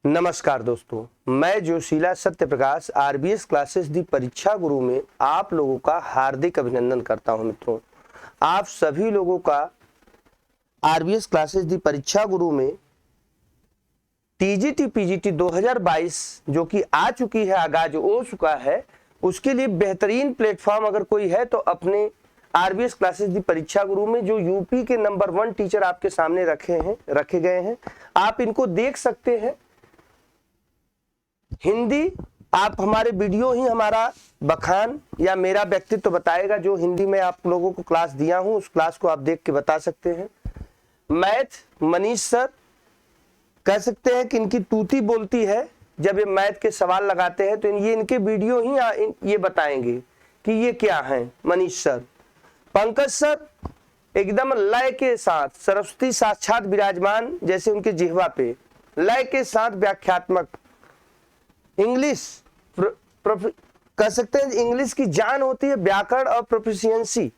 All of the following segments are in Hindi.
नमस्कार दोस्तों, मैं जोशीला सत्यप्रकाश आरबीएस क्लासेस दी परीक्षा गुरु में आप लोगों का हार्दिक अभिनंदन करता हूं। मित्रों, आप सभी लोगों का आरबीएस क्लासेस दी परीक्षा गुरु में टीजीटी पीजीटी 2022 जो कि आ चुकी है, आगाज हो चुका है, उसके लिए बेहतरीन प्लेटफॉर्म अगर कोई है तो अपने आरबीएस क्लासेस दी परीक्षा गुरु में जो यूपी के नंबर 1 टीचर आपके सामने रखे गए हैं, आप इनको देख सकते हैं। हिंदी आप हमारे वीडियो ही हमारा बखान या मेरा व्यक्तित्व बताएगा। जो हिंदी में आप लोगों को क्लास दिया हूं उस क्लास को आप देख के बता सकते हैं। मैथ मनीष सर कह सकते हैं कि इनकी तूती बोलती है जब ये मैथ के सवाल लगाते हैं, तो ये इनके वीडियो ही ये बताएंगे कि ये क्या है। मनीष सर, पंकज सर एकदम लय के साथ, सरस्वती साक्षात विराजमान जैसे उनके जिह्वा पे लय के साथ व्याख्यात्मक इंग्लिश कह सकते हैं, इंग्लिश की जान होती है, व्याकरण और प्रोफिशिएंसी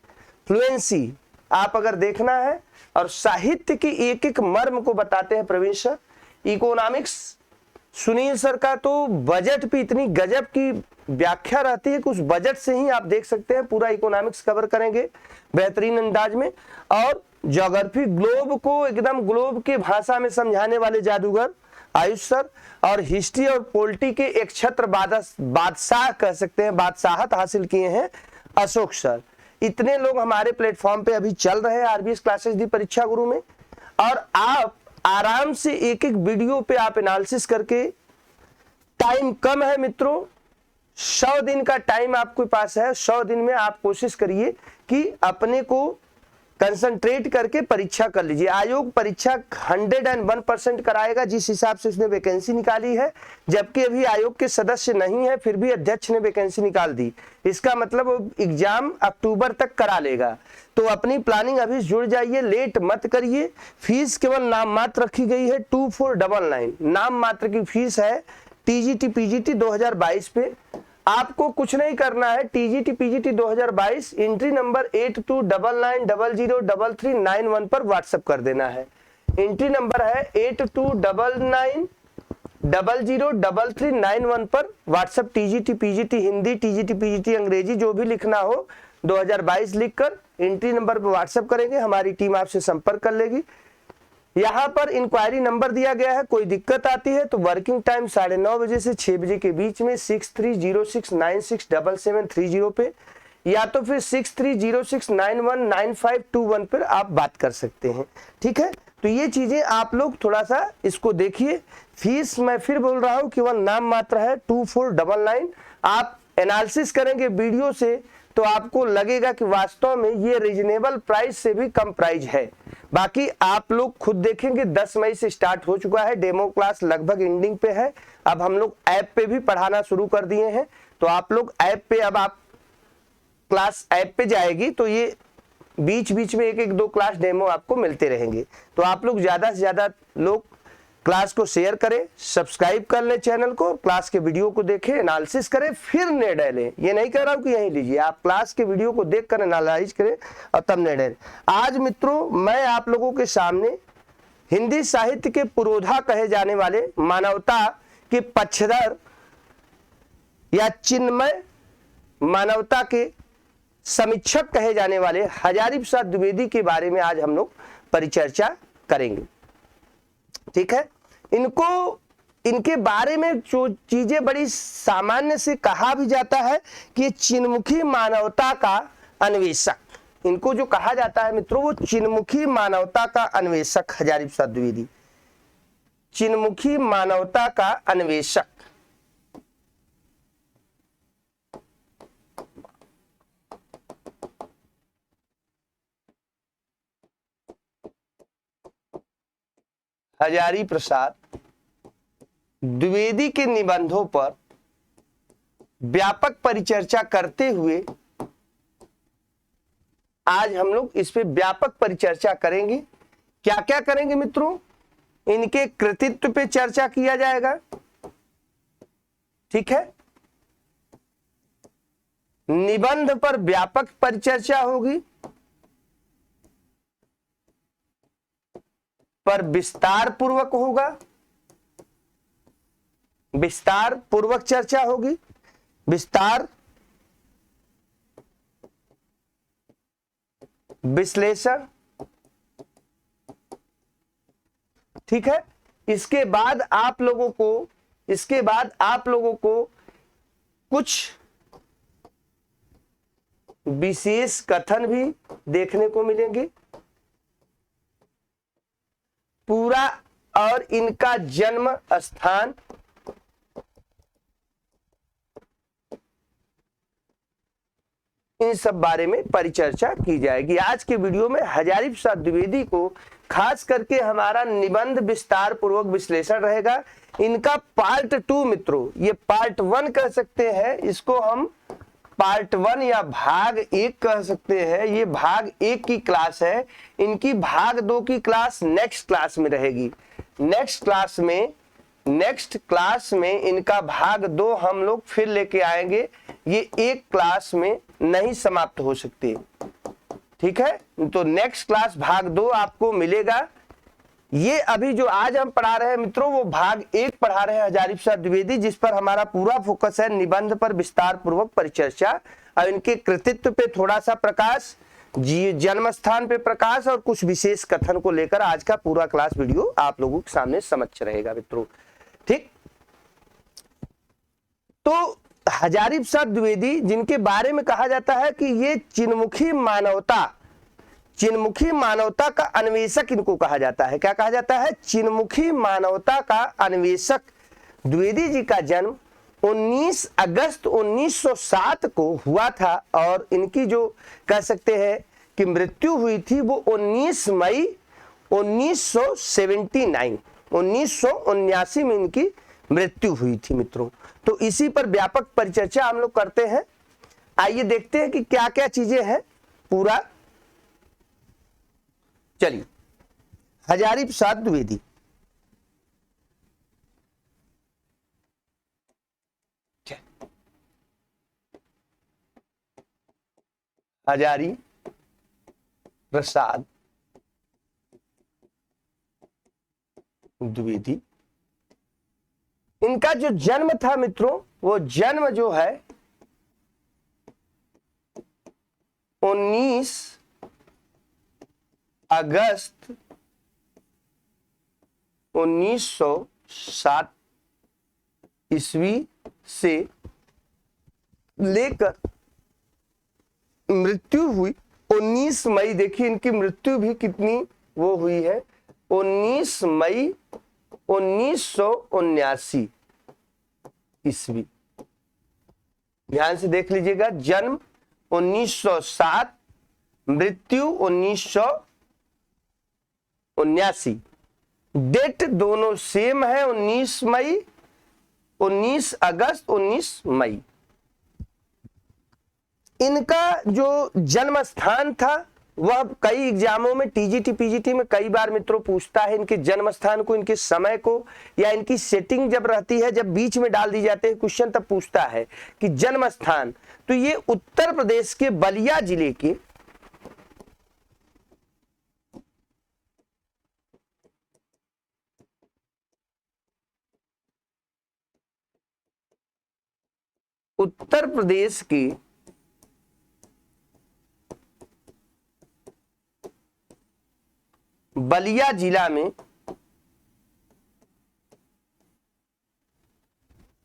फ्लुएंसी आप अगर देखना है, और साहित्य की एक एक मर्म को बताते हैं Praveen sir. Economics Sunil sir का तो बजट पे इतनी गजब की व्याख्या रहती है कि उस बजट से ही आप देख सकते हैं पूरा इकोनॉमिक्स कवर करेंगे बेहतरीन अंदाज में। और ज्योग्राफी ग्लोब को एकदम ग्लोब के भाषा में समझाने वाले जादूगर आयुष सर, और हिस्ट्री और पॉलिटी के एक छत्र बादशाह कह सकते हैं, बादशाहत हासिल किए हैं अशोक सर। इतने लोग हमारे प्लेटफॉर्म पे अभी चल रहे हैं आरबीएस क्लासेस दी परीक्षा गुरु में, और आप आराम से एक एक वीडियो पे आप एनालिसिस करके, टाइम कम है मित्रों, 100 दिन का टाइम आपके पास है। 100 दिन में आप कोशिश करिए कि अपने को कंसंट्रेट करके परीक्षा कर लीजिए। आयोग परीक्षा 101% कराएगा जिस हिसाब से उसने वैकेंसी निकाली है, जबकि अभी आयोग के सदस्य नहीं है, फिर भी अध्यक्ष ने वैकेंसी निकाल दी। इसका मतलब एग्जाम अक्टूबर तक करा लेगा। तो अपनी प्लानिंग अभी जुड़ जाइए, लेट मत करिए। फीस केवल नाम मात्र रखी गई है 2499, नाम मात्र की फीस है टीजीटी पीजीटी 2022 पे। आपको कुछ नहीं करना है। टीजीटी पीजीटी 2022 एंट्री नंबर 8299003391 पर व्हाट्सएप कर देना है। एंट्री नंबर है 8299003391 पर WhatsApp TGT PGT Hindi, TGT PGT अंग्रेजी जो भी लिखना हो 2022 लिखकर एंट्री नंबर पर व्हाट्सएप करेंगे, हमारी टीम आपसे संपर्क कर लेगी। यहाँ पर इंक्वायरी नंबर दिया गया है, कोई दिक्कत आती है तो वर्किंग टाइम 9:30 बजे से 6 बजे के बीच में 6306967730 पे, या तो फिर 6306919521 पर आप बात कर सकते हैं। ठीक है, तो ये चीजें आप लोग थोड़ा सा इसको देखिए। फीस मैं फिर बोल रहा हूँ केवल नाम मात्र है 2499। आप एनालिसिस करेंगे वीडियो से तो आपको लगेगा कि वास्तव में ये रीजनेबल प्राइस से भी कम प्राइस है। बाकी आप लोग खुद देखेंगे। 10 मई से स्टार्ट हो चुका है, डेमो क्लास लगभग एंडिंग पे है। अब हम लोग ऐप पे भी पढ़ाना शुरू कर दिए हैं, तो आप लोग ऐप पे, अब आप क्लास ऐप पे जाएगी तो ये बीच बीच में एक एक दो क्लास डेमो आपको मिलते रहेंगे। तो आप लोग ज्यादा से ज्यादा लोग क्लास को शेयर करें, सब्सक्राइब कर लें चैनल को, क्लास के वीडियो को देखें, एनालिसिस करें, फिर निर्णय लें। ये नहीं कह रहा हूं कि यहीं लीजिए, आप क्लास के वीडियो को देखकर एनालाइज करें और तब निर्णय लें। आज मित्रों मैं आप लोगों के सामने हिंदी साहित्य के पुरोधा कहे जाने वाले, मानवता के पक्षधर या चिन्मय मानवता के समीक्षक कहे जाने वाले हजारी प्रसाद द्विवेदी के बारे में आज हम लोग परिचर्चा करेंगे। ठीक है, इनके बारे में जो चीजें बड़ी सामान्य से कहा भी जाता है कि चिन्मुखी मानवता का अन्वेषक, इनको जो कहा जाता है मित्रों वो चिन्मुखी मानवता का अन्वेषक हजारी प्रसाद द्विवेदी, चिन्मुखी मानवता का अन्वेषक। हजारी प्रसाद द्विवेदी के निबंधों पर व्यापक परिचर्चा करते हुए आज हम लोग इस पे व्यापक परिचर्चा करेंगे। क्या क्या करेंगे मित्रों? इनके कृतित्व पे चर्चा किया जाएगा। ठीक है, निबंध पर व्यापक परिचर्चा होगी, पर विस्तार पूर्वक होगा। विस्तार पूर्वक चर्चा होगी, विस्तार विश्लेषण, ठीक है। इसके बाद आप लोगों को कुछ विशेष कथन भी देखने को मिलेंगे पूरा, और इनका जन्म स्थान, इन सब बारे में परिचर्चा की जाएगी। आज के वीडियो में हजारी प्रसाद द्विवेदी को खास करके हमारा निबंध विस्तार पूर्वक विश्लेषण रहेगा। इनका पार्ट 2 मित्रों, ये पार्ट 1 कह सकते हैं, इसको हम पार्ट 1 या भाग 1 कह सकते हैं। ये भाग 1 की क्लास है। इनकी भाग 2 की क्लास नेक्स्ट क्लास में रहेगी। नेक्स्ट क्लास में इनका भाग 2 हम लोग फिर लेके आएंगे। ये एक क्लास में नहीं समाप्त हो सकते, ठीक है। तो नेक्स्ट क्लास भाग 2 आपको मिलेगा। ये अभी जो आज हम पढ़ा रहे हैं मित्रों, वो भाग 1 पढ़ा रहे हैं हजारी प्रसाद द्विवेदी, जिस पर हमारा पूरा फोकस है निबंध पर विस्तार पूर्वक परिचर्चा और इनके कृतित्व पे थोड़ा सा प्रकाश, जन्म स्थान पे प्रकाश और कुछ विशेष कथन को लेकर आज का पूरा क्लास वीडियो आप लोगों के सामने समक्ष रहेगा मित्रों, ठीक। तो हजारी प्रसाद द्विवेदी, जिनके बारे में कहा जाता है कि ये चिन्मुखी मानवता का अन्वेषक इनको कहा जाता है। क्या कहा जाता है? चिन्मुखी मानवता का अन्वेषक। द्विवेदी जी का जन्म 19 अगस्त 1907 को हुआ था और इनकी जो कह सकते हैं कि मृत्यु हुई थी वो 19 मई 1979 में इनकी मृत्यु हुई थी मित्रों। तो इसी पर व्यापक परिचर्चा हम लोग करते हैं। आइए देखते हैं कि क्या क्या चीजें हैं पूरा। चलिए, हजारी प्रसाद द्विवेदी, हजारी प्रसाद द्विवेदी, इनका जो जन्म था मित्रों, वो जन्म जो है 19 अगस्त 1907 ईस्वी से लेकर मृत्यु हुई 19 मई। देखिए इनकी मृत्यु भी कितनी वो हुई है, 19 मई 1979 ईस्वी। ध्यान से देख लीजिएगा, जन्म 1907, मृत्यु 1979। डेट दोनों सेम है, 19 मई 19 अगस्त 19 मई। इनका जो जन्म स्थान था वह कई एग्जामों में, टीजीटी पीजीटी में कई बार मित्रों पूछता है इनके जन्म स्थान को, इनके समय को, या इनकी सेटिंग जब रहती है, जब बीच में डाल दी जाते हैं क्वेश्चन, तब पूछता है कि जन्म स्थान। तो ये उत्तर प्रदेश के बलिया जिले के बलिया जिला में,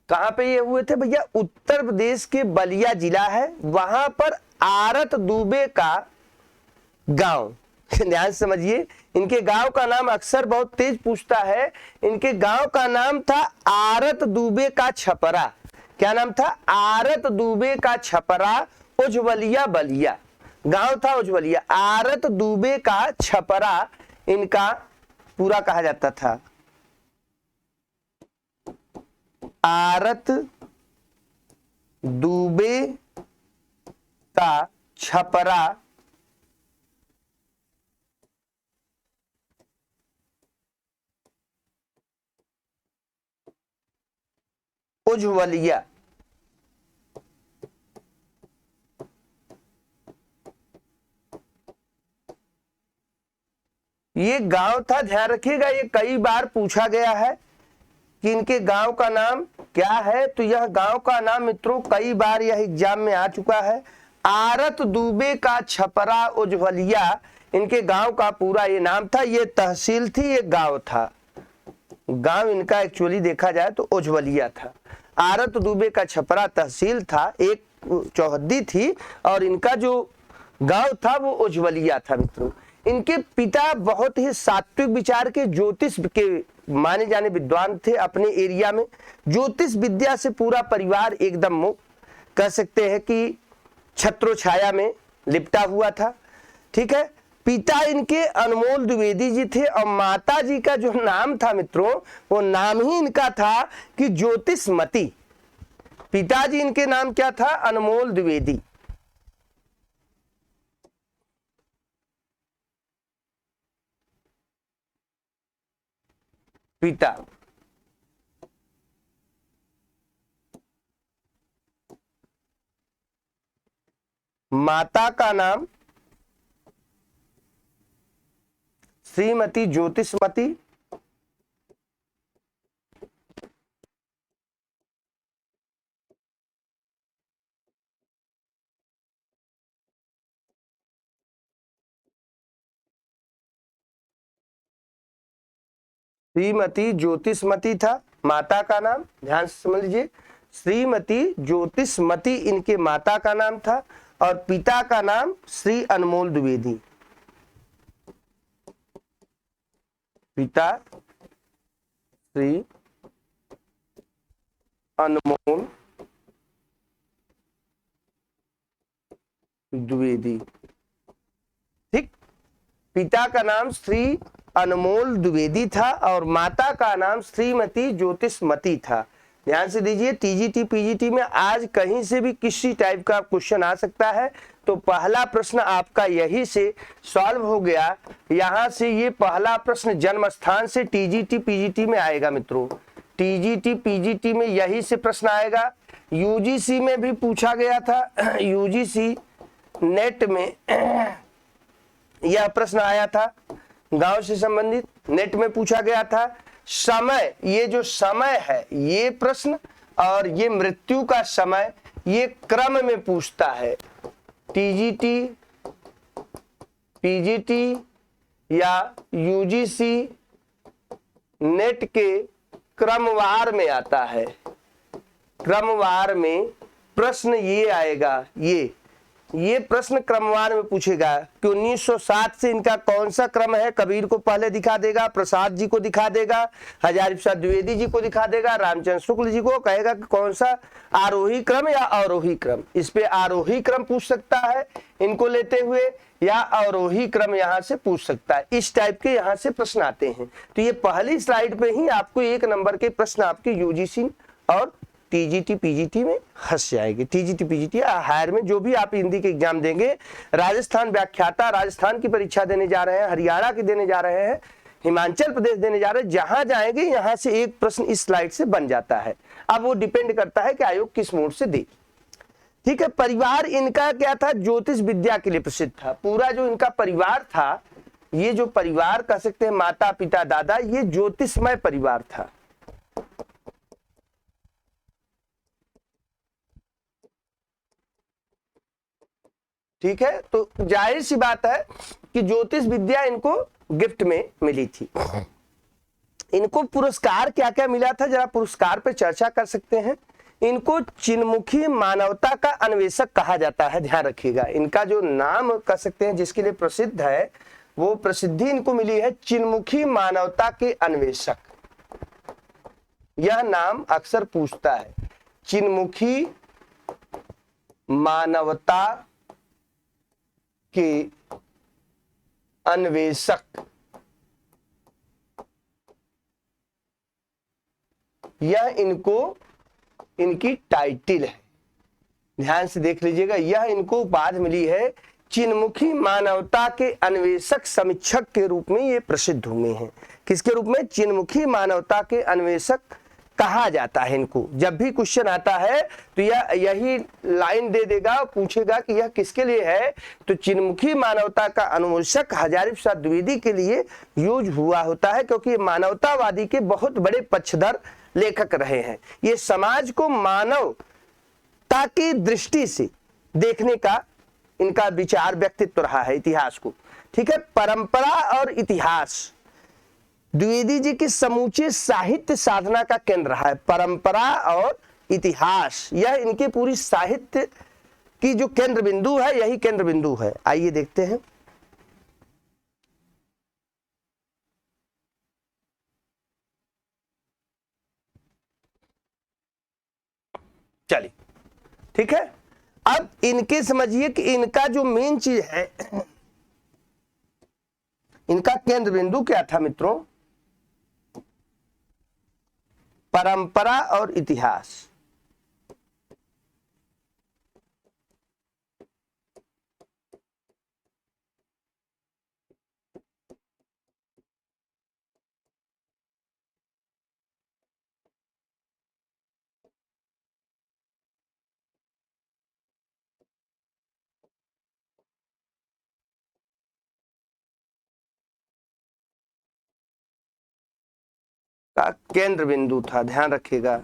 कहां पे ये हुए थे भैया? उत्तर प्रदेश के बलिया जिला है, वहां पर आरत दुबे का गांव। ध्यान समझिए, इनके गांव का नाम अक्सर बहुत तेज पूछता है। इनके गांव का नाम था आरत दुबे का छपरा। क्या नाम था? आरत दुबे का छपरा, उज्जवलिया बलिया। गांव था उज्जवलिया। आरत दुबे का छपरा इनका पूरा कहा जाता था। आरत दुबे का छपरा उज्जवलिया। ये गांव था, ध्यान रखिएगा, ये कई बार पूछा गया है। कि इनके गांव का नाम क्या है। तो यह गांव का नाम मित्रों कई बार यह एग्जाम में आ चुका है, आरत दुबे का छपरा उज्ज्वलिया इनके गांव का पूरा ये नाम था। ये तहसील थी, ये गांव था, गांव इनका एक्चुअली देखा जाए तो उज्ज्वलिया था। आरत दुबे का छपरा तहसील था, एक चौहद्दी थी और इनका जो गांव था वो उज्ज्वलिया था मित्रों। इनके पिता बहुत ही सात्विक विचार के ज्योतिष के माने जाने विद्वान थे। अपने एरिया में ज्योतिष विद्या से पूरा परिवार एकदम मुक्त, कह सकते हैं कि छत्रो छाया में लिपटा हुआ था। ठीक है, पिता इनके अनमोल द्विवेदी जी थे और माता जी का जो नाम था मित्रों वो नाम ही इनका था कि ज्योतिषमती। पिताजी इनके नाम क्या था? अनमोल द्विवेदी। पिता माता का नाम श्रीमती ज्योतिषमती। श्रीमती ज्योतिषमती था माता का नाम, ध्यान से समझ लीजिए। श्रीमती ज्योतिषमती इनके माता का नाम था और पिता का नाम श्री अनमोल द्विवेदी। पिता श्री अनमोल द्विवेदी। ठीक, पिता का नाम श्री अनमोल द्विवेदी था और माता का नाम श्रीमती ज्योतिषमती था। ध्यान से दीजिए, टीजीटी पीजीटी में आज कहीं से भी किसी टाइप का क्वेश्चन आ सकता है। तो पहला प्रश्न आपका यही से सॉल्व हो गया। यहां से ये पहला प्रश्न जन्म स्थान से टीजीटी पीजीटी में आएगा मित्रों। टीजीटी पीजीटी में यही से प्रश्न आएगा। यूजीसी में भी पूछा गया था, यूजीसी नेट में यह प्रश्न आया था, गांव से संबंधित नेट में पूछा गया था। समय, ये जो समय है ये प्रश्न और ये मृत्यु का समय ये क्रम में पूछता है। टीजीटी पीजीटी या यूजीसी नेट के क्रमवार में आता है। क्रमवार में प्रश्न ये आएगा, ये प्रश्न क्रमवार में पूछेगा कि 1907 से इनका कौन सा क्रम है। कबीर को पहले दिखा देगा, प्रसाद जी को दिखा देगा, हजारी प्रसाद द्विवेदी जी को दिखा देगा, रामचंद्र शुक्ल जी को, कहेगा कि कौन सा आरोही क्रम या अवरोही क्रम। इस पे आरोही क्रम पूछ सकता है इनको लेते हुए या अवरोही क्रम यहाँ से पूछ सकता है। इस टाइप के यहाँ से प्रश्न आते हैं। तो ये पहली स्लाइड पे ही आपको 1 नंबर के प्रश्न आपके यूजीसी और टीजीटी पीजीटी में हंस जाएगी। टीजीटी पीजीटी हायर में जो भी आप हिंदी के एग्जाम देंगे, राजस्थान व्याख्याता राजस्थान की परीक्षा देने जा रहे हैं, हरियाणा की देने जा रहे हैं, हिमाचल प्रदेश देने जा रहे हैं, जहां जाएंगे यहां से एक प्रश्न इस स्लाइड से बन जाता है। अब वो डिपेंड करता है कि आयोग किस मोड से दे। ठीक है, परिवार इनका क्या था? ज्योतिष विद्या के लिए प्रसिद्ध था। पूरा जो इनका परिवार था, ये जो परिवार कह सकते हैं माता पिता दादा, ये ज्योतिषमय परिवार था। ठीक है, तो जाहिर सी बात है कि ज्योतिष विद्या इनको गिफ्ट में मिली थी। इनको पुरस्कार क्या क्या मिला था, जरा पुरस्कार पे चर्चा कर सकते हैं। इनको चिन्मुखी मानवता का अन्वेषक कहा जाता है, ध्यान रखिएगा। इनका जो नाम कह सकते हैं जिसके लिए प्रसिद्ध है, वो प्रसिद्धि इनको मिली है चिन्मुखी मानवता के अन्वेषक। यह नाम अक्सर पूछता है, चिन्मुखी मानवता के अन्वेषक। यह इनकी टाइटिल है, ध्यान से देख लीजिएगा। यह इनको उपाधि मिली है चिन्मुखी मानवता के अन्वेषक समीक्षक के रूप में ये प्रसिद्ध हुए हैं। किसके रूप में? चिन्मुखी मानवता के अन्वेषक कहा जाता है इनको? जब भी क्वेश्चन आता है तो यही लाइन दे देगा, पूछेगा कि यह किसके लिए है, तो चिन्मुखी मानवता का अनुमोषक हजारी प्रसाद द्विवेदी के लिए यूज हुआ होता है, क्योंकि मानवतावादी के बहुत बड़े पक्षधर लेखक रहे हैं। ये समाज को मानवता की दृष्टि से देखने का इनका विचार व्यक्तित्व रहा है, इतिहास को। ठीक है, परंपरा और इतिहास द्विवेदी जी की समूचे साहित्य साधना का केंद्र रहा है। परंपरा और इतिहास, यह इनके पूरी साहित्य की जो केंद्र बिंदु है, यही केंद्र बिंदु है। आइए देखते हैं। चलिए, ठीक है। अब इनके समझिए कि इनका जो मेन चीज है, इनका केंद्र बिंदु क्या था मित्रों? परंपरा और इतिहास। का केंद्र बिंदु था, ध्यान रखिएगा।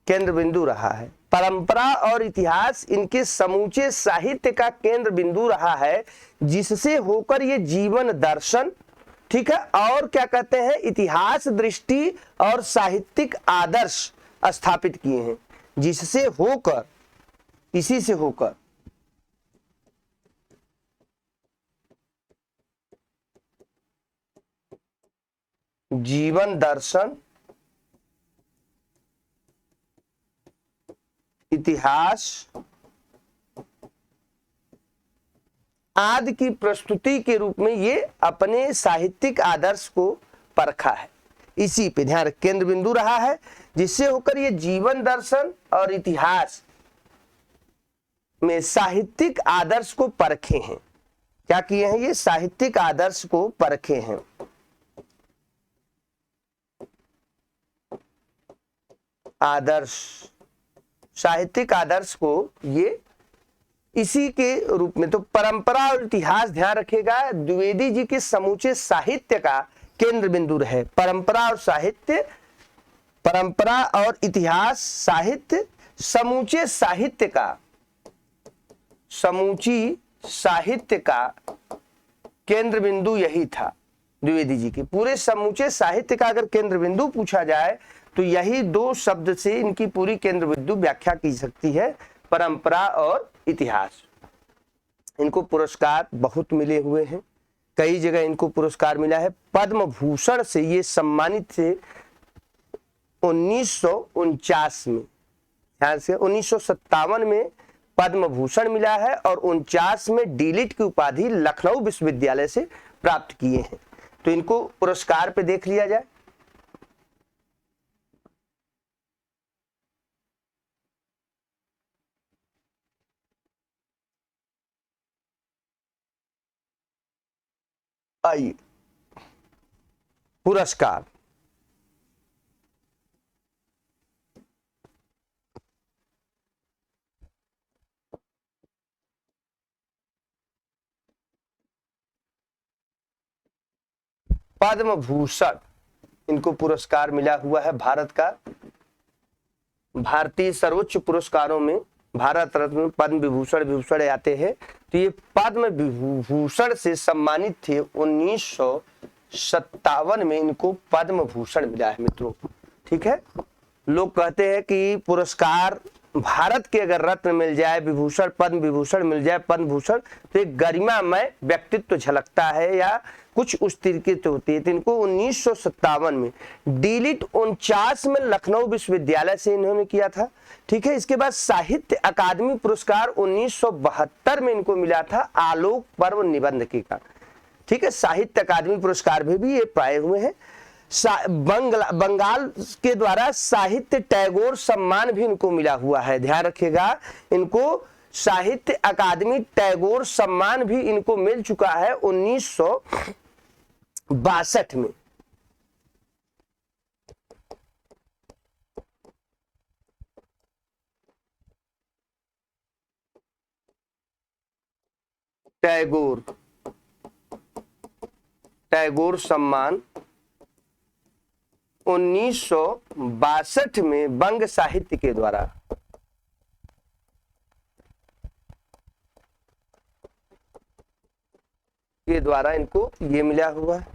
केंद्र बिंदु रहा है। परंपरा और इतिहास इनके समूचे साहित्य का केंद्र बिंदु रहा है, जिससे होकर ये जीवन दर्शन, ठीक है, और क्या कहते हैं, इतिहास दृष्टि और साहित्यिक आदर्श स्थापित किए हैं। जिससे होकर, इसी से होकर जीवन दर्शन, इतिहास आदि की प्रस्तुति के रूप में ये अपने साहित्यिक आदर्श को परखा है। इसी पे ध्यान, केंद्र बिंदु रहा है, जिससे होकर ये जीवन दर्शन और इतिहास में साहित्यिक आदर्श को परखे हैं। क्या किए हैं? ये साहित्यिक आदर्श को परखे हैं। आदर्श, साहित्यिक आदर्श को ये इसी के रूप में, तो परंपरा और इतिहास ध्यान रखिएगा, द्विवेदी जी के समूचे साहित्य का केंद्र बिंदु रहे। परंपरा और साहित्य, परंपरा और इतिहास, साहित्य, समूचे साहित्य का, समूची साहित्य का केंद्र बिंदु यही था द्विवेदी जी के। पूरे समूचे साहित्य का अगर केंद्र बिंदु पूछा जाए तो यही दो शब्द से इनकी पूरी केंद्र बिंदु व्याख्या की सकती है, परंपरा और इतिहास। इनको पुरस्कार बहुत मिले हुए हैं, कई जगह इनको पुरस्कार मिला है। पद्म भूषण से ये सम्मानित थे 1949 में, ध्यान से 1957 में पद्म भूषण मिला है और 49 में डीलिट की उपाधि लखनऊ विश्वविद्यालय से प्राप्त किए हैं। तो इनको पुरस्कार पे देख लिया जाए। आइए, पुरस्कार। पद्म भूषण इनको पुरस्कार मिला हुआ है भारत का। भारतीय सर्वोच्च पुरस्कारों में भारत रत्न, पद्म विभूषण, विभूषण आते हैं। तो ये पद्म विभूषण से सम्मानित थे 1957 में, इनको पद्म भूषण मिला है मित्रों। ठीक है, लोग कहते हैं कि पुरस्कार भारत के अगर रत्न मिल जाए, विभूषण, पद्म विभूषण मिल जाए, पद्म भूषण, तो एक गरिमामय व्यक्तित्व झलकता है या कुछ उस तरीके से होती है। तो इनको 1957 में डीलिट 49 में लखनऊ विश्वविद्यालय से इन्होंने किया था। ठीक है, इसके बाद साहित्य अकादमी पुरस्कार 1972 में इनको मिला था आलोक पर्व निबंध के का। ठीक है, साहित्य अकादमी पुरस्कार भी ये पाए हुए हैं। बंगाल के द्वारा साहित्य टैगोर सम्मान भी इनको मिला हुआ है। ध्यान रखिएगा, इनको साहित्य अकादमी टैगोर सम्मान भी इनको मिल चुका है 1962 में। टैगोर सम्मान 1962 में वंग साहित्य के द्वारा इनको ये मिला हुआ है।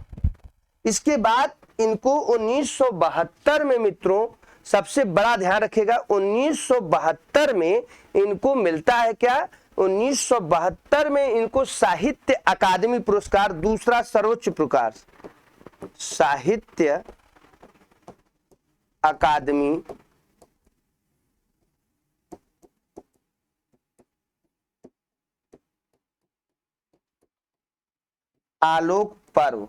इसके बाद इनको 1972 में मित्रों, सबसे बड़ा ध्यान रखिएगा, 1972 में इनको मिलता है क्या, 1972 में इनको साहित्य अकादमी पुरस्कार, दूसरा सर्वोच्च पुरस्कार, साहित्य अकादमी आलोक पर्व,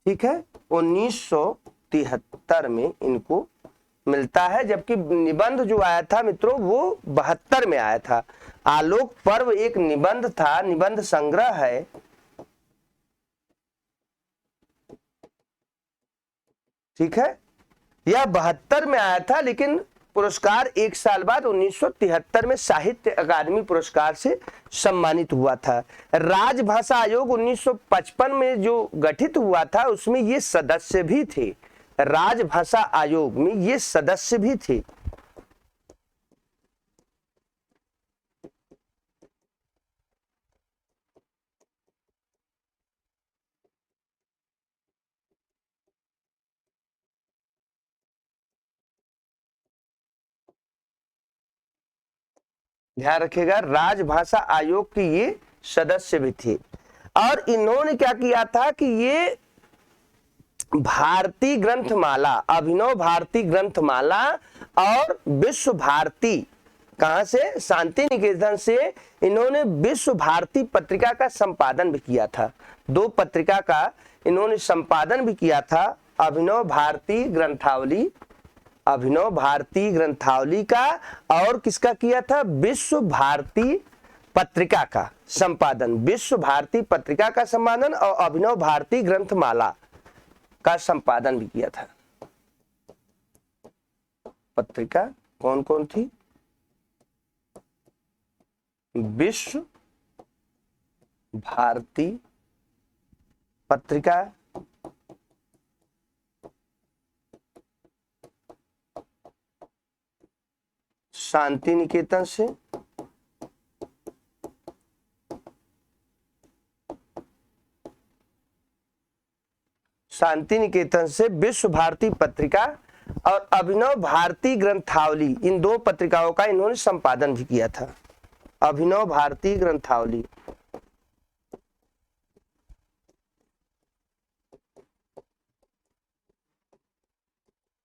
ठीक है, 1973 में इनको मिलता है। जबकि निबंध जो आया था मित्रों वो 72 में आया था। आलोक पर्व एक निबंध था, निबंध संग्रह है, ठीक है, यह 72 में आया था, लेकिन पुरस्कार एक साल बाद 1973 में साहित्य अकादमी पुरस्कार से सम्मानित हुआ था। राजभाषा आयोग 1955 में जो गठित हुआ था उसमें ये सदस्य भी थे, राजभाषा आयोग में ये सदस्य भी थे। ध्यान रखिएगा, राजभाषा आयोग के ये सदस्य भी थे। और इन्होंने क्या किया था कि ये भारतीय ग्रंथमाला, अभिनव भारती ग्रंथमाला और विश्व भारती, कहां से, शांति निकेतन से, इन्होंने विश्व भारती पत्रिका का संपादन भी किया था। 2 पत्रिका का इन्होंने संपादन भी किया था, अभिनव भारती ग्रंथावली, अभिनव भारती ग्रंथावली का, और किसका किया था, विश्व भारती पत्रिका का संपादन, विश्व भारती पत्रिका का संपादन और अभिनव भारती ग्रंथमाला का संपादन भी किया था। पत्रिका कौन कौन थी, विश्व भारती पत्रिका, शांति निकेतन से, शांति निकेतन से विश्व भारती पत्रिका और अभिनव भारती ग्रंथावली, इन 2 पत्रिकाओं का इन्होंने संपादन भी किया था। अभिनव भारती ग्रंथावली,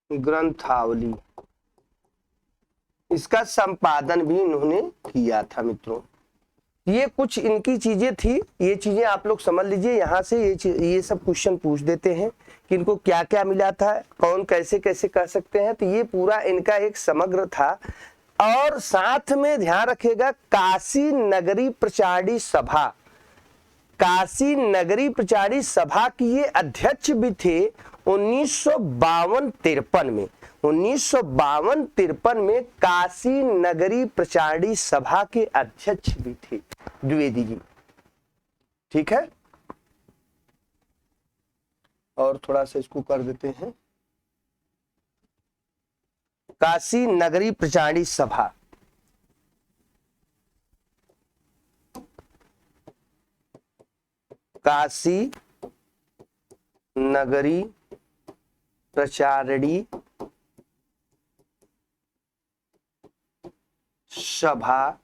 ग्रंथावली, इसका संपादन भी इन्होंने किया था मित्रों। ये कुछ इनकी चीजें थी, ये चीजें आप लोग समझ लीजिए। यहाँ से ये सब क्वेश्चन पूछ देते हैं कि इनको क्या क्या मिला था, कौन कैसे कैसे कर सकते हैं, तो ये पूरा इनका एक समग्र था। और साथ में ध्यान रखिएगा, काशी नगरी प्रचारणी सभा, काशी नगरी प्रचारणी सभा की ये अध्यक्ष भी थे 1952-53 में। 1952-53 में काशी नगरी प्रचारणी सभा के अध्यक्ष भी थे द्विवेदी जी, ठीक है। और थोड़ा सा इसको कर देते हैं, काशी नगरी प्रचारणी सभा, काशी नगरी प्रचारणी सभा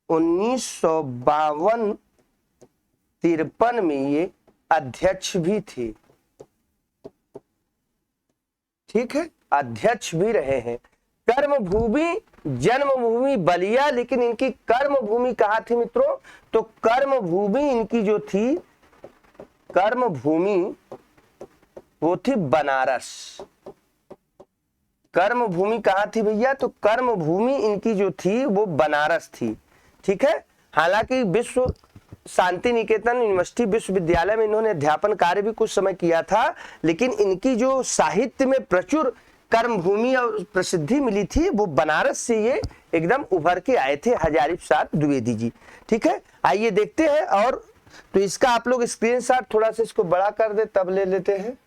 1952-53 में ये अध्यक्ष भी थे, ठीक है, अध्यक्ष भी रहे हैं। कर्मभूमि जन्मभूमि बलिया, लेकिन इनकी कर्मभूमि कहाँ थी मित्रों, तो कर्मभूमि इनकी जो थी, कर्मभूमि वो थी बनारस, कर्म भूमि कहाँ थी भैया? तो कर्म भूमि इनकी जो थी वो बनारस थी। ठीक है, हालांकि विश्व शांति निकेतन यूनिवर्सिटी विश्वविद्यालय में इन्होंने अध्यापन कार्य भी कुछ समय किया था, लेकिन इनकी जो साहित्य में प्रचुर कर्म भूमि और प्रसिद्धि मिली थी वो बनारस से ये एकदम उभर के आए थे, हजारी प्रसाद द्विवेदी जी। ठीक है, आइए देखते हैं। और तो इसका आप लोग स्क्रीनशॉट थोड़ा सा इसको बड़ा कर दे तब ले लेते हैं।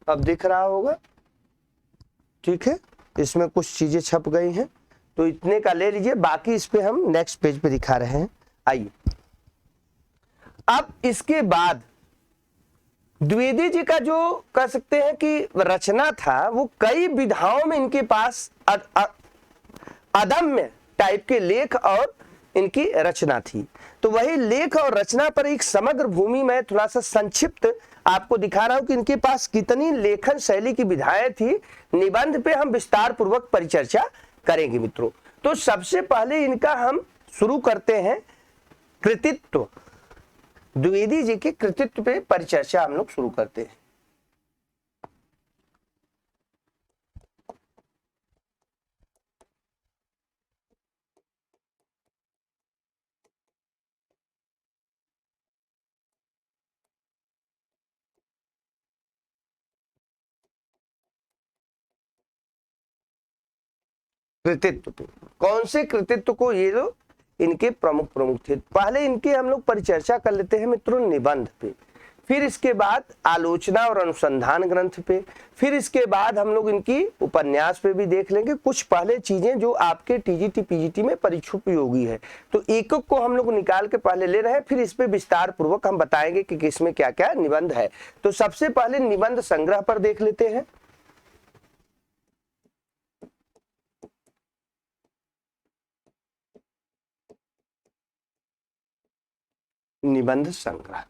अब दिख रहा होगा, ठीक है, इसमें कुछ चीजें छप गई हैं तो इतने का ले लीजिए, बाकी इस पे हम नेक्स्ट पेज पे दिखा रहे हैं। आइए, अब इसके बाद द्विवेदी जी का जो कह सकते हैं कि रचना था वो कई विधाओं में इनके पास अदम्य टाइप के लेख और इनकी रचना थी। तो वही लेख और रचना पर एक समग्र भूमि में थोड़ा सा संक्षिप्त आपको दिखा रहा हूं कि इनके पास कितनी लेखन शैली की विधाएं थी। निबंध पे हम विस्तार पूर्वक परिचर्चा करेंगे मित्रों। तो सबसे पहले इनका हम शुरू करते हैं कृतित्व, द्विवेदी जी के कृतित्व पे परिचर्चा हम लोग शुरू करते हैं। कृतित्व पे कौन से कृतित्व को, ये जो इनके प्रमुख थे। पहले इनके हम लोग परिचर्चा कर लेते हैं मित्रों निबंध पे, फिर इसके बाद आलोचना और अनुसंधान ग्रंथ पे, फिर इसके बाद हम लोग इनकी उपन्यास पे भी देख लेंगे। कुछ पहले चीजें जो आपके टीजीटी पीजीटी में परीक्षा उपयोगी है, तो एक एक को हम लोग निकाल के पहले ले रहे हैं, फिर इस पे विस्तार पूर्वक हम बताएंगे कि किसमें क्या क्या निबंध है। तो सबसे पहले निबंध संग्रह पर देख लेते हैं। निबंध संग्रह,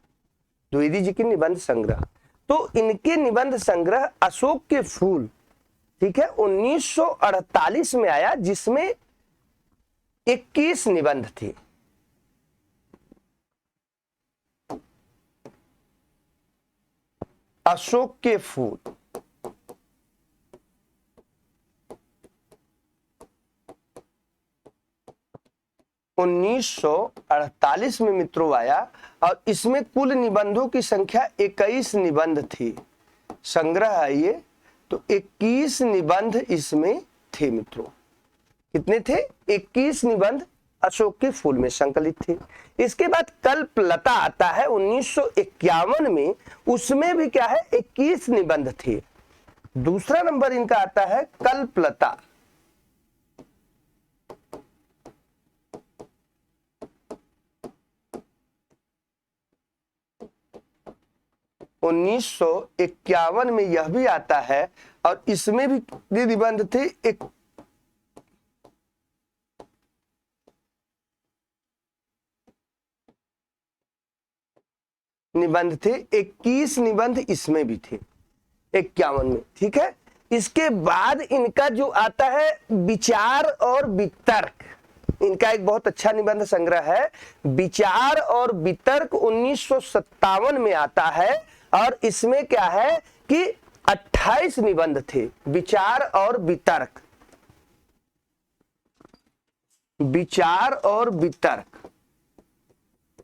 द्विवेदी जी की निबंध संग्रह। तो इनके निबंध संग्रह अशोक के फूल, ठीक है, 1948 में आया, जिसमें 21 निबंध थे। अशोक के फूल 1948 में मित्रों आया और इसमें कुल निबंधों की संख्या 21 निबंध थी। संग्रह है ये, तो 21 निबंध इसमें थे मित्रों। कितने थे? 21 निबंध अशोक के फूल में संकलित थे। इसके बाद कल्पलता आता है 1951 में, उसमें भी क्या है 21 निबंध थे। दूसरा नंबर इनका आता है कल्पलता, उन्नीस सौ 1951 में यह भी आता है और इसमें भी निबंध थे निबंध थे 21 निबंध इसमें भी थे 51 में। ठीक है, इसके बाद इनका जो आता है विचार और वितर्क, इनका एक बहुत अच्छा निबंध संग्रह है। विचार और वितर्क 1957 में आता है और इसमें क्या है कि 28 निबंध थे। विचार और वितर्क, विचार और वितर्क,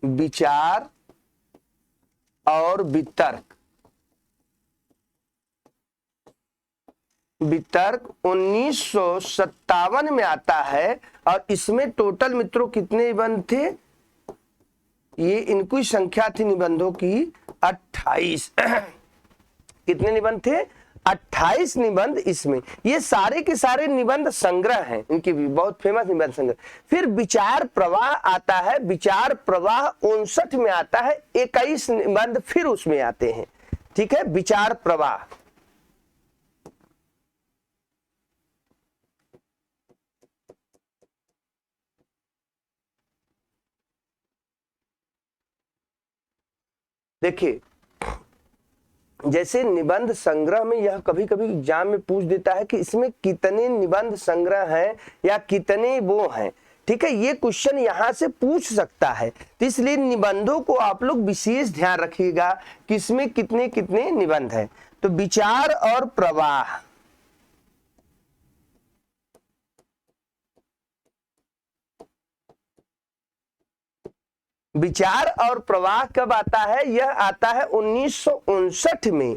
विचार और वितर्क, वितर्क 1957 में आता है और इसमें टोटल मित्रों कितने निबंध थे? ये इनकी संख्या थी निबंधों की 28। कितने निबंध थे? 28 निबंध इसमें। ये सारे के सारे निबंध संग्रह हैं, इनके भी बहुत फेमस निबंध संग्रह। फिर विचार प्रवाह आता है, विचार प्रवाह 59 में आता है, 21 निबंध फिर उसमें आते हैं। ठीक है, विचार प्रवाह। देखिए, जैसे निबंध संग्रह में यह कभी कभी एग्जाम में पूछ देता है कि इसमें कितने निबंध संग्रह हैं या कितने वो हैं, ठीक है, ये क्वेश्चन यहां से पूछ सकता है। तो इसलिए निबंधों को आप लोग विशेष ध्यान रखिएगा कि इसमें कितने कितने निबंध हैं। तो विचार और प्रवाह, विचार और प्रवाह कब आता है? यह आता है 1959 में।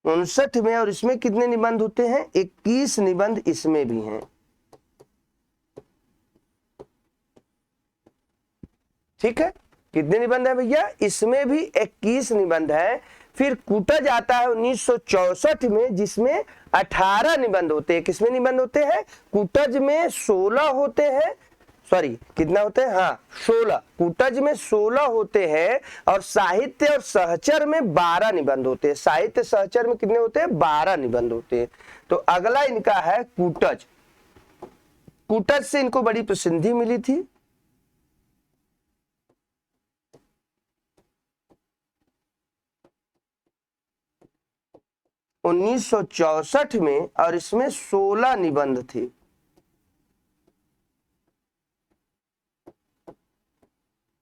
59 में, और इसमें कितने निबंध होते हैं? 21 निबंध इसमें भी हैं। ठीक है, कितने निबंध है भैया? इसमें भी 21 निबंध है। फिर कूटज आता है 1964 में, जिसमें 18 निबंध होते हैं। किसमें निबंध होते हैं? कूटज में 16 होते हैं। सॉरी, कितना होते हैं? हाँ, 16। कूटज में 16 होते हैं और साहित्य और सहचर में 12 निबंध होते हैं। साहित्य सहचर में कितने होते हैं? 12 निबंध होते हैं। तो अगला इनका है कूटज। कूटज से इनको बड़ी प्रसिद्धि मिली थी। उन्नीस 1964 में, और इसमें 16 निबंध थे।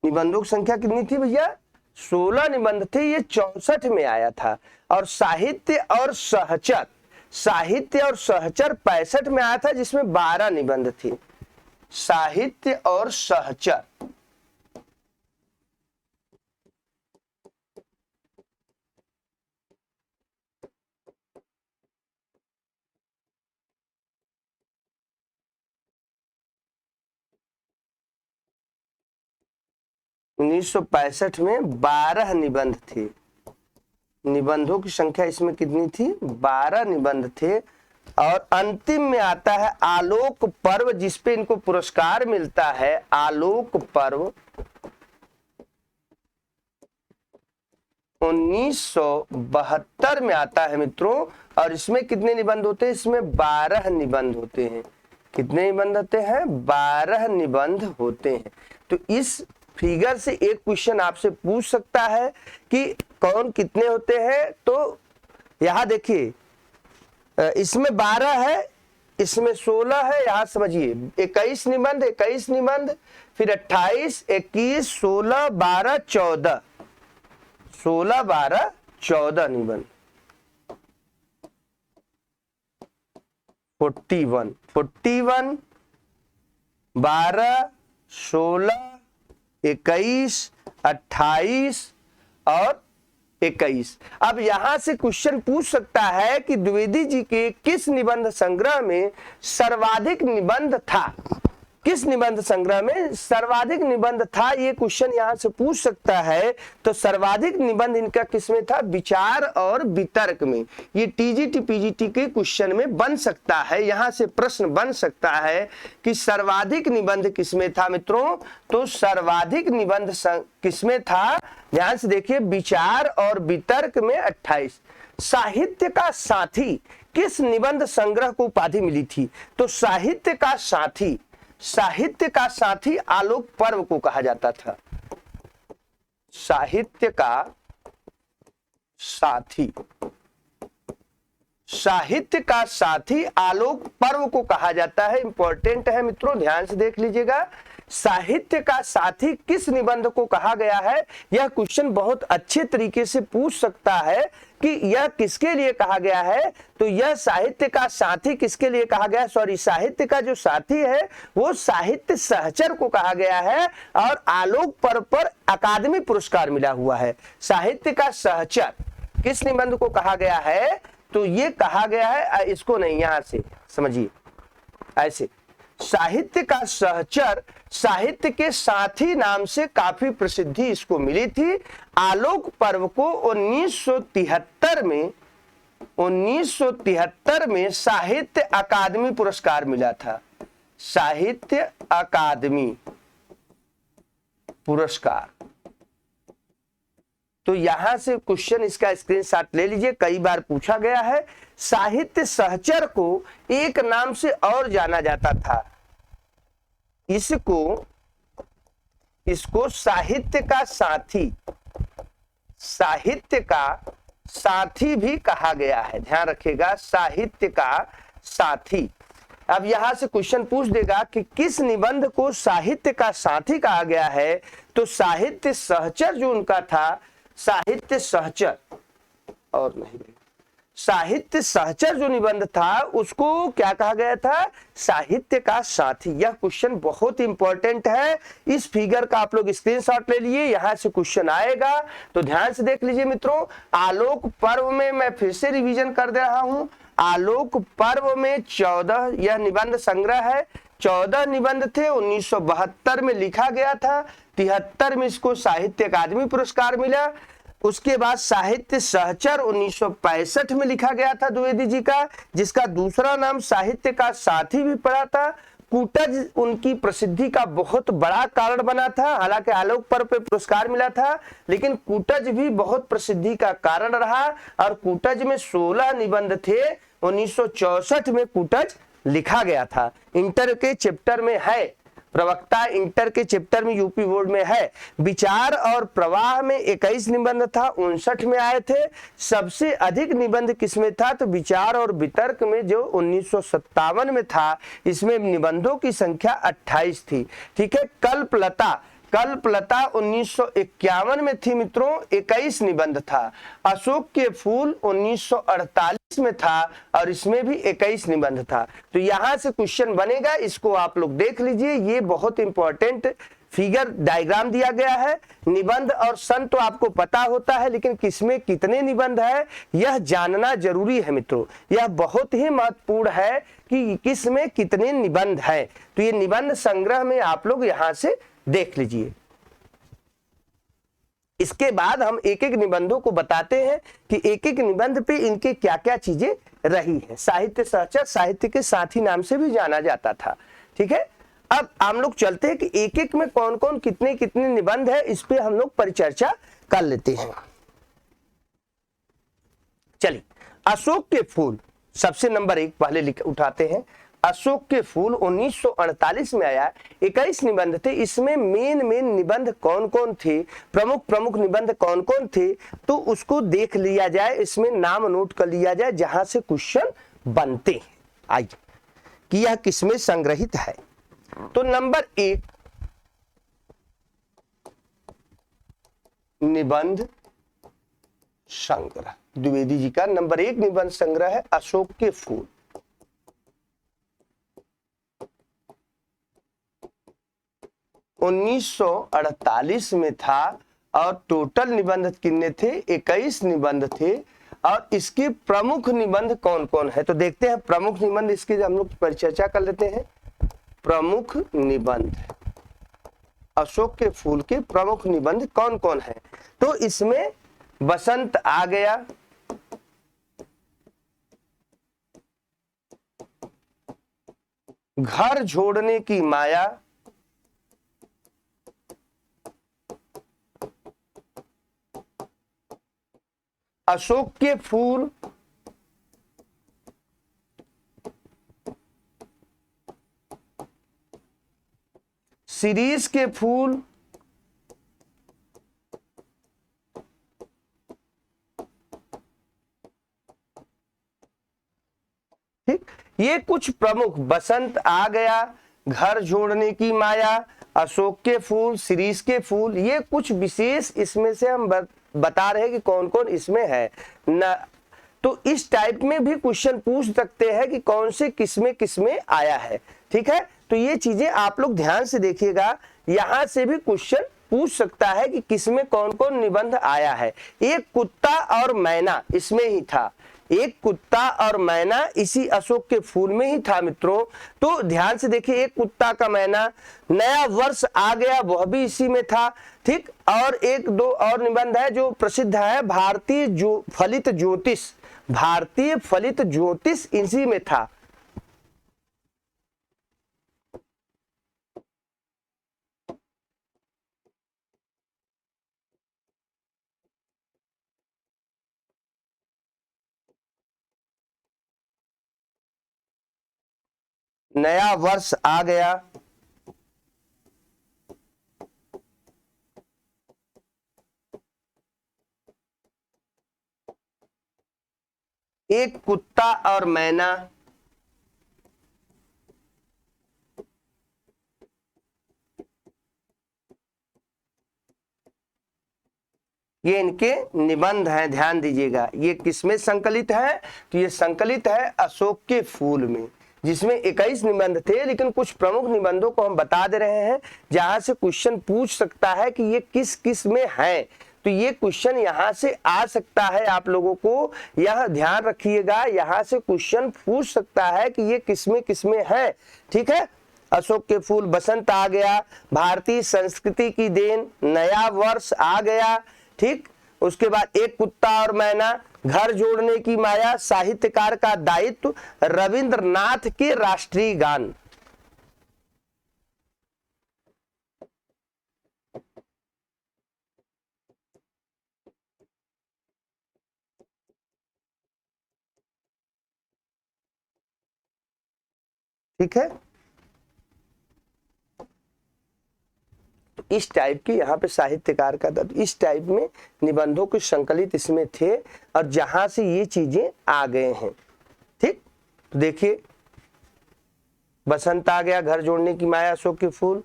निबंधों की संख्या कितनी थी भैया? 16 निबंध थे। ये 64 में आया था। और साहित्य और सहचर, साहित्य और सहचर 65 में आया था, जिसमें 12 निबंध थे। साहित्य और सहचर, उन्नीस 1965 में 12 निबंध थे। निबंधों की संख्या इसमें कितनी थी? 12 निबंध थे। और अंतिम में आता है आलोक पर्व, जिसपे इनको पुरस्कार मिलता है। आलोक पर्व 1972 में आता है मित्रों। और इसमें कितने निबंध होते हैं? इसमें 12 निबंध होते हैं। कितने निबंध होते हैं? 12 निबंध होते हैं। तो इस फिगर से एक क्वेश्चन आपसे पूछ सकता है कि कौन कितने होते हैं। तो यहां देखिए, इसमें 12 है, इसमें 16 है। यहां समझिए, 21 निबंध, 21 निबंध, फिर 28, 21, 16, 12, 14, 16, 12, 14 निबंध। 41, 41, 12, 16, 21, 28 और 21। अब यहां से क्वेश्चन पूछ सकता है कि द्विवेदी जी के किस निबंध संग्रह में सर्वाधिक निबंध था? किस निबंध संग्रह में सर्वाधिक निबंध था? ये क्वेश्चन यहां से पूछ सकता है। तो सर्वाधिक निबंध इनका किसमें था? विचार और वितर्क में। ये टीजीटी पीजीटी के क्वेश्चन में बन सकता है। यहां से प्रश्न बन सकता है कि सर्वाधिक निबंध किसमें था मित्रों? तो सर्वाधिक निबंध किसमें था? ध्यान से देखिए, विचार और वितर्क में 28। साहित्य का साथी किस निबंध संग्रह को उपाधि मिली थी? तो साहित्य का साथी, साहित्य का साथी आलोक पर्व को कहा जाता था। साहित्य का साथी, साहित्य का साथी आलोक पर्व को कहा जाता है। इंपॉर्टेंट है मित्रों, ध्यान से देख लीजिएगा। साहित्य का साथी किस निबंध को कहा गया है? यह क्वेश्चन बहुत अच्छे तरीके से पूछ सकता है कि यह किसके लिए कहा गया है। तो यह साहित्य का साथी किसके लिए कहा गया? सॉरी, साहित्य का जो साथी है वो साहित्य सहचर को कहा गया है। और आलोक पर्व पर अकादमी पुरस्कार मिला हुआ है। साहित्य का सहचर किस निबंध को कहा गया है? तो ये कहा गया है, इसको नहीं, यहां से समझिए ऐसे। साहित्य का सहचर साहित्य के साथी नाम से काफी प्रसिद्धि इसको मिली थी। आलोक पर्व को 1973 में साहित्य अकादमी पुरस्कार मिला था। साहित्य अकादमी पुरस्कार। तो यहां से क्वेश्चन इसका स्क्रीनशॉट ले लीजिए, कई बार पूछा गया है। साहित्य सहचर को एक नाम से और जाना जाता था। इसको साहित्य का साथी, साहित्य का साथी भी कहा गया है। ध्यान रखिएगा, साहित्य का साथी। अब यहां से क्वेश्चन पूछ देगा कि किस निबंध को साहित्य का साथी कहा गया है, तो साहित्य सहचर जो उनका था, साहित्य सहचर और नहीं, साहित्य सहचर जो निबंध था उसको क्या कहा गया था, साहित्य का साथी। यह क्वेश्चन बहुत इंपॉर्टेंट है, इस फिगर का आप लोग स्क्रीनशॉट ले लिए, यहां से क्वेश्चन आएगा तो ध्यान से देख लीजिए मित्रों। आलोक पर्व में मैं फिर से रिवीजन कर दे रहा हूं, आलोक पर्व में 14 यह निबंध संग्रह है, 14 निबंध थे, 1972 में लिखा गया था, 73 में इसको साहित्य अकादमी पुरस्कार मिला। उसके बाद साहित्य सहचर 1965 में लिखा गया था द्विवेदी जी का, जिसका दूसरा नाम साहित्य का साथी भी पड़ा था। कूटज उनकी प्रसिद्धि का बहुत बड़ा कारण बना था, हालांकि आलोक पर्व पे पुरस्कार मिला था, लेकिन कूटज भी बहुत प्रसिद्धि का कारण रहा और कूटज में 16 निबंध थे। 1964 में कूटज लिखा गया था, इंटर के चैप्टर में है, प्रवक्ता इंटर के चैप्टर में यूपी बोर्ड में है। विचार और प्रवाह में 21 निबंध था, 59 में आए थे। सबसे अधिक निबंध किसमें था, तो विचार और वितर्क में जो 1957 में था, इसमें निबंधों की संख्या 28 थी। ठीक है। कल्पलता 1951 में थी मित्रों, 21 निबंध था। अशोक के फूल 1948 में था और इसमें भी 21 निबंध था। तो यहां से क्वेश्चन बनेगा, इसको आप लोग देख लीजिए, ये बहुत इंपॉर्टेंट फिगर डायग्राम दिया गया है। निबंध और सन तो आपको पता होता है, लेकिन किसमें कितने निबंध है यह जानना जरूरी है मित्रों, यह बहुत ही महत्वपूर्ण है कि किसमें कितने निबंध है। तो ये निबंध संग्रह में आप लोग यहां से देख लीजिए। इसके बाद हम एक एक निबंधों को बताते हैं कि एक एक निबंध पे इनके क्या क्या चीजें रही है। साहित्य सहचर साहित्य के साथी नाम से भी जाना जाता था। ठीक है। अब हम लोग चलते हैं कि एक एक में कौन कौन कितने कितने निबंध है, इस पे हम लोग परिचर्चा कर लेते हैं। चलिए, अशोक के फूल सबसे नंबर 1 पहले उठाते हैं। अशोक के फूल 1948 में आया, 21 निबंध थे। इसमें मेन निबंध कौन कौन थे, प्रमुख निबंध कौन कौन थे, तो उसको देख लिया जाए, इसमें नाम नोट कर लिया जाए जहां से क्वेश्चन बनते हैं। आइए कि यह किसमें संग्रहित है। तो नंबर 1 निबंध संग्रह, द्विवेदी जी का नंबर 1 निबंध संग्रह है अशोक के फूल। उन्नीस 1948 में था और टोटल निबंध कितने थे, 21 निबंध थे। और इसके प्रमुख निबंध कौन कौन है, तो देखते हैं प्रमुख निबंध, इसकी हम लोग परिचर्चा कर लेते हैं। प्रमुख निबंध, अशोक के फूल के प्रमुख निबंध कौन कौन है, तो इसमें बसंत आ गया, घर छोड़ने की माया, अशोक के फूल, शिरीष के फूल, ठीक, ये कुछ प्रमुख, बसंत आ गया, घर जोड़ने की माया, अशोक के फूल, शिरीष के फूल, ये कुछ विशेष इसमें से हम बता रहे हैं कि कौन कौन इसमें है न। तो इस टाइप में भी क्वेश्चन पूछ सकते हैं कि कौन से किसमें आया है। ठीक है। तो ये चीजें आप लोग ध्यान से देखिएगा, यहां से भी क्वेश्चन पूछ सकता है कि किसमें कौन कौन निबंध आया है। एक कुत्ता और मैना इसमें ही था, एक कुत्ता और मैना इसी अशोक के फूल में ही था मित्रों। तो ध्यान से देखिए, एक कुत्ता का मैना, नया वर्ष आ गया, वह भी इसी में था। ठीक। और एक दो और निबंध है जो प्रसिद्ध है, भारतीय फलित ज्योतिष, भारतीय फलित ज्योतिष इसी में था। नया वर्ष आ गया, एक कुत्ता और मैना, ये इनके निबंध हैं, ध्यान दीजिएगा। ये किसमें संकलित है? तो ये संकलित है अशोक के फूल में, जिसमें 21 निबंध थे, लेकिन कुछ प्रमुख निबंधों को हम बता दे रहे हैं जहां से क्वेश्चन पूछ सकता है कि ये किस किस में है। तो ये क्वेश्चन यहां से आ सकता है, आप लोगों को यह ध्यान रखिएगा, यहां से क्वेश्चन पूछ सकता है कि ये किस में है। ठीक है, अशोक के फूल, बसंत आ गया, भारतीय संस्कृति की देन, नया वर्ष आ गया। ठीक, उसके बाद एक कुत्ता और मैना, घर जोड़ने की माया, साहित्यकार का दायित्व, रविंद्रनाथ के राष्ट्रीय गान। ठीक है, इस टाइप की यहाँ पे साहित्यकार का दर्द, इस टाइप में निबंधों के संकलित इसमें थे और जहां से ये चीजें आ गए हैं। ठीक, तो देखिए, बसंत आ गया, घर जोड़ने की माया, अशोक के फूल,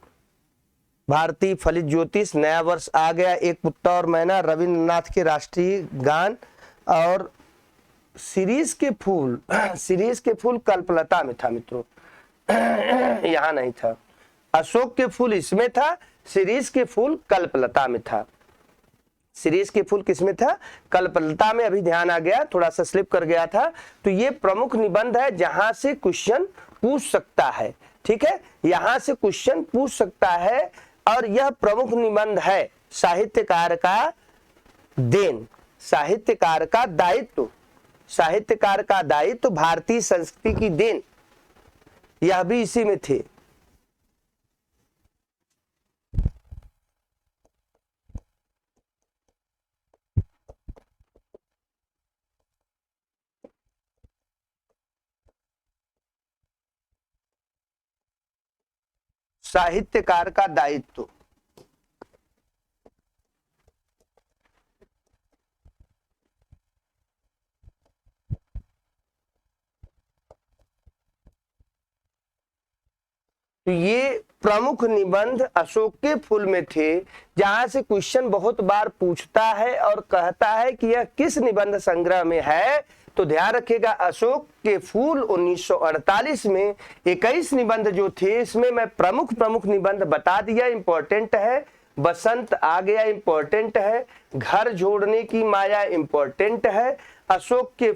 भारतीय फलित ज्योतिष, नया वर्ष आ गया, एक कुत्ता और मैना, रविंद्रनाथ के राष्ट्रीय गान, और सीरीज के फूल सीरीज के फूल कल्पलता में था मित्रों, यहाँ नहीं था। अशोक के फूल इसमें था, सीरीज के फूल कल्पलता में था। सीरीज के फूल किसमें था? कल्पलता में। अभी ध्यान आ गया, थोड़ा सा स्लिप कर गया था। तो ये प्रमुख निबंध है जहां से क्वेश्चन पूछ सकता है। ठीक है, यहां से क्वेश्चन पूछ सकता है और यह प्रमुख निबंध है साहित्यकार का देन, साहित्यकार का दायित्व, साहित्यकार का दायित्व, भारतीय संस्कृति की देन, यह भी इसी में थे। साहित्यकार का दायित्व, तो ये प्रमुख निबंध अशोक के फूल में थे, जहां से क्वेश्चन बहुत बार पूछता है और कहता है कि यह किस निबंध संग्रह में है। तो ध्यान रखिएगा, अशोक के फूल 1948 में 21 निबंध जो थे, इसमें मैं प्रमुख प्रमुख निबंध बता दिया, इंपॉर्टेंट है। बसंत आ गया, इंपॉर्टेंट है। घर जोड़ने की माया, इंपॉर्टेंट है। अशोक के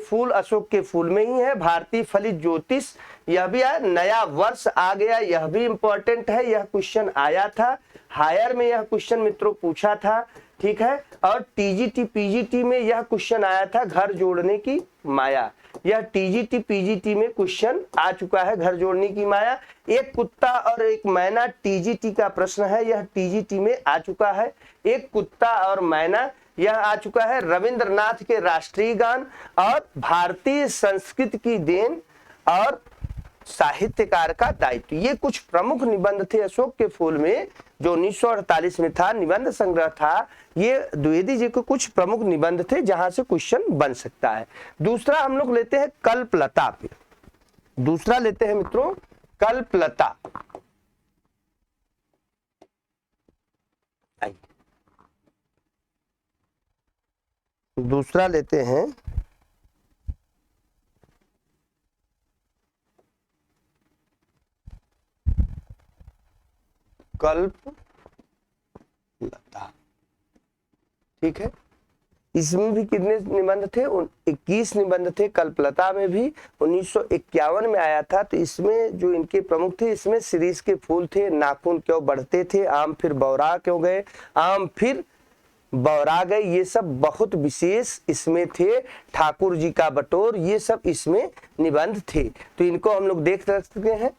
फूल में ही है। भारतीय फलित ज्योतिष, यह भी है। नया वर्ष आ गया, यह भी इंपॉर्टेंट है, यह क्वेश्चन आया था हायर में, यह क्वेश्चन मित्रों पूछा था। ठीक है, और टीजीटी पीजीटी में यह क्वेश्चन आया था, घर जोड़ने की माया, यह टीजीटी पीजीटी में क्वेश्चन आ चुका है, घर जोड़ने की माया। एक कुत्ता और एक मैना टीजीटी का प्रश्न है, यह टीजीटी में आ चुका है। एक कुत्ता और मैना, यह आ चुका है। रविंद्रनाथ के राष्ट्रीय गान और भारतीय संस्कृति की देन और साहित्यकार का दायित्व, ये कुछ प्रमुख निबंध थे अशोक के फूल में, जो 1948 में था, निबंध संग्रह था। ये द्विवेदी जी के कुछ प्रमुख निबंध थे जहां से क्वेश्चन बन सकता है। दूसरा हम लोग लेते हैं कल्पलता पे, दूसरा लेते हैं मित्रों कल्पलता। दूसरा लेते हैं कल्पलता। ठीक है, इसमें भी कितने निबंध थे? 21 निबंध थे। कल्पलता में भी 1951 में आया था। तो इसमें जो इनके प्रमुख थे, इसमें सीरीज के फूल थे, नाखून क्यों बढ़ते थे, आम फिर बौरा क्यों गए, आम फिर बौरा गए, ये सब बहुत विशेष इसमें थे। ठाकुर जी का बटोर, ये सब इसमें निबंध थे। तो इनको हम लोग देख सकते हैं।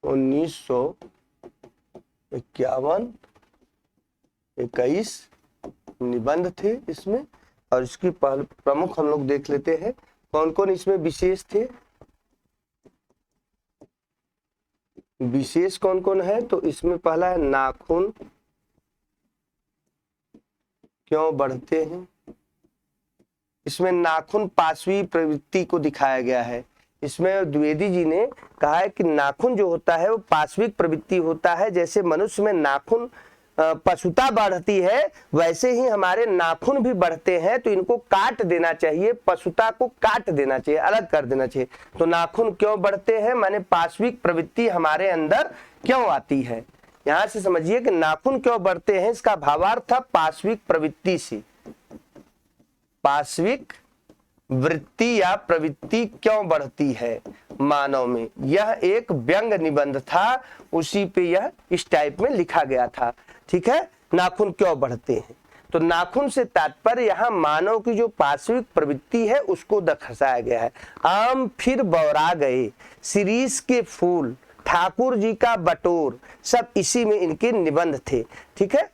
उन्नीस 51 21 निबंध थे इसमें, और इसकी प्रमुख हम लोग देख लेते हैं कौन कौन इसमें विशेष थे। विशेष कौन कौन है? तो इसमें पहला है नाखून क्यों बढ़ते हैं। इसमें नाखून पांचवी प्रवृत्ति को दिखाया गया है। इसमें द्विवेदी जी ने कहा है कि नाखून जो होता है वो पाश्विक प्रवृत्ति होता है। जैसे मनुष्य में नाखून पशुता बढ़ती है, वैसे ही हमारे नाखून भी बढ़ते हैं, तो इनको काट देना चाहिए, पशुता को काट देना चाहिए, अलग कर देना चाहिए। तो नाखून क्यों बढ़ते हैं, माने पाश्विक प्रवृत्ति हमारे अंदर क्यों आती है। यहां से समझिए कि नाखून क्यों बढ़ते हैं, इसका भावार्थ था पाश्विक प्रवृत्ति से। पाश्विक वृत्ति या प्रवृत्ति क्यों बढ़ती है मानव में, यह एक व्यंग निबंध था, उसी पे यह इस टाइप में लिखा गया था। ठीक है, नाखून क्यों बढ़ते हैं, तो नाखून से तात्पर्य यहाँ मानव की जो पाश्विक प्रवृत्ति है उसको दर्शाया गया है। आम फिर बौरा गए, शिरीष के फूल, ठाकुर जी का बटोर, सब इसी में इनके निबंध थे। ठीक है,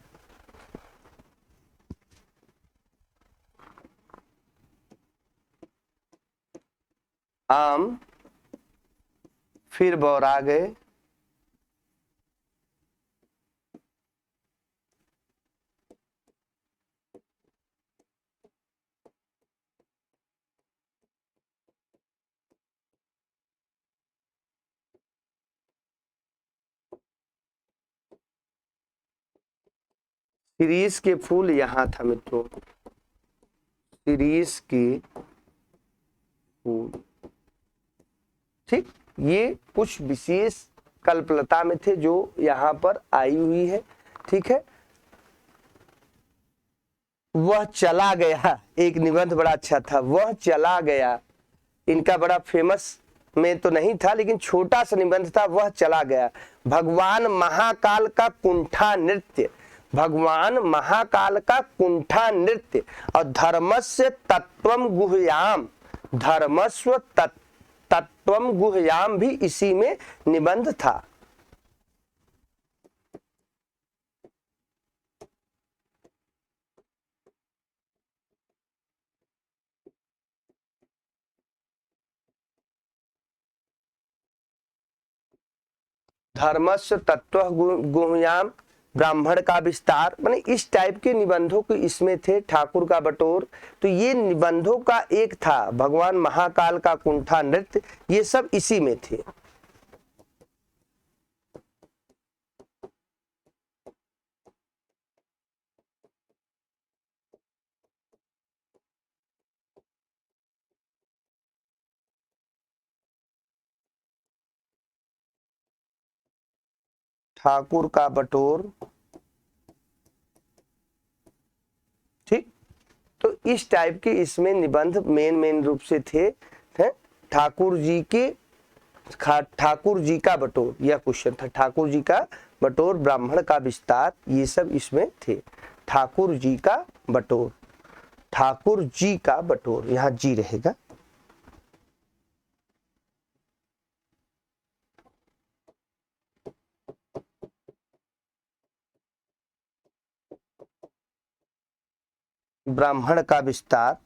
आम फिर बौरा गए, शिरीष के फूल यहाँ था मित्रों, शिरीष के फूल। ठीक, ये कुछ विशेष कल्पलता में थे जो यहाँ पर आई हुई है। ठीक है, वह चला गया, एक निबंध बड़ा अच्छा था, वह चला गया, इनका बड़ा फेमस में तो नहीं था लेकिन छोटा सा निबंध था, वह चला गया। भगवान महाकाल का कुंठा नृत्य, भगवान महाकाल का कुंठा नृत्य, और धर्मस्य तत्वम गुह्याम, धर्मस्व तत्वम गुह्याम भी इसी में निबंध था। धर्मस्य तत्व गुह्याम, ब्राह्मण का विस्तार, माने इस टाइप के निबंधों के इसमें थे। ठाकुर का बटोर, तो ये निबंधों का एक था। भगवान महाकाल का कुंठा नृत्य, ये सब इसी में थे। ठाकुर का बटोर, ठीक, तो इस टाइप के इसमें निबंध मेन रूप से थे। ठाकुर जी के, ठाकुर जी का बटोर, यह क्वेश्चन था, ठाकुर जी का बटोर, ब्राह्मण का विस्तार, ये सब इसमें थे। ठाकुर जी का बटोर, ठाकुर जी का बटोर, यहाँ जी रहेगा। ब्राह्मण का विस्तार,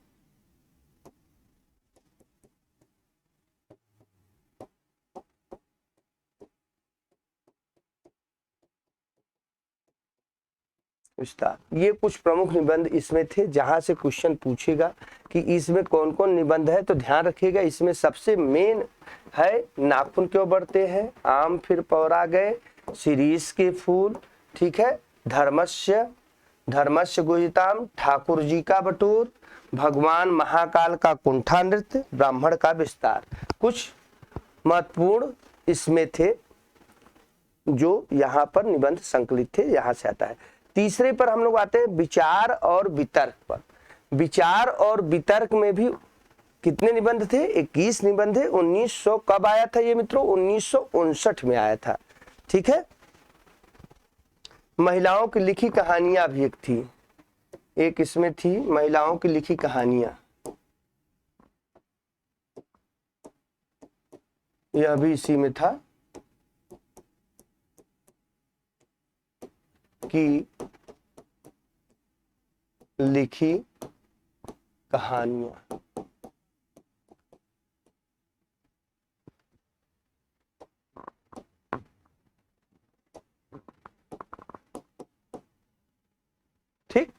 विस्तार, ये कुछ प्रमुख निबंध इसमें थे। जहां से क्वेश्चन पूछेगा कि इसमें कौन कौन निबंध है, तो ध्यान रखिएगा इसमें सबसे मेन है नाखून क्यों बढ़ते हैं, आम फिर पौरा गए, शिरीष के फूल, ठीक है, धर्मस्य, धर्मस्य गुहिताम, ठाकुर जी का बटोर, भगवान महाकाल का कुंठा नृत्य, ब्राह्मण का विस्तार, कुछ महत्वपूर्ण इसमें थे जो यहाँ पर निबंध संकलित थे। यहाँ से आता है। तीसरे पर हम लोग आते हैं विचार और वितर्क पर। विचार और वितर्क में भी कितने निबंध थे, 21 निबंध है। 1900 कब आया था ये मित्रों, 1959 में आया था। ठीक है, महिलाओं की लिखी कहानियां भी एक थी, एक इसमें थी महिलाओं की लिखी कहानियां, यह भी इसी में था कि लिखी कहानियां। ठीक,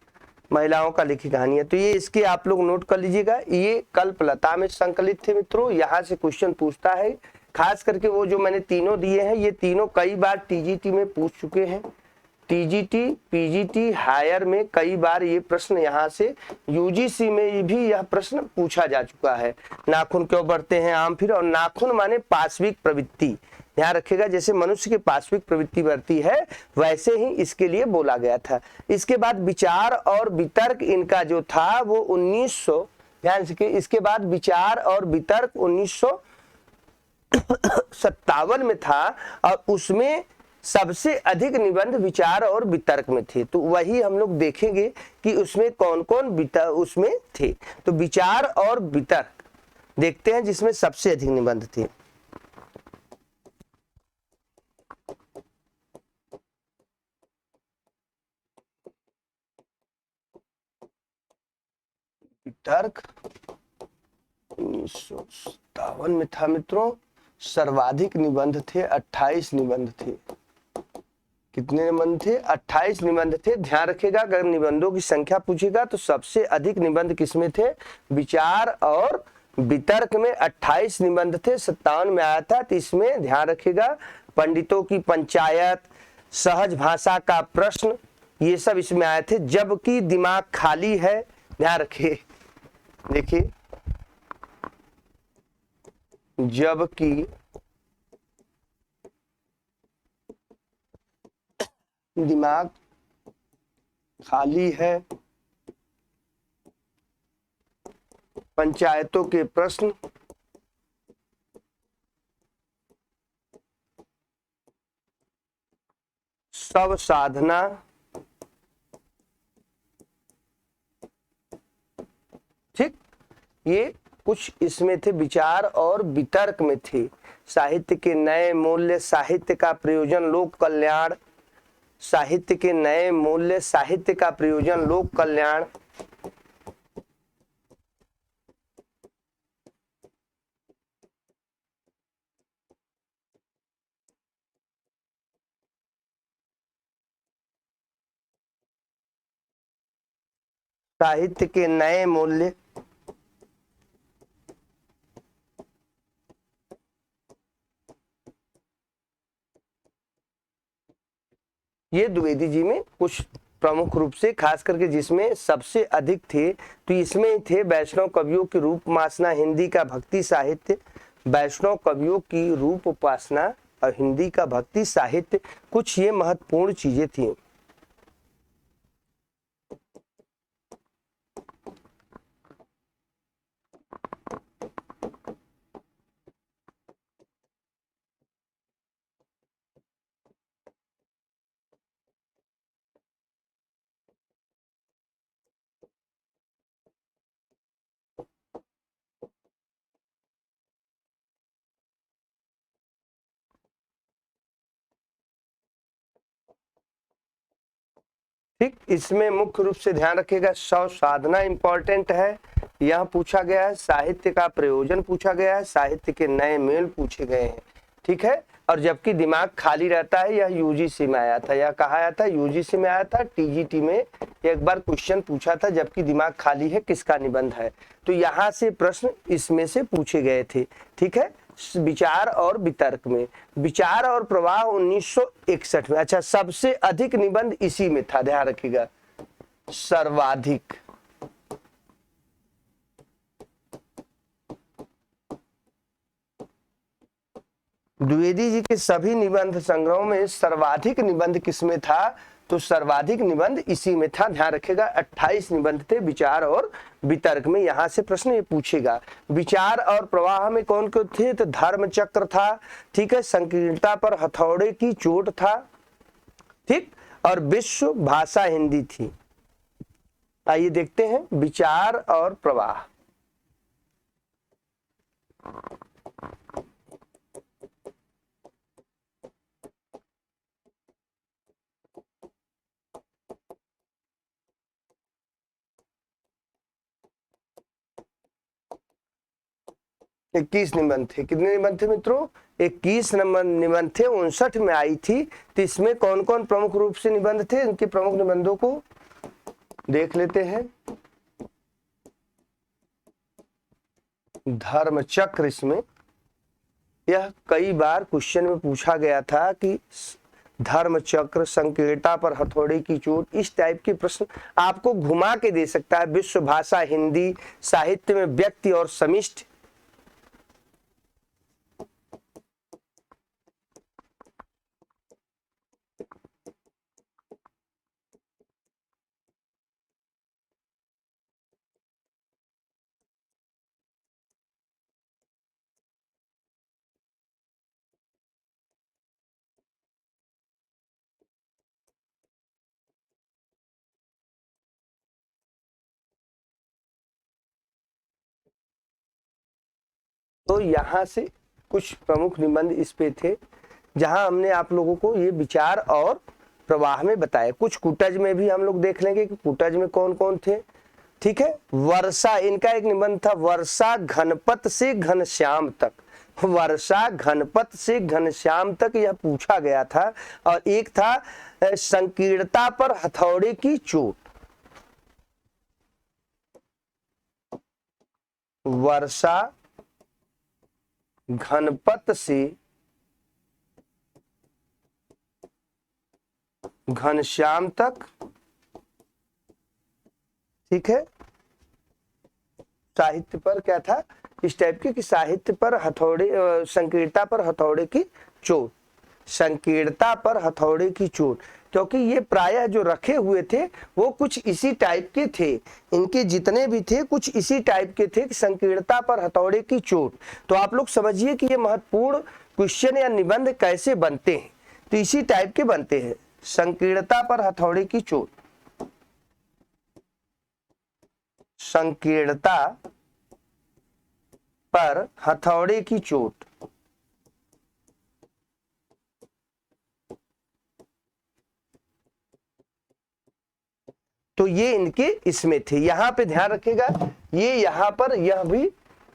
महिलाओं का लिखी कहानी है। तो ये इसके आप लोग नोट कर लीजिएगा। ये कल्पलता में संकलित थे मित्रों। यहाँ से क्वेश्चन पूछता है, खास करके वो जो मैंने तीनों दिए हैं, ये तीनों कई बार टीजीटी में पूछ चुके हैं। टीजीटी, पीजीटी, हायर में कई बार ये प्रश्न यहाँ से, यूजीसी में भी यह प्रश्न पूछा जा चुका है। नाखून क्यों बढ़ते हैं आम फिर, और नाखून माने पार्श्विक प्रवृत्ति, ध्यान रखिएगा। जैसे मनुष्य की पार्श्विक प्रवृत्ति बढ़ती है वैसे ही इसके लिए बोला गया था। इसके बाद विचार और वितर्क इनका जो था वो 1900, ध्यान रखिए, इसके बाद विचार और वितर्क 1957 में था, और उसमें सबसे अधिक निबंध विचार और वितर्क में थे। तो वही हम लोग देखेंगे कि उसमें कौन कौन उसमें थे। तो विचार और वितर्क देखते हैं जिसमें सबसे अधिक निबंध थे। वितर्क 1957 में था मित्रों, सर्वाधिक निबंध थे, 28 निबंध थे। कितने निबंध थे? 28 निबंध थे। ध्यान रखिएगा, अगर निबंधों की संख्या पूछेगा तो सबसे अधिक निबंध किसमें थे? विचार और वितर्क में 28 निबंध थे। 57 में आया था। तो इसमें ध्यान रखिएगा, पंडितों की पंचायत, सहज भाषा का प्रश्न, ये सब इसमें आए थे। जबकि दिमाग खाली है, ध्यान रखिए, देखिए, जबकि दिमाग खाली है, पंचायतों के प्रश्न, सब साधना, ठीक, ये कुछ इसमें थे। विचार और वितर्क में थे। साहित्य के नए मूल्य, साहित्य का प्रयोजन, लोक कल्याण, साहित्य के नए मूल्य, साहित्य का प्रयोजन, लोक कल्याण, साहित्य के नए मूल्य, ये द्विवेदी जी में कुछ प्रमुख रूप से, खास करके जिसमें सबसे अधिक थे तो इसमें थे वैष्णव कवियों की रूप उपासना, हिंदी का भक्ति साहित्य, वैष्णव कवियों की रूप उपासना और हिंदी का भक्ति साहित्य, कुछ ये महत्वपूर्ण चीजें थी। ठीक, इसमें मुख्य रूप से ध्यान रखिएगा, सब साधना इंपॉर्टेंट है, यह पूछा गया है। साहित्य का प्रयोजन पूछा गया है, साहित्य के नए मेल पूछे गए हैं, ठीक है। और जबकि दिमाग खाली रहता है, यह यूजीसी में आया था। यह कहा आया था? यूजीसी में आया था। टीजीटी में एक बार क्वेश्चन पूछा था, जबकि दिमाग खाली है किसका निबंध है। तो यहाँ से प्रश्न इसमें से पूछे गए थे, ठीक है। विचार और वितर्क में, विचार और प्रवाह 1961 में। अच्छा, सबसे अधिक निबंध इसी में था, ध्यान रखिएगा, सर्वाधिक। द्विवेदी जी के सभी निबंध संग्रहों में सर्वाधिक निबंध किसमें था? तो सर्वाधिक निबंध इसी में था, ध्यान रखिएगा। 28 निबंध थे विचार और वितर्क में। यहां से प्रश्न ये पूछेगा। विचार और प्रवाह में कौन कौन थे? तो धर्म चक्र था, ठीक है, संकीर्णता पर हथौड़े की चोट था, ठीक, और विश्व भाषा हिंदी थी। आइए देखते हैं विचार और प्रवाह। 21 निबंध थे। कितने निबंध थे मित्रों? 21 नंबर निबंध थे। 59 में आई थी। तो इसमें कौन कौन प्रमुख रूप से निबंध थे? इनके प्रमुख निबंधों को देख लेते हैं। धर्मचक्र, इसमें यह कई बार क्वेश्चन में पूछा गया था कि धर्मचक्र, संकीर्णता पर हथौड़े की चोट, इस टाइप के प्रश्न आपको घुमा के दे सकता है। विश्व भाषा हिंदी साहित्य में व्यक्ति और समिष्ट, तो यहाँ से कुछ प्रमुख निबंध इस पे थे जहां हमने आप लोगों को ये विचार और प्रवाह में बताया। कुछ कूटज में भी हम लोग देख लेंगे कि कूटज में कौन कौन थे। ठीक है, वर्षा, इनका एक निबंध था, वर्षा घनपत से घनश्याम तक। वर्षा घनपत से घनश्याम तक यह पूछा गया था। और एक था संकीर्णता पर हथौड़े की चोट। वर्षा घनपत से घनश्याम तक, ठीक है। साहित्य पर क्या था, इस टाइप के कि साहित्य पर हथौड़े, संकीर्णता पर हथौड़े की चोट, संकीर्णता पर हथौड़े की चोट, क्योंकि ये प्रायः जो रखे हुए थे वो कुछ इसी टाइप के थे। इनके जितने भी थे कुछ इसी टाइप के थे कि संकीर्णता पर हथौड़े की चोट। तो आप लोग समझिए कि ये महत्वपूर्ण क्वेश्चन या निबंध कैसे बनते हैं, तो इसी टाइप के बनते हैं। संकीर्णता पर हथौड़े की चोट, संकीर्णता पर हथौड़े की चोट, तो ये इनके इसमें थे। यहां पे ध्यान रखिएगा, ये यहां पर यह भी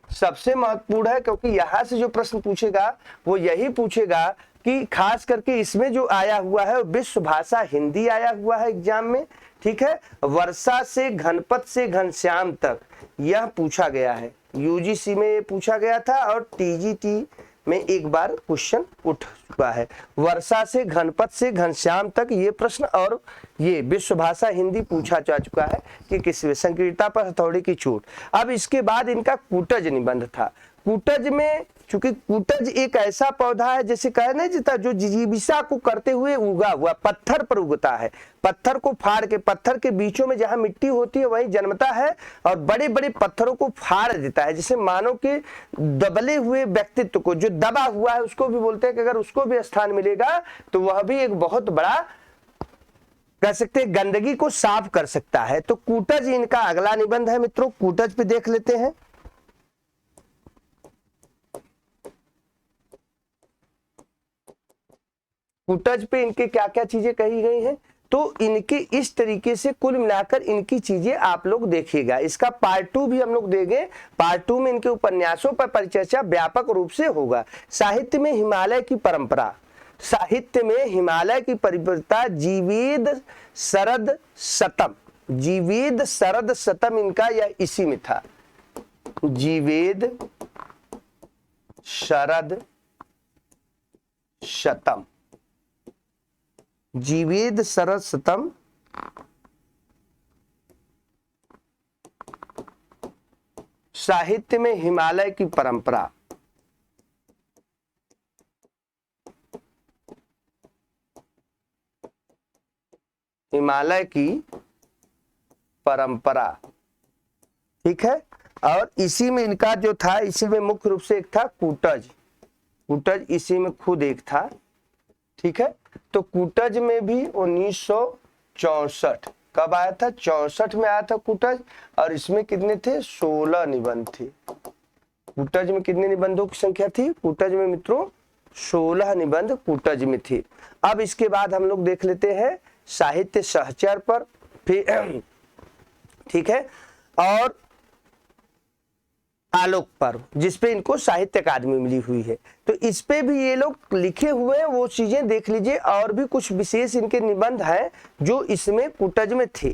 सबसे महत्वपूर्ण है, क्योंकि यहां से जो प्रश्न पूछेगा वो यही पूछेगा कि खास करके इसमें जो आया हुआ है विश्व भाषा हिंदी आया हुआ है एग्जाम में। ठीक है, वर्षा से घनपत से घनश्याम तक यह पूछा गया है, यूजीसी में ये पूछा गया था और टीजीटी में एक बार क्वेश्चन उठ चुका है। वर्षा से घनपत से घनश्याम तक ये प्रश्न और ये विश्व भाषा हिंदी पूछा जा चुका है कि किस संकीर्णता पर हथौड़े की चोट। अब इसके बाद इनका कूटज निबंध था। कूटज में चूंकि कूटज एक ऐसा पौधा है जैसे कहे नहीं जाता जो जीविका को करते हुए उगा हुआ, पत्थर पर उगता है, पत्थर को फाड़ के, पत्थर के बीचों में जहां मिट्टी होती है वहीं जन्मता है और बड़े बड़े पत्थरों को फाड़ देता है। जैसे मानव के दबले हुए व्यक्तित्व को, जो दबा हुआ है, उसको भी बोलते हैं कि अगर उसको भी स्थान मिलेगा तो वह भी एक बहुत बड़ा कह सकते हैं गंदगी को साफ कर सकता है। तो कूटज इनका अगला निबंध है मित्रों। कूटज पे देख लेते हैं। कूटज पे इनके क्या क्या चीजें कही गई हैं, तो इनके इस तरीके से कुल मिलाकर इनकी चीजें आप लोग देखिएगा। इसका पार्ट 2 भी हम लोग देंगे। पार्ट 2 में इनके उपन्यासों पर परिचर्चा व्यापक रूप से होगा। साहित्य में हिमालय की परंपरा, साहित्य में हिमालय की परिपरता, जीवेद शरद शतम, जीवेद शरद शतम इनका यह इसी में था। जीवेद शरद शतम, जीवेद शरद शतम, साहित्य में हिमालय की परंपरा, हिमालय की परंपरा। ठीक है, और इसी में इनका जो था, इसी में मुख्य रूप से एक था कूटज, कूटज इसी में खुद एक था। ठीक है, तो कूटज में भी 1964 कब आया था, 64 में आया था कूटज, और इसमें कितने थे, 16 निबंध थे। कूटज में कितने निबंधों की संख्या थी, कूटज में मित्रों 16 निबंध कूटज में थे। अब इसके बाद हम लोग देख लेते हैं साहित्य सहचर पर फिर। ठीक है, और आलोक पर्व, जिसपे इनको साहित्य अकादमी मिली हुई है, तो इस पे भी ये लोग लिखे हुए हैं, वो चीजें देख लीजिए। और भी कुछ विशेष इनके निबंध हैं जो इसमें कूटज में थे।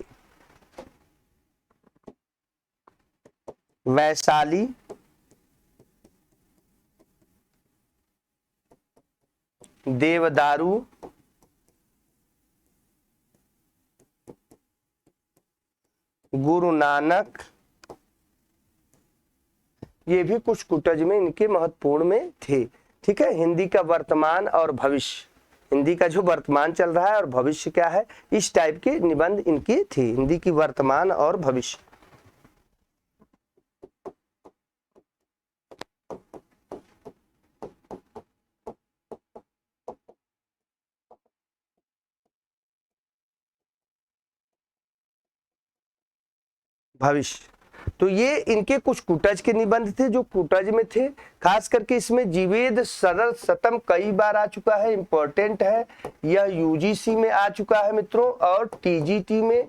वैशाली, देवदारू, गुरु नानक, ये भी कुछ कुटज में इनके महत्वपूर्ण में थे। ठीक है, हिंदी का वर्तमान और भविष्य, हिंदी का जो वर्तमान चल रहा है और भविष्य क्या है, इस टाइप के निबंध इनके थे, हिंदी की वर्तमान और भविष्य। भविष्य, तो ये इनके कुछ कुटज के निबंध थे जो कुटज में थे। खास करके इसमें जीवेद सरल शतम कई बार आ चुका है, इंपॉर्टेंट है। यह यूजीसी में आ चुका है मित्रों, और टीजीटी में,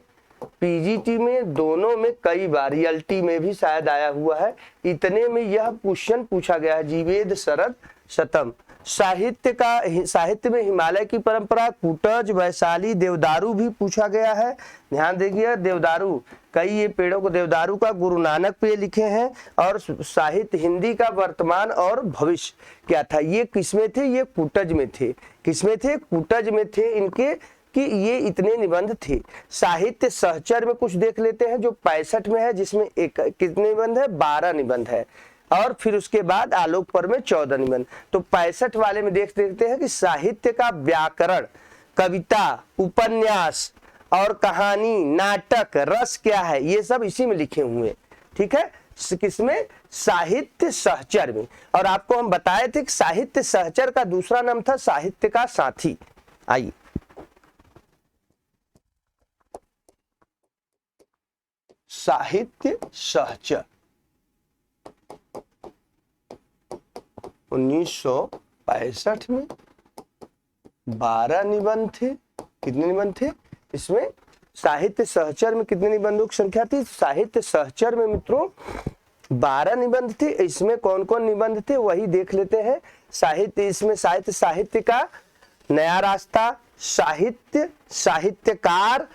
पीजीटी में, दोनों में कई बार, एलटी में भी शायद आया हुआ है। इतने में यह क्वेश्चन पूछा गया है, जीवेद शरद शतम। साहित्य में हिमालय की परंपरा, कुटज, वैशाली, देवदारू भी पूछा गया है। ध्यान देखिए, देवदारू, कई ये पेड़ों को देवदारू का गुरु नानक पे लिखे हैं। और साहित्य हिंदी का वर्तमान और भविष्य क्या था, ये किसमें थे, ये कुटज में थे। किसमें थे, कुटज में थे इनके, कि ये इतने निबंध थे। साहित्य सहचर में कुछ देख लेते हैं जो 65 में है, जिसमें एक कितने निबंध है, 12 निबंध है। और फिर उसके बाद आलोक पर्व में 14 निबंध। तो 65 वाले में देखते हैं कि साहित्य का व्याकरण, कविता, उपन्यास और कहानी, नाटक, रस क्या है, ये सब इसी में लिखे हुए। ठीक है, किसमें, साहित्य सहचर में। और आपको हम बताए थे कि साहित्य सहचर का दूसरा नाम था साहित्य का साथी। आइए, साहित्य सहचर 1965 में 12 निबंध थे। कितने निबंध थे इसमें, साहित्य सहचर में कितने निबंधों की संख्या थी, साहित्य सहचर में मित्रों 12 निबंध थे। इसमें कौन कौन निबंध थे वही देख लेते हैं। साहित्य, इसमें साहित्य का नया रास्ता, साहित्य, साहित्यकार,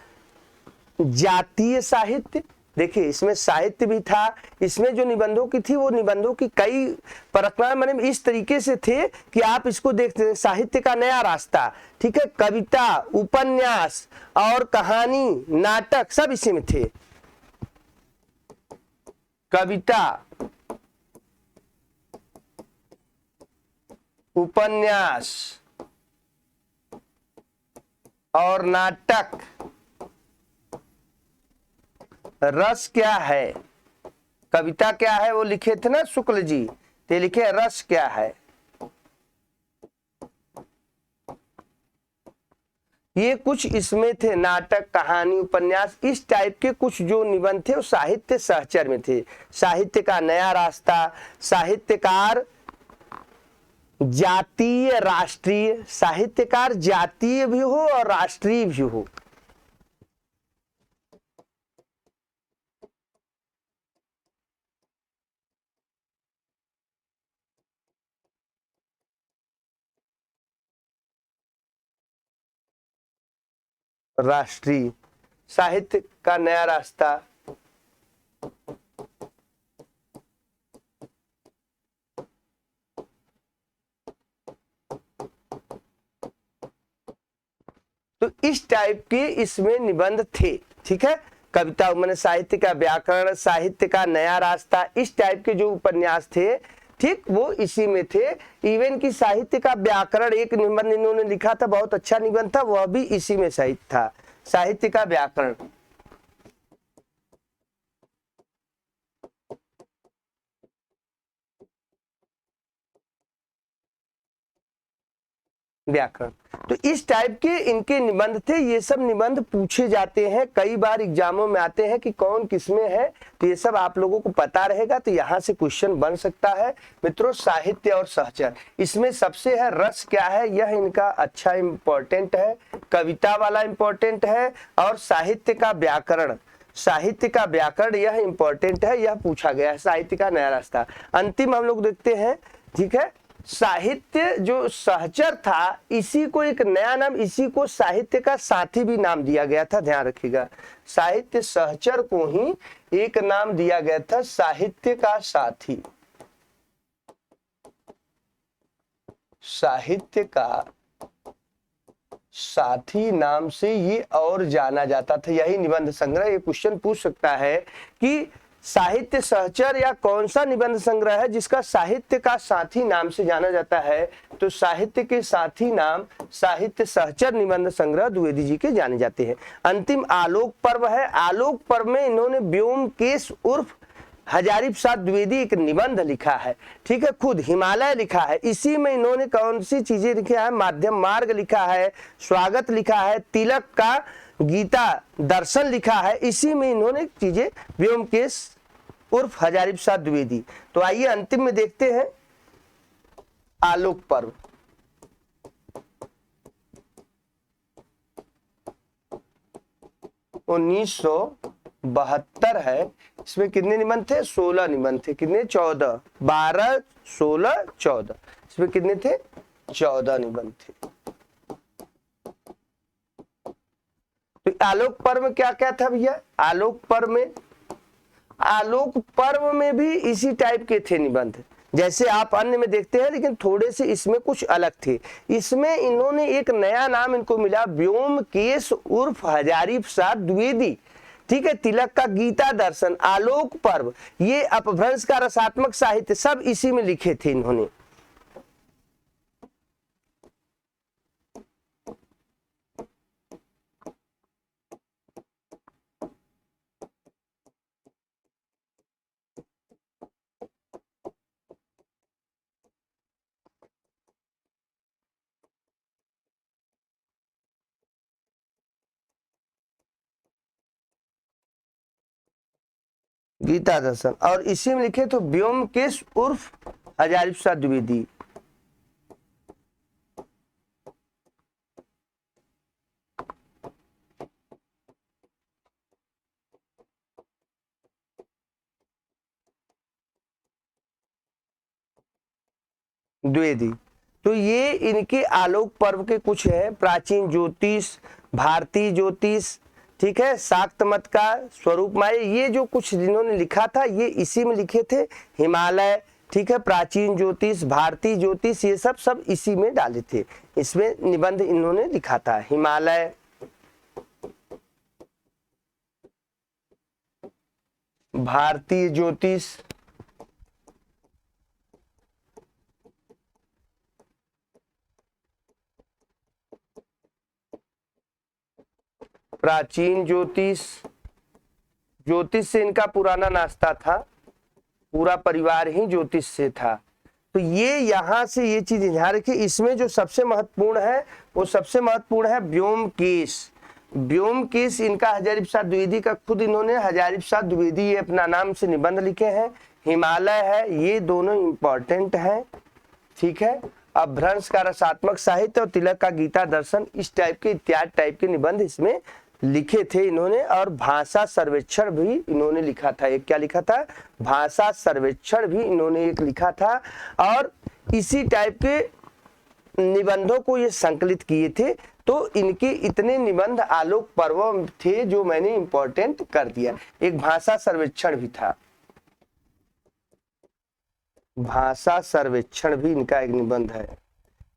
जातीय साहित्य। देखिए, इसमें साहित्य भी था। इसमें जो निबंधों की थी वो निबंधों की कई प्रकार मैंने इस तरीके से थे कि आप इसको देखते हैं। साहित्य का नया रास्ता, ठीक है, कविता, उपन्यास और कहानी, नाटक सब इसी में थे। कविता, उपन्यास और नाटक। रस क्या है, कविता क्या है वो लिखे थे ना शुक्ल जी, तो लिखे रस क्या है। ये कुछ इसमें थे, नाटक, कहानी, उपन्यास, इस टाइप के कुछ जो निबंध थे वो साहित्य सहचर में थे। साहित्य का नया रास्ता, साहित्यकार जातीय, राष्ट्रीय, साहित्यकार जातीय भी हो और राष्ट्रीय भी हो। राष्ट्रीय, साहित्य का नया रास्ता, तो इस टाइप के इसमें निबंध थे। ठीक है, कविता, मैंने साहित्य का व्याकरण, साहित्य का नया रास्ता, इस टाइप के जो उपन्यास थे, ठीक, वो इसी में थे। इवन की साहित्य का व्याकरण एक निबंध इन्होंने लिखा था, बहुत अच्छा निबंध था, वह भी इसी में साहित्य था, साहित्य का व्याकरण। व्याकरण, तो इस टाइप के इनके निबंध थे। ये सब निबंध पूछे जाते हैं, कई बार एग्जामों में आते हैं कि कौन किसमें है, तो ये सब आप लोगों को पता रहेगा, तो यहाँ से क्वेश्चन बन सकता है। मित्रों, साहित्य और सहचर, इसमें सबसे है रस क्या है, यह इनका अच्छा इंपॉर्टेंट है। कविता वाला इंपॉर्टेंट है, और साहित्य का व्याकरण, साहित्य का व्याकरण यह इंपॉर्टेंट है, यह पूछा गया है। साहित्य का नया रास्ता अंतिम हम लोग देखते हैं। ठीक है, साहित्य जो सहचर था, इसी को एक नया नाम, इसी को साहित्य का साथी भी नाम दिया गया था, ध्यान रखिएगा। साहित्य सहचर को ही एक नाम दिया गया था साहित्य का साथी। साहित्य का साथी नाम से ये और जाना जाता था, यही निबंध संग्रह। ये क्वेश्चन पूछ सकता है कि साहित्य सहचर या कौन सा निबंध संग्रह है जिसका साहित्य का साथी नाम से जाना जाता है, तो साहित्य के साथी नाम साहित्य सहचर निबंध संग्रह द्विवेदी जी के जाने जाते हैं। अंतिम आलोक पर्व है। आलोक पर्व में इन्होंने व्योमकेश उर्फ हजारीप्रसाद द्विवेदी एक निबंध लिखा है, ठीक है, खुद हिमालय लिखा है। इसी में इन्होंने कौन सी चीजें लिखी है, माध्यम मार्ग लिखा है, स्वागत लिखा है, तिलक का गीता दर्शन लिखा है। इसी में इन्होंने चीजें, व्योमकेश उर्फ हजारीप्रसाद द्विवेदी। तो आइए अंतिम में देखते हैं आलोक पर्व। उन्नीस 72 है। इसमें कितने निबंध थे? 16 निबंध थे। कितने? 14, 12, 16, 14। इसमें कितने थे? 14 निबंध थे। तो आलोक पर्व में क्या क्या था भैया? आलोक पर्व में भी इसी टाइप के थे निबंध जैसे आप अन्य में देखते हैं, लेकिन थोड़े से इसमें कुछ अलग थे। इसमें इन्होंने एक नया नाम इनको मिला, व्योमकेश उर्फ हजारीप्रसाद द्विवेदी, ठीक है। तिलक का गीता दर्शन, आलोक पर्व, ये अपभ्रंश का रसात्मक साहित्य, सब इसी में लिखे थे इन्होंने। गीता दर्शन, और इसी में लिखे तो व्योमकेश उर्फ हजारीप्रसाद द्विवेदी। द्विवेदी। तो ये इनके आलोक पर्व के कुछ है। प्राचीन ज्योतिष, भारतीय ज्योतिष, ठीक है, शाक्त मत का स्वरूप माय, ये जो कुछ जिन्होंने लिखा था ये इसी में लिखे थे। हिमालय, ठीक है, प्राचीन ज्योतिष, भारतीय ज्योतिष, ये सब इसी में डाले थे। इसमें निबंध इन्होंने लिखा था। हिमालय, भारतीय ज्योतिष, प्राचीन ज्योतिष। ज्योतिष से इनका पुराना नाश्ता था, पूरा परिवार ही ज्योतिष से था। तो ये यहाँ से ये चीज ध्यान रखिए। इसमें जो सबसे महत्वपूर्ण है वो सबसे महत्वपूर्ण है व्योमकेश। व्योमकेश इनका हजारीप्रसाद द्विवेदी का, खुद इन्होंने हजारीप्रसाद द्विवेदी ये अपना नाम से निबंध लिखे हैं। हिमालय है, ये दोनों इंपॉर्टेंट हैं, ठीक है। अपभ्रंश का रसात्मक साहित्य और तिलक का गीता दर्शन, इस टाइप के इत्यादि टाइप के निबंध इसमें लिखे थे इन्होंने। और भाषा सर्वेक्षण भी इन्होंने लिखा था। एक क्या लिखा था? भाषा सर्वेक्षण भी इन्होंने एक लिखा था। और इसी टाइप के निबंधों को ये संकलित किए थे। तो इनके इतने निबंध आलोक पर्व थे जो मैंने इंपॉर्टेंट कर दिया। एक भाषा सर्वेक्षण भी था, भाषा सर्वेक्षण भी इनका एक निबंध है।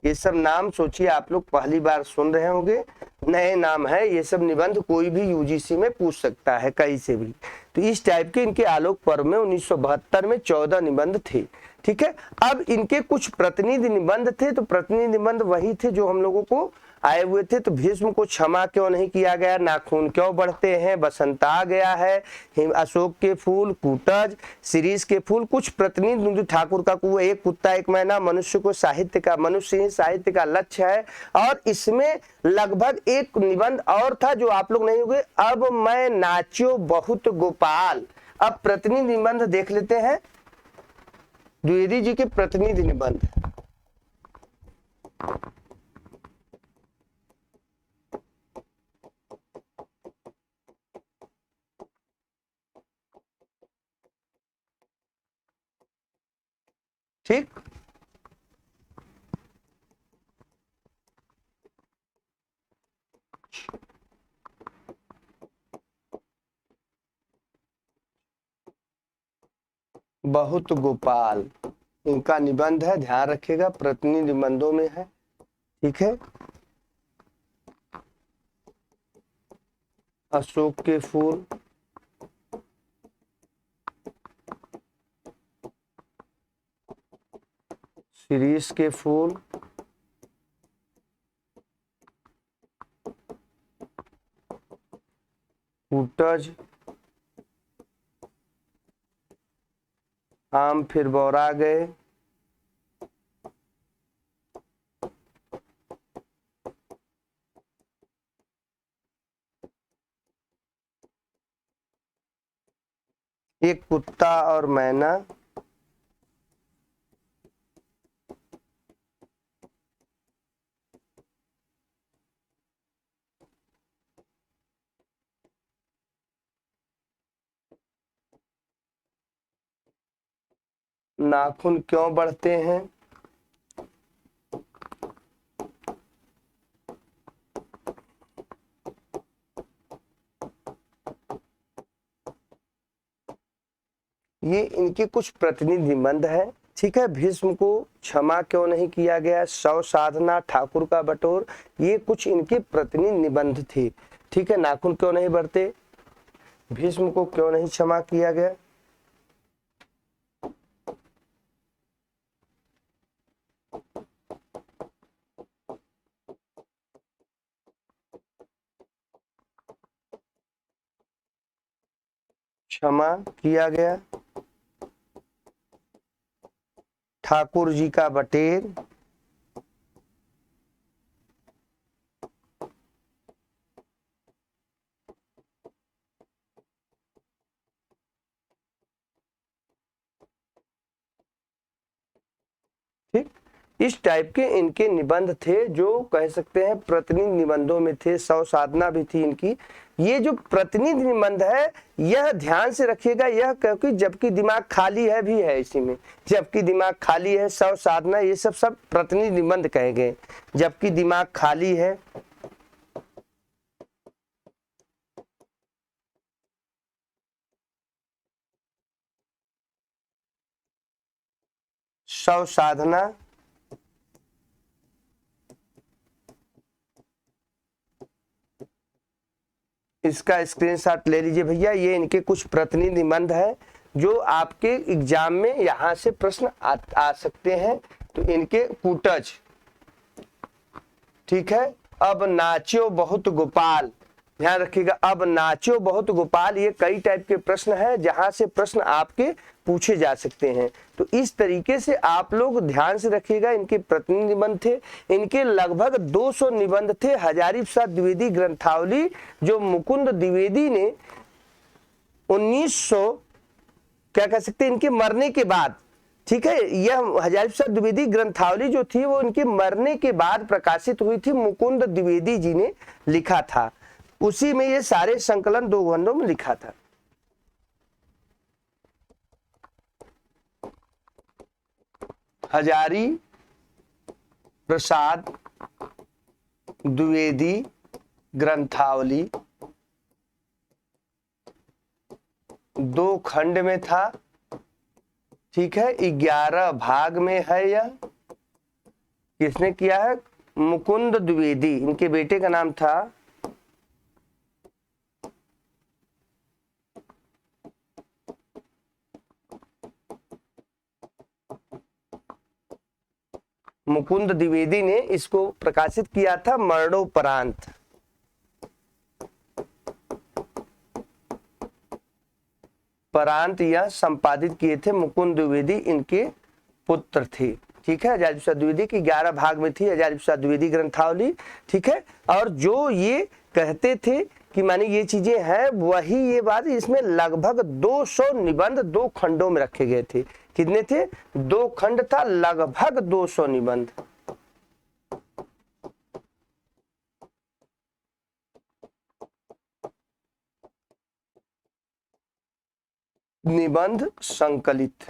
ये सब नाम सोचिए, आप लोग पहली बार सुन रहे होंगे, नए नाम है ये सब निबंध। कोई भी यूजीसी में पूछ सकता है कहीं से भी। तो इस टाइप के इनके आलोक पर्व में 1972 में 14 निबंध थे, ठीक है। अब इनके कुछ प्रतिनिधि निबंध थे। तो प्रतिनिधि निबंध वही थे जो हम लोगों को आए हुए थे। तो भीष्म को क्षमा क्यों नहीं किया गया, नाखून क्यों बढ़ते हैं, बसंत आ गया है, अशोक के फूल, कूटज, शिरीष के फूल, कुछ प्रतिनिधि ठाकुर का कुआं, एक कुत्ता एक मैना, मनुष्य को साहित्य का, मनुष्य ही साहित्य का लक्ष्य है। और इसमें लगभग एक निबंध और था जो आप लोग नहीं होंगे, अब मैं नाच्यो बहुत गोपाल। अब प्रतिनिधि निबंध देख लेते हैं, द्विवेदी जी के प्रतिनिधि निबंध। ठीक, बहुत गोपाल इनका निबंध है, ध्यान रखिएगा, प्रतिनिधि निबंधों में है। ठीक है। अशोक के फूल, शिरीष के फूल, कूटज, आम फिर बौरा गए, एक कुत्ता और मैना, नाखून क्यों बढ़ते हैं, ये इनके कुछ प्रतिनिधि निबंध है। ठीक है। भीष्म को क्षमा क्यों नहीं किया गया, सौ साधना, ठाकुर का बटोर, ये कुछ इनके प्रतिनिधि निबंध थे। ठीक है। नाखून क्यों नहीं बढ़ते, भीष्म को क्यों नहीं क्षमा किया गया, क्षमा किया गया, ठाकुर जी का बटेर, ठीक, इस टाइप के इनके निबंध थे जो कह सकते हैं प्रतिनिधि निबंधों में थे। सौ साधना भी थी इनकी। ये जो प्रतिनिधि निबंध है यह ध्यान से रखिएगा, यह क्योंकि जबकि दिमाग खाली है भी है इसी में, जबकि दिमाग खाली है, सौ साधना, ये सब प्रतिनिधि निबंध कहे गए। जबकि दिमाग खाली है, सौ साधना, इसका स्क्रीनशॉट ले लीजिए भैया। ये इनके कुछ प्रतिनिधि निबंध है जो आपके एग्जाम में यहां से प्रश्न आ सकते हैं। तो इनके कूटज, ठीक है। अब नाचो बहुत गोपाल, ध्यान रखिएगा, अब नाचो बहुत गोपाल, ये कई टाइप के प्रश्न है जहां से प्रश्न आपके पूछे जा सकते हैं। तो इस तरीके से आप लोग ध्यान से रखिएगा। इनके प्रतिनिधि निबंध थे, इनके लगभग 200 निबंध थे। हजारी प्रसाद द्विवेदी ग्रंथावली जो मुकुंद द्विवेदी ने 1900 क्या कह सकते हैं इनके मरने के बाद, ठीक है, यह हजारी प्रसाद द्विवेदी ग्रंथावली जो थी वो इनके मरने के बाद प्रकाशित हुई थी। मुकुंद द्विवेदी जी ने लिखा था, उसी में ये सारे संकलन 2 खंडों में लिखा था। हजारी प्रसाद द्विवेदी ग्रंथावली 2 खंड में था। ठीक है। 11 भाग में है। यह किसने किया है, मुकुंद द्विवेदी, इनके बेटे का नाम था मुकुंद द्विवेदी ने इसको प्रकाशित किया था मरणोपरांत। परांत यह संपादित किए थे मुकुंद द्विवेदी, इनके पुत्र थे। ठीक है। हजारी प्रसाद द्विवेदी की 11 भाग में थी हजारी प्रसाद द्विवेदी ग्रंथावली। ठीक है। और जो ये कहते थे कि माने ये चीजें हैं, वही ये बात, इसमें लगभग 200 निबंध 2 खंडों में रखे गए थे। कितने थे, 2 खंड था, लगभग 200 निबंध। निबंध संकलित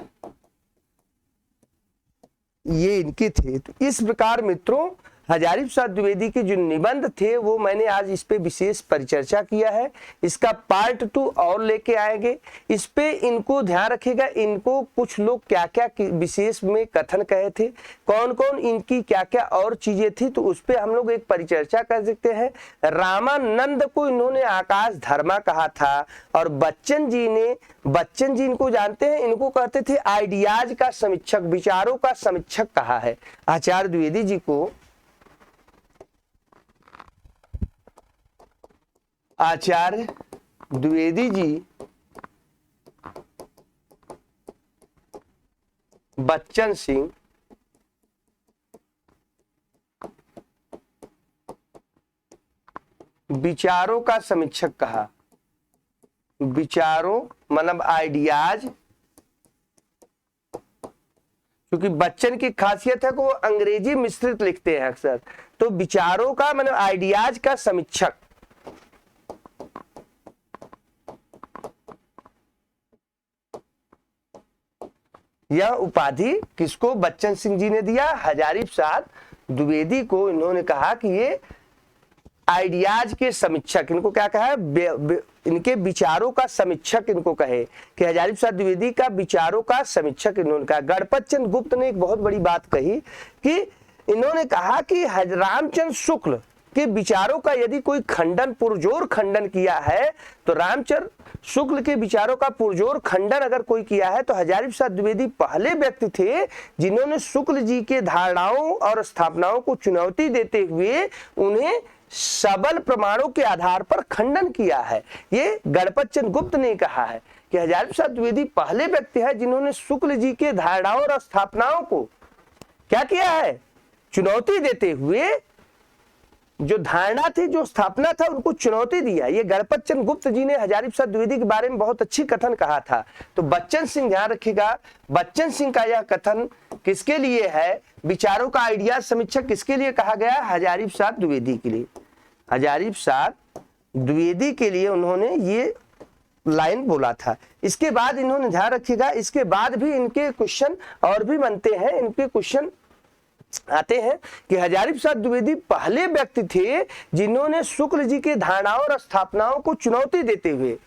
ये इनके थे। तो इस प्रकार मित्रों हजारी प्रसाद द्विवेदी के जो निबंध थे वो मैंने आज इस पे विशेष परिचर्चा किया है। इसका पार्ट 2 और लेके आएंगे। इस पे इनको ध्यान रखिएगा, इनको कुछ लोग क्या क्या विशेष में कथन कहे थे, कौन कौन इनकी क्या क्या और चीजें थी, तो उस पे हम लोग एक परिचर्चा कर सकते हैं। रामानंद को इन्होंने आकाश धर्मा कहा था और बच्चन जी इनको जानते हैं, इनको कहते थे आइडियाज का समीक्षक, विचारों का समीक्षक कहा है। आचार्य द्विवेदी जी को आचार्य द्विवेदी जी बच्चन सिंह विचारों का समीक्षक कहा। विचारों मतलब आइडियाज, क्योंकि बच्चन की खासियत है कि वो अंग्रेजी मिश्रित लिखते हैं अक्सर, तो विचारों का मतलब आइडियाज का समीक्षक। यह उपाधि किसको बच्चन सिंह जी ने दिया? हजारी प्रसाद द्विवेदी को। इन्होंने कहा कि ये आइडियाज के समीक्षक, इनको क्या कहा है? इनके विचारों का समीक्षक इनको कहे कि हजारी प्रसाद द्विवेदी का विचारों का समीक्षक इन्होंने कहा। गणपत चंद्र गुप्त ने एक बहुत बड़ी बात कही कि इन्होंने कहा कि रामचंद्र शुक्ल के विचारों का यदि कोई खंडन, पुरजोर खंडन किया है, तो रामचंद्र शुक्ल के विचारों का पुरजोर खंडन अगर कोई किया है तो हजारी प्रसाद द्विवेदी पहले व्यक्ति थे जिन्होंने शुक्ल जी के धारणाओं और स्थापनाओं को चुनौती देते हुए उन्हें सबल प्रमाणों के आधार पर खंडन किया है। ये गणपत चंद्र गुप्त ने कहा है कि हजारी प्रसाद द्विवेदी पहले व्यक्ति है जिन्होंने शुक्ल जी के धारणाओं और स्थापनाओं को क्या किया है? चुनौती देते हुए जो धारणा थी, जो स्थापना था, उनको चुनौती दिया। ये गणपत चंद्र गुप्त जी ने हजारी प्रसाद द्विवेदी के बारे में बहुत अच्छी कथन कहा था। तो बच्चन सिंह, ध्यान रखिएगा, बच्चन सिंह का यह कथन किसके लिए है? विचारों का आइडिया समीक्षक किसके लिए कहा गया? हजारी प्रसाद द्विवेदी के लिए। हजारी प्रसाद द्विवेदी के लिए उन्होंने ये लाइन बोला था। इसके बाद इन्होंने, ध्यान रखिएगा, इसके बाद भी इनके क्वेश्चन और भी बनते हैं। इनके क्वेश्चन आते हैं कि हजारी प्रसाद द्विवेदी पहले व्यक्ति थे जिन्होंने शुक्ल जी के धारणाओं और स्थापनाओं को चुनौती देते हुए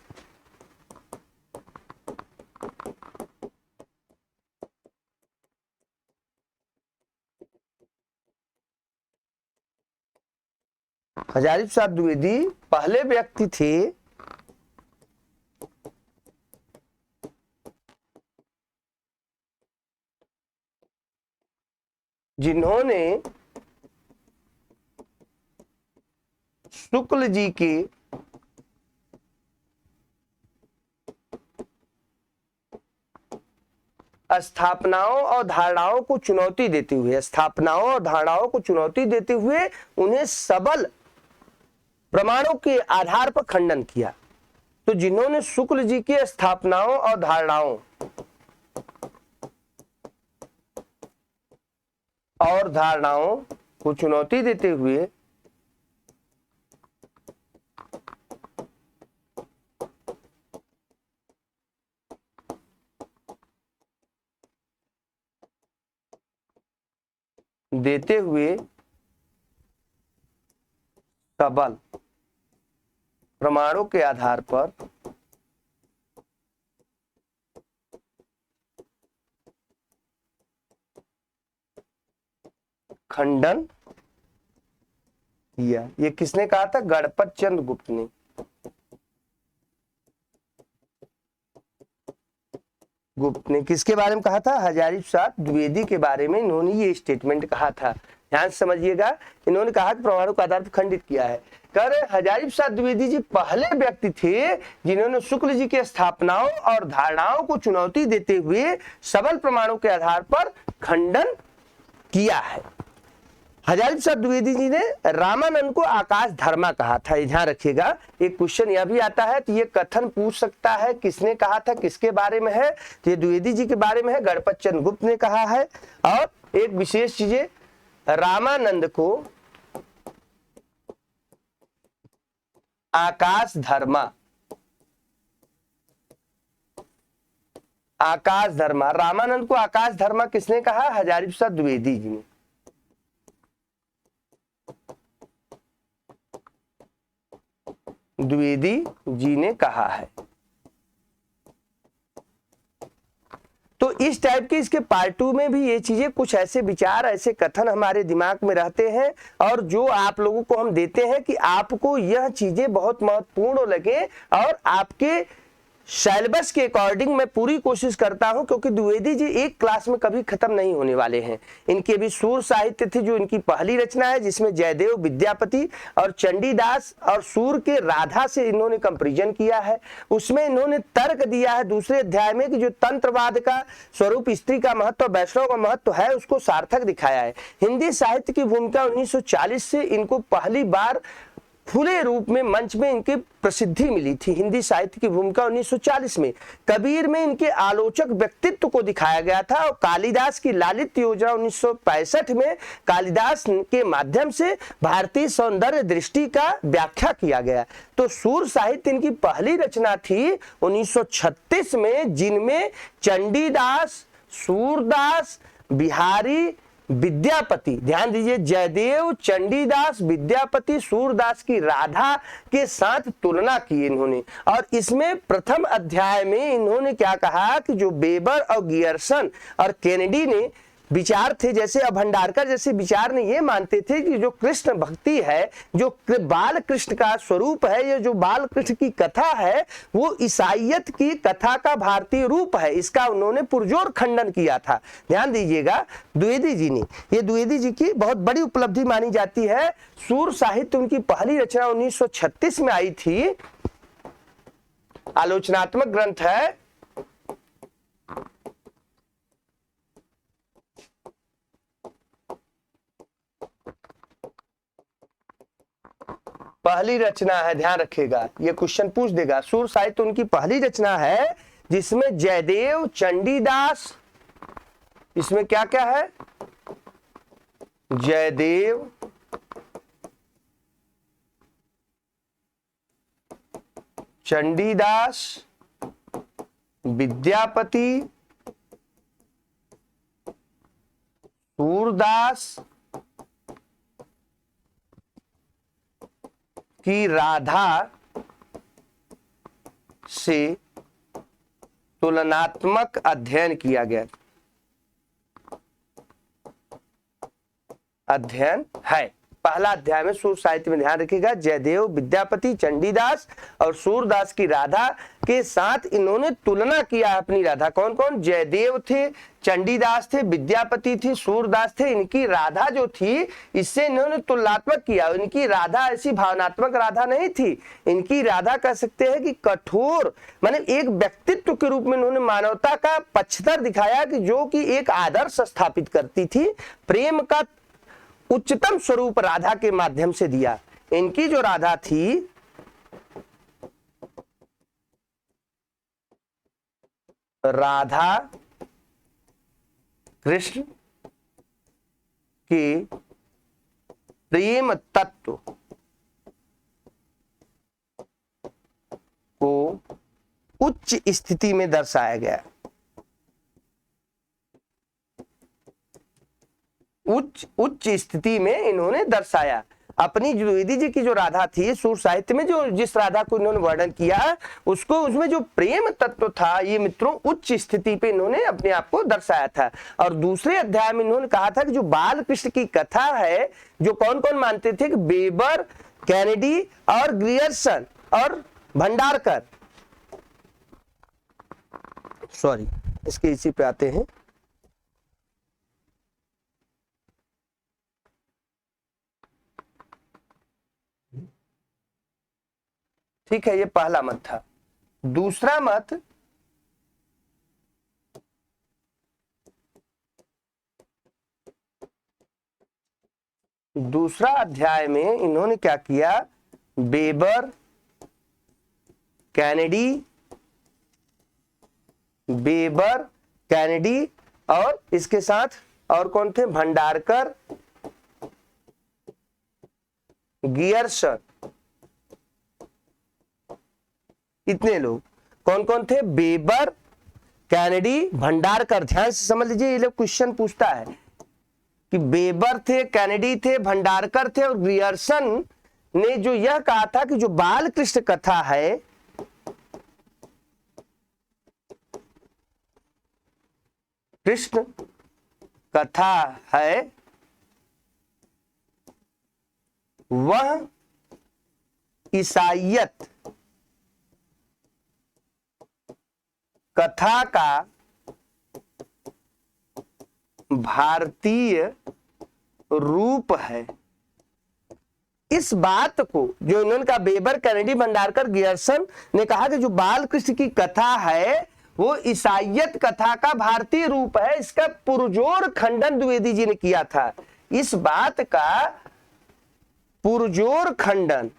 हजारी प्रसाद द्विवेदी पहले व्यक्ति थे जिन्होंने शुक्ल जी के स्थापनाओं और धारणाओं को चुनौती देते हुए, स्थापनाओं और धारणाओं को चुनौती देते हुए उन्हें सबल प्रमाणों के आधार पर खंडन किया। तो जिन्होंने शुक्ल जी के स्थापनाओं और धारणाओं को चुनौती देते हुए सबल प्रमाणों के आधार पर खंडन किया। ये किसने कहा था? गणपत चंद्र गुप्त ने। किसके बारे में कहा था? हजारी प्रसाद द्विवेदी के बारे में इन्होंने ये स्टेटमेंट कहा था। ध्यान से समझिएगा, इन्होंने कहा कि प्रमाणों के आधार पर खंडित किया है। कह रहे हजारी प्रसाद द्विवेदी जी पहले व्यक्ति थे जिन्होंने शुक्ल जी के स्थापनाओं और धारणाओं को चुनौती देते हुए सबल प्रमाणों के आधार पर खंडन किया है। हजारी प्रसाद द्विवेदी जी ने रामानंद को आकाश धर्मा कहा था। ध्यान रखिएगा, एक क्वेश्चन यह भी आता है तो ये कथन पूछ सकता है किसने कहा था, किसके बारे में है? तो ये द्विवेदी जी के बारे में है, गणपत चंद्र गुप्त ने कहा है। और एक विशेष चीजें, रामानंद को आकाश धर्मा, रामानंद को आकाश धर्मा किसने कहा? हजारी प्रसाद द्विवेदी जी ने। द्विवेदी जी ने कहा है। तो इस टाइप के इसके पार्ट 2 में भी ये चीजें, कुछ ऐसे विचार, ऐसे कथन हमारे दिमाग में रहते हैं और जो आप लोगों को हम देते हैं कि आपको यह चीजें बहुत महत्वपूर्ण लगे और आपके सिलेबस के अकॉर्डिंग मैं पूरी कोशिश करता हूं, क्योंकि द्विवेदी जी एक क्लास में कभी खत्म नहीं होने वाले हैं। इनकी अभी सूर साहित्य थी जो इनकी पहली रचना है, जिसमें जयदेव विद्यापति और चंडीदास और सूर के राधा से इन्होंने कंपैरिजन किया है। उसमें इन्होंने तर्क दिया है दूसरे अध्याय में कि जो तंत्रवाद का स्वरूप, स्त्री का महत्व, वैष्णव का महत्व है, उसको सार्थक दिखाया है। हिंदी साहित्य की भूमिका 1940 से इनको पहली बार खुले रूप में मंच में इनकी प्रसिद्धि मिली थी। हिंदी साहित्य की भूमिका 1940 में कबीर में इनके आलोचक व्यक्तित्व को दिखाया गया था और कालिदास की लालित योजना 1965 में कालिदास के माध्यम से भारतीय सौंदर्य दृष्टि का व्याख्या किया गया। तो सूर साहित्य इनकी पहली रचना थी 1936 में, जिनमें चंडीदास, सूरदास, बिहारी, विद्यापति, ध्यान दीजिए, जयदेव, चंडीदास, विद्यापति, सूरदास की राधा के साथ तुलना की इन्होंने। और इसमें प्रथम अध्याय में इन्होंने क्या कहा कि जो बेबर और गियर्सन और केनेडी ने विचार थे, जैसे भंडारकर जैसे विचार ने ये मानते थे कि जो कृष्ण भक्ति है, जो बाल कृष्ण का स्वरूप है, ये जो बाल कृष्ण की कथा है, वो ईसाइयत की कथा का भारतीय रूप है। इसका उन्होंने पुरजोर खंडन किया था। ध्यान दीजिएगा, द्विवेदी जी ने, ये द्विवेदी जी की बहुत बड़ी उपलब्धि मानी जाती है। सूर साहित्य उनकी पहली रचना 1936 में आई थी, आलोचनात्मक ग्रंथ है। पहली रचना है, ध्यान रखिएगा, ये क्वेश्चन पूछ देगा। सूर साहित्य उनकी पहली रचना है जिसमें जयदेव, चंडीदास, इसमें क्या क्या है, जयदेव, चंडीदास, विद्यापति, सूरदास की राधा से तुलनात्मक अध्ययन किया गया, अध्ययन है। पहला अध्याय में सूर साहित्य में, ध्यान रखिएगा, जयदेव, विद्यापति, चंडीदास और सूरदास की राधा के साथ इन्होंने तुलना किया अपनी राधा। कौन कौन? जयदेव थे, चंडीदास थे, विद्यापति थी, सूरदास थे। इनकी राधा जो थी, इससे इन्होंने तुलनात्मक किया। इनकी राधा ऐसी भावनात्मक राधा नहीं थी। इनकी राधा कह सकते हैं कि कठोर, माने एक व्यक्तित्व के रूप में इन्होंने मानवता का पक्षधर दिखाया, कि जो कि एक आदर्श स्थापित करती थी। प्रेम का उच्चतम स्वरूप राधा के माध्यम से दिया। इनकी जो राधा थी, राधा कृष्ण के प्रेम तत्व को उच्च स्थिति में दर्शाया गया। उच्च स्थिति में इन्होंने दर्शाया। अपनी द्विवेदी जी की जो राधा थी, सूर साहित्य में जो जिस राधा को इन्होंने वर्णन किया, उसको, उसमें जो प्रेम तत्व था, ये मित्रों उच्च स्थिति पे इन्होंने अपने आप को दर्शाया था। और दूसरे अध्याय में इन्होंने कहा था कि जो बाल कृष्ण की कथा है, जो कौन कौन मानते थे कि बेबर, कैनेडी और ग्रियर्सन और भंडारकर, सॉरी इसके इसी पे आते हैं, ठीक है, ये पहला मत था। दूसरा मत, दूसरा अध्याय में इन्होंने क्या किया, बेबर, कैनेडी, बेबर, कैनेडी और इसके साथ और कौन थे, भंडारकर, गियर्सन, इतने लोग कौन कौन थे, बेबर, कैनेडी, भंडारकर। ध्यान से समझ लीजिए, ये लोग क्वेश्चन पूछता है कि बेबर थे, कैनेडी थे, भंडारकर थे और ग्रियर्सन ने जो यह कहा था कि जो बाल कृष्ण कथा है, कृष्ण कथा है, वह ईसाईयत कथा का भारतीय रूप है। इस बात को जो इन्होंने कहा, वेबर, कैनेडी, भंडारकर, गियर्सन ने कहा कि जो बाल कृष्ण की कथा है वो ईसाईयत कथा का भारतीय रूप है, इसका पुरजोर खंडन द्विवेदी जी ने किया था। इस बात का पुरजोर खंडन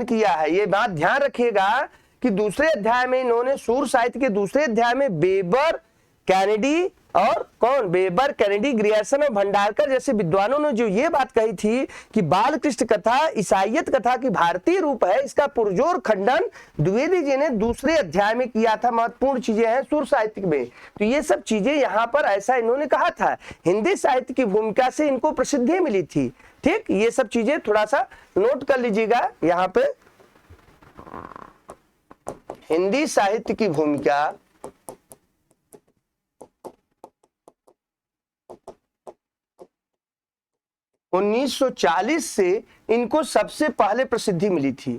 किया है। ये बात ध्यान रखिएगा कि दूसरे अध्याय में इन्होंने सूर साहित्य के दूसरे अध्याय में वेबर, कैनेडी और कौन, वेबर, कैनेडी, ग्रियर्सन और भंडारकर जैसे विद्वानों ने जो ये बात कही थी कि बाल कृष्ण कथा ईसाईयत कथा की भारतीय रूप है, इसका पुरजोर खंडन द्विवेदी जी ने दूसरे अध्याय में किया था। महत्वपूर्ण चीजें हैं सूर साहित्य में, तो ये सब चीजें यहाँ पर ऐसा इन्होंने कहा था। हिंदी साहित्य की भूमिका से इनको प्रसिद्धि मिली थी। ठीक, ये सब चीजें थोड़ा सा नोट कर लीजिएगा। यहाँ पे हिंदी साहित्य की भूमिका उन्नीस 1940 से इनको सबसे पहले प्रसिद्धि मिली थी।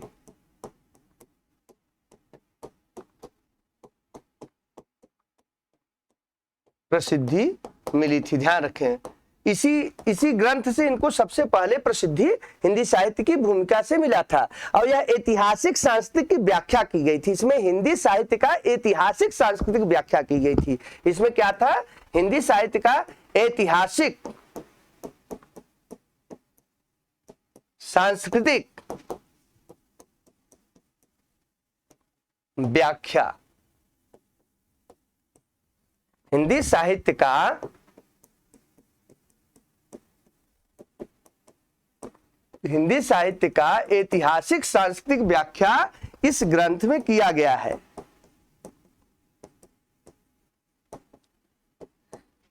प्रसिद्धि मिली थी, ध्यान रखें। इसी ग्रंथ से इनको सबसे पहले प्रसिद्धि हिंदी साहित्य की भूमिका से मिला था। और यह ऐतिहासिक सांस्कृतिक की व्याख्या की गई थी। इसमें हिंदी साहित्य का ऐतिहासिक सांस्कृतिक व्याख्या की गई थी। इसमें क्या था, हिंदी साहित्य का ऐतिहासिक सांस्कृतिक व्याख्या, हिंदी साहित्य का ऐतिहासिक सांस्कृतिक व्याख्या इस ग्रंथ में किया गया है,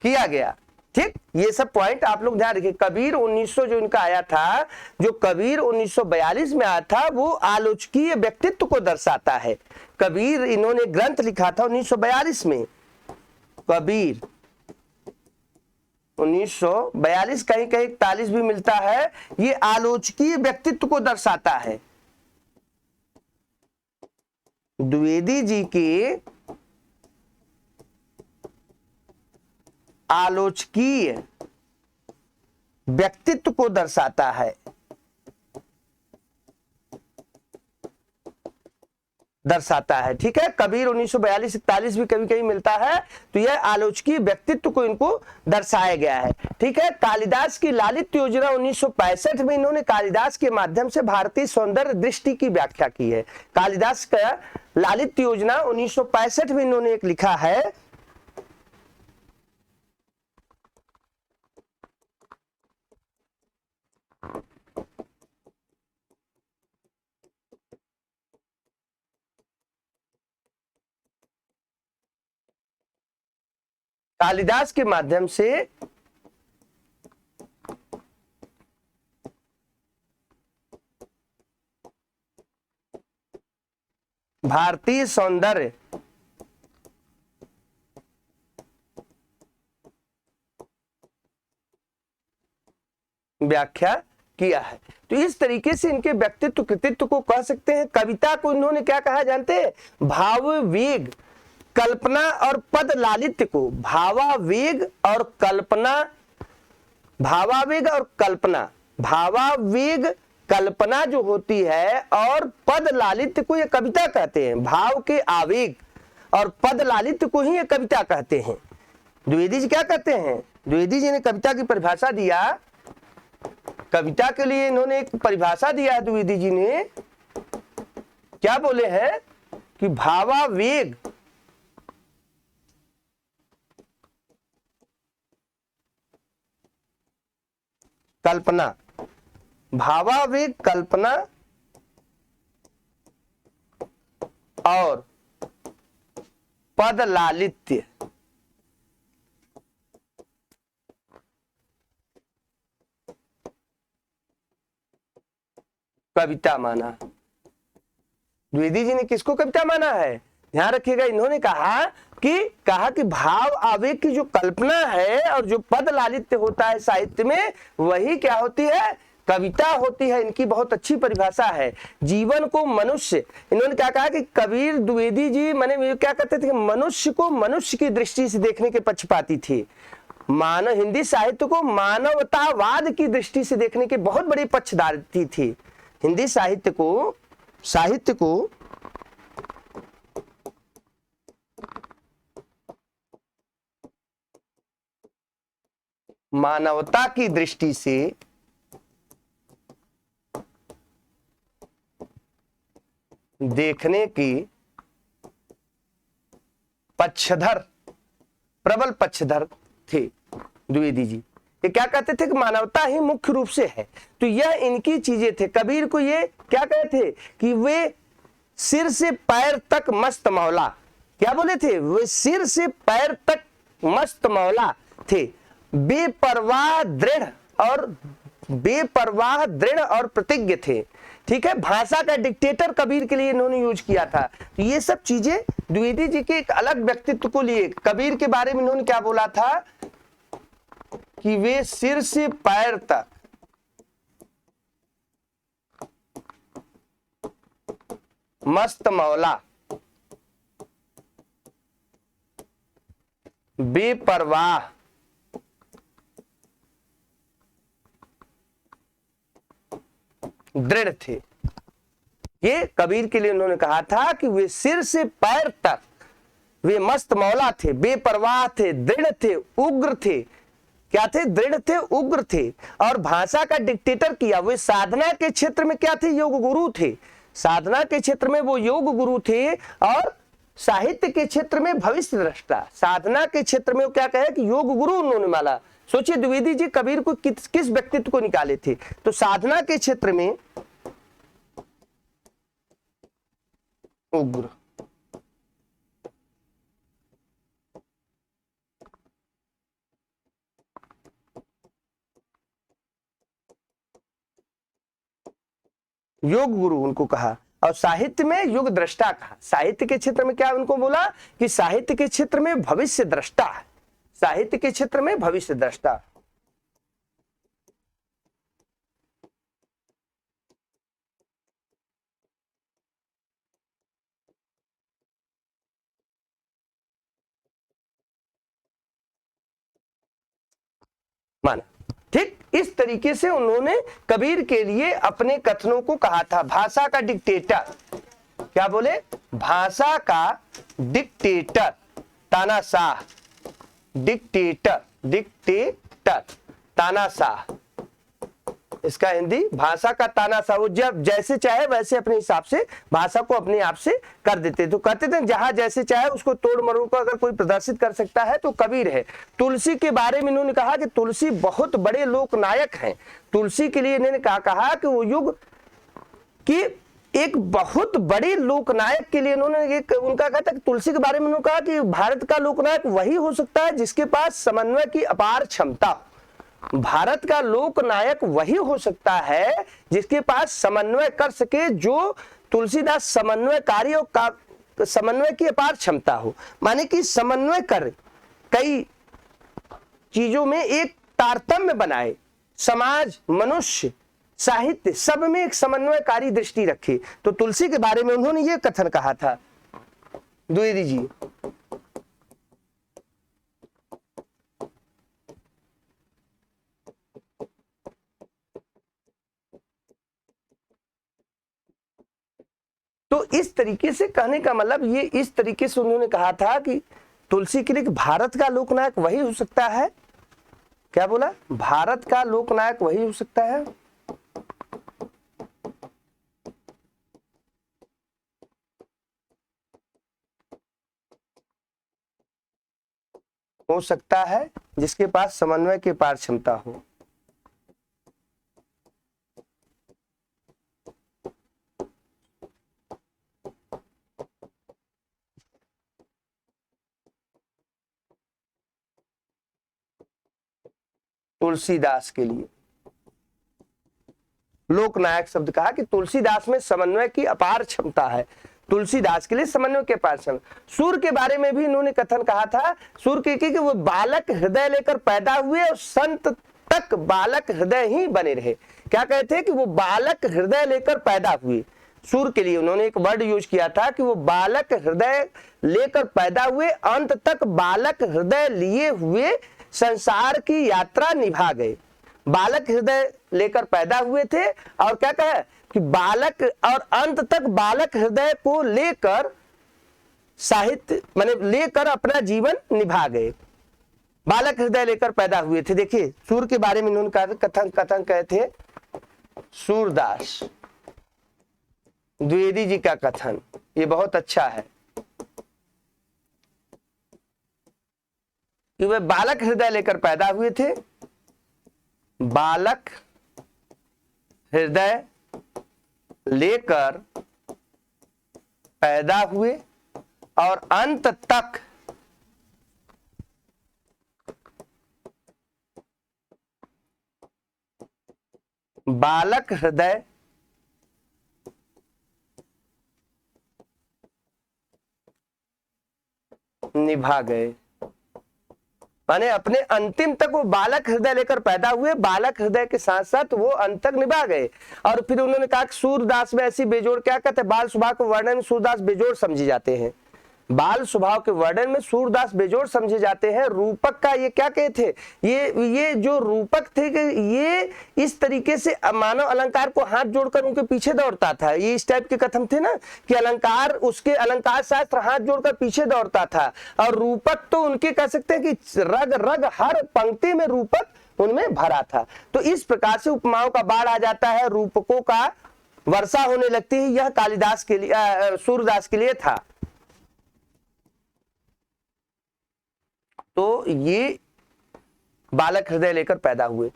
किया गया। ठीक, ये सब पॉइंट आप लोग ध्यान रखिए। कबीर 1900 जो इनका आया था, जो कबीर 1942 में आया था, वो आलोचकीय व्यक्तित्व को दर्शाता है। कबीर इन्होंने ग्रंथ लिखा था 1942 में। कबीर 1942, कहीं कहीं 41 भी मिलता है। ये आलोचकीय व्यक्तित्व को दर्शाता है। द्विवेदी जी के आलोचकीय व्यक्तित्व को दर्शाता है, ठीक है। कबीर 1942-41 भी कभी कभी मिलता है, तो यह आलोचकीय व्यक्तित्व को इनको दर्शाया गया है। ठीक है। कालिदास की लालित योजना 1965 में इन्होंने कालिदास के माध्यम से भारतीय सौंदर्य दृष्टि की व्याख्या की है। कालिदास का लालित योजना 1965 में इन्होंने एक लिखा है। कालिदास के माध्यम से भारतीय सौंदर्य व्याख्या किया है। तो इस तरीके से इनके व्यक्तित्व कृतित्व को कह सकते हैं। कविता को इन्होंने क्या कहा जानते हैं, भाववेग, कल्पना और पद लालित्य को, भावावेग और कल्पना, भावावेग और कल्पना, भावावेग कल्पना जो होती है और पद लालित्य को ये कविता कहते हैं। भाव के आवेग और पद लालित्य को ही ये कविता कहते हैं। द्विवेदी जी क्या कहते हैं, द्विवेदी जी ने कविता की परिभाषा दिया, कविता के लिए इन्होंने एक परिभाषा दिया है। द्विवेदी जी ने क्या बोले हैं कि भावावेग कल्पना, भावावेग कल्पना और पद लालित्य कविता माना। द्विवेदी जी ने किसको कविता माना है? ध्यान रखिएगा, इन्होंने कहा कि भाव आवेग की जो कल्पना है और जो पद लालित्य होता है साहित्य में, वही क्या होती है? कविता होती है। इनकी बहुत अच्छी परिभाषा है। जीवन को मनुष्य, इन्होंने क्या कहा कि कबीर द्विवेदी जी माने क्या कहते थे? मनुष्य को मनुष्य की दृष्टि से देखने के पक्षपाती थे। हिंदी साहित्य को मानवतावाद की दृष्टि से देखने के बहुत बड़े पक्षधारी थे। हिंदी साहित्य को मानवता की दृष्टि से देखने की पक्षधर, प्रबल पक्षधर थे द्विवेदी जी। ये क्या कहते थे कि मानवता ही मुख्य रूप से है। तो यह इनकी चीजें थे। कबीर को ये क्या कहते थे कि वे सिर से पैर तक मस्त मौला, क्या बोले थे? वे सिर से पैर तक मस्त मौला थे, बेपरवाह दृढ़ और प्रतिज्ञ थे। ठीक है, भाषा का डिक्टेटर कबीर के लिए इन्होंने यूज किया था। तो ये सब चीजें द्विवेदी जी के एक अलग व्यक्तित्व को लिए कबीर के बारे में इन्होंने क्या बोला था कि वे सिर से पैर तक मस्त मौला, बेपरवाह दृढ़ थे। ये कबीर के लिए उन्होंने कहा था कि वे सिर से पैर तक वे मस्त मौला थे, बेपरवाह थे, दृढ़ थे, उग्र थे। क्या थे? दृढ़ थे, उग्र थे। और भाषा का डिक्टेटर किया। वे साधना के क्षेत्र में क्या थे? योग गुरु थे। साधना के क्षेत्र में वो योग गुरु थे और साहित्य के क्षेत्र में भविष्य दृष्टा। साधना के क्षेत्र में वो क्या कहे कि योग गुरु उन्होंने माना। सोचिए द्विवेदी जी कबीर को किस व्यक्तित्व को निकाले थे? तो साधना के क्षेत्र में उग्र, योग गुरु उनको कहा और साहित्य में युग दृष्टा कहा। साहित्य के क्षेत्र में क्या उनको बोला कि साहित्य के क्षेत्र में भविष्य दृष्टा है। साहित्य के क्षेत्र में भविष्य दृष्टा। माना। ठीक इस तरीके से उन्होंने कबीर के लिए अपने कथनों को कहा था। भाषा का डिक्टेटर, क्या बोले? भाषा का डिक्टेटर, तानाशाह, डिक्टेटर तानाशाह। इसका हिंदी भाषा का तानाशाह। वो जब जैसे चाहे वैसे अपने हिसाब से भाषा को अपने आप से कर देते। तो कहते थे जहां जैसे चाहे उसको तोड़ मरोड़ कर अगर कोई प्रदर्शित कर सकता है तो कबीर है। तुलसी के बारे में इन्होंने कहा कि तुलसी बहुत बड़े लोक नायक हैं। तुलसी के लिए इन्होंने कहा कि वो युग की एक बहुत बड़ी लोकनायक के लिए उन्होंने उनका कहा था कि तुलसी के बारे में उन्होंने कहा कि भारत का लोकनायक वही हो सकता है जिसके पास समन्वय की अपार क्षमता हो। भारत का लोकनायक वही हो सकता है जिसके पास समन्वय कर सके, जो तुलसीदास समन्वयकारी और समन्वय की अपार क्षमता हो। माने कि समन्वय कर कई चीजों में एक तारतम्य बनाए, समाज, मनुष्य, साहित्य सब में एक समन्वयकारी दृष्टि रखे। तो तुलसी के बारे में उन्होंने ये कथन कहा था द्विवेदी जी। तो इस तरीके से कहने का मतलब ये इस तरीके से उन्होंने कहा था कि तुलसी के लिए भारत का लोकनायक वही हो सकता है। क्या बोला? भारत का लोकनायक वही हो सकता है जिसके पास समन्वय की अपार क्षमता हो। तुलसीदास के लिए। लोकनायक शब्द कहा कि तुलसीदास में समन्वय की अपार क्षमता है। तुलसीदास के लिए समन्वय के पार क्षमता। सूर के बारे में भी इन्होंने कथन कहा था, सूर के कि वो बालक हृदय लेकर पैदा हुए और संत तक बालक हृदय ही बने रहे। क्या कहते हैं कि वो बालक हृदय लेकर पैदा हुए। सूर के लिए उन्होंने एक वर्ड यूज किया था कि वो बालक हृदय लेकर पैदा हुए, अंत तक बालक हृदय लिए हुए संसार की यात्रा निभा गए। बालक हृदय लेकर पैदा हुए थे और क्या कहा कि बालक और अंत तक बालक हृदय को लेकर साहित्य माने लेकर अपना जीवन निभा गए। बालक हृदय लेकर पैदा हुए थे। देखिए सूर के बारे में इन्होंने कथन कहे थे, सूरदास द्विवेदी जी का कथन ये बहुत अच्छा है कि वे बालक हृदय लेकर पैदा हुए थे, बालक हृदय लेकर पैदा हुए और अंत तक बालक हृदय निभा गए। माने अपने अंतिम तक वो बालक हृदय लेकर पैदा हुए, बालक हृदय के साथ साथ वो अंत तक निभा गए। और फिर उन्होंने कहा कि सूरदास में ऐसी बेजोड़, क्या कहते हैं, बाल स्वभाव के वर्णन में सूरदास बेजोड़ समझे जाते हैं। बाल स्वभाव के वर्णन में सूरदास बेजोड़ समझे जाते हैं। रूपक का ये क्या कहते थे, ये जो रूपक थे कि ये इस तरीके से मानव अलंकार को हाथ जोड़कर उनके पीछे दौड़ता था। ये इस टाइप के कथन थे ना कि अलंकार, उसके अलंकार शास्त्र हाथ जोड़कर पीछे दौड़ता था। और रूपक तो उनके कह सकते हैं कि रग रग हर पंक्ति में रूपक उनमें भरा था। तो इस प्रकार से उपमाओं का बाढ़ आ जाता है, रूपकों का वर्षा होने लगती है। यह कालिदास के लिए, सूरदास के लिए था। तो ये बालक हृदय लेकर पैदा हुए।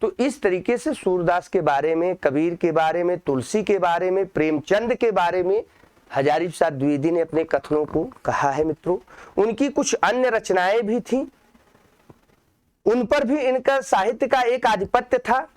तो इस तरीके से सूरदास के बारे में, कबीर के बारे में, तुलसी के बारे में, प्रेमचंद के बारे में हजारी प्रसाद द्विवेदी ने अपने कथनों को कहा है। मित्रों, उनकी कुछ अन्य रचनाएं भी थीं, उन पर भी इनका साहित्य का एक आधिपत्य था,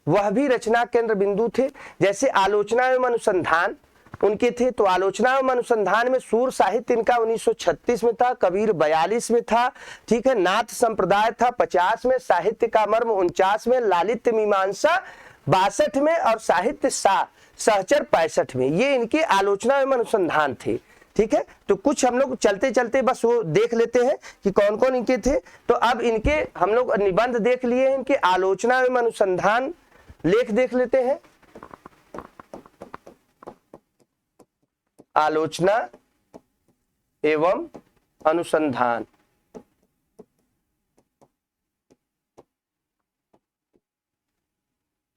वह भी रचना केंद्र बिंदु थे। जैसे आलोचना एवं अनुसंधान उनके थे। तो आलोचना एवं अनुसंधान में सूर साहित्य इनका 1936 में था, कबीर 42 में था, ठीक है। नाथ संप्रदाय था 50 में, साहित्य का मर्म 49 में, लालित्य मीमांसा 62 में और साहित्य सहचर 65 में। ये इनके आलोचना एवं अनुसंधान थे, ठीक है। तो कुछ हम लोग चलते चलते बस वो देख लेते हैं कि कौन कौन इनके थे। तो अब इनके हम लोग निबंध देख लिए हैं, इनके आलोचना एवं अनुसंधान लेख देख लेते हैं। आलोचना एवं अनुसंधान,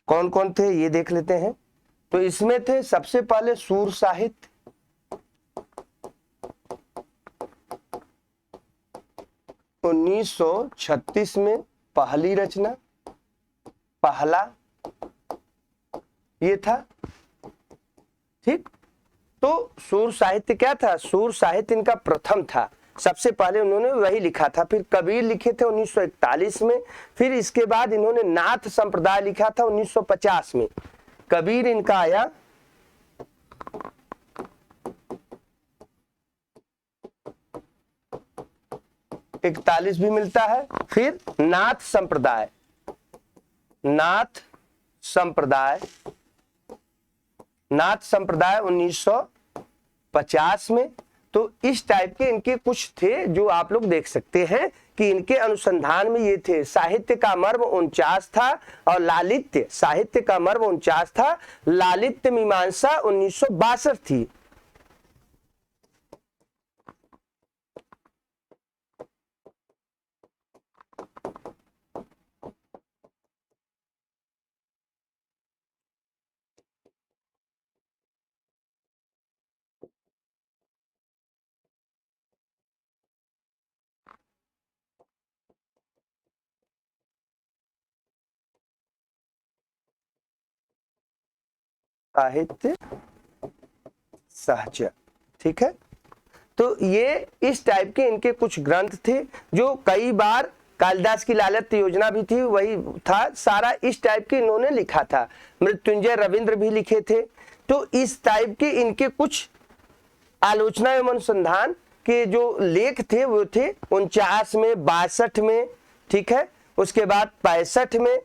कौन कौन थे ये देख लेते हैं। तो इसमें थे सबसे पहले सूर साहित्य, उन्नीस 1936 में पहली रचना, पहला ये था, ठीक। तो सूर साहित्य क्या था, सूर साहित्य इनका प्रथम था, सबसे पहले उन्होंने वही लिखा था। फिर कबीर लिखे थे 1941 में, फिर इसके बाद इन्होंने नाथ संप्रदाय लिखा था 1950 में। कबीर इनका आया 41 भी मिलता है। फिर नाथ संप्रदाय, नाथ संप्रदाय 1950 में। तो इस टाइप के इनके कुछ थे जो आप लोग देख सकते हैं कि इनके अनुसंधान में ये थे। साहित्य का मर्म 49 था और लालित्य, साहित्य का मर्म 49 था, लालित्य मीमांसा 1962 थी। साहित्य सहचर, ठीक है। तो ये इस टाइप के इनके कुछ ग्रंथ थे जो कई बार कालिदास की लालित्य योजना भी थी, वही था सारा इस टाइप के इन्होंने लिखा था। मृत्युंजय रविंद्र भी लिखे थे। तो इस टाइप के इनके कुछ आलोचना एवं अनुसंधान के जो लेख थे वो थे 49 में, 62 में, ठीक है। उसके बाद 65 में,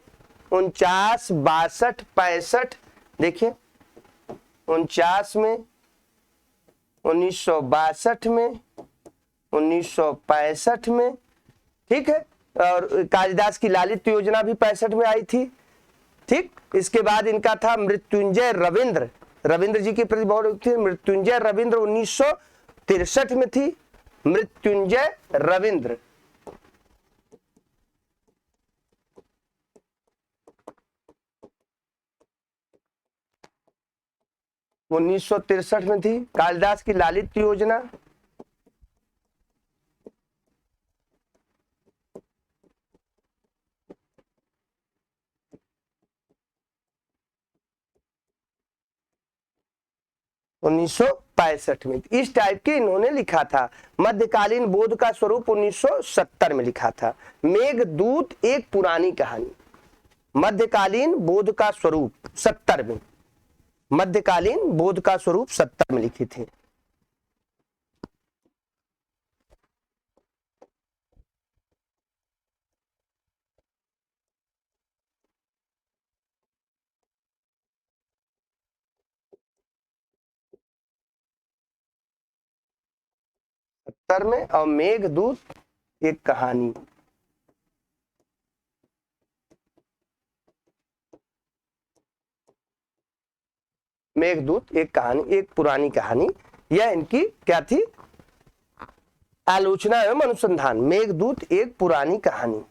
49, 62, 65, देखिए 49 में, 1962 में, 1965 में, ठीक है। और कालिदास की लालित्य योजना भी 65 में आई थी, ठीक। इसके बाद इनका था मृत्युंजय रविंद्र, रविंद्र जी के प्रति बहुत थी। मृत्युंजय रविंद्र 1963 में थी, मृत्युंजय रविंद्र। उन्नीस सौ तिरसठ में थी कालिदास की लालित्य योजना। उन्नीस सौ 65 में इस टाइप के इन्होंने लिखा था। मध्यकालीन बोध का स्वरूप 1970 में लिखा था। मेघदूत एक पुरानी कहानी, मध्यकालीन बोध का स्वरूप 70 में, मध्यकालीन बोध का स्वरूप 70 में लिखे थे। सत्तर में, और मेघदूत एक कहानी, मेघदूत एक कहानी, एक पुरानी कहानी, यह इनकी क्या थी, आलोचना एवं अनुसंधान। मेघदूत एक पुरानी कहानी।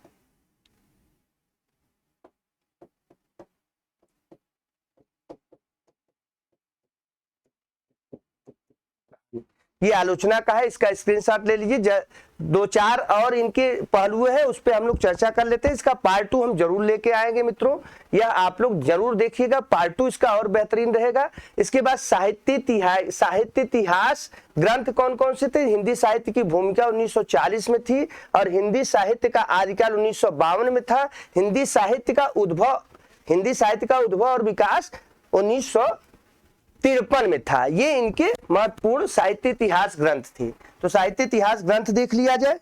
ये आलोचना का है, इसका स्क्रीनशॉट ले लीजिए। दो चार और इनके पहलू है, उस पर हम लोग चर्चा कर लेते हैं। इसका पार्ट 2 हम जरूर लेके आएंगे मित्रों, यह आप लोग जरूर देखिएगा। पार्ट 2 इसका और बेहतरीन रहेगा। इसके बाद साहित्य इतिहास ग्रंथ कौन कौन से थे। हिंदी साहित्य की भूमिका 1940 में थी, और हिंदी साहित्य का आदिकाल 1952 में था। हिंदी साहित्य का उद्भव और विकास 1953 में था। ये इनके महत्वपूर्ण साहित्य इतिहास ग्रंथ थे। तो साहित्य इतिहास ग्रंथ देख लिया जाए।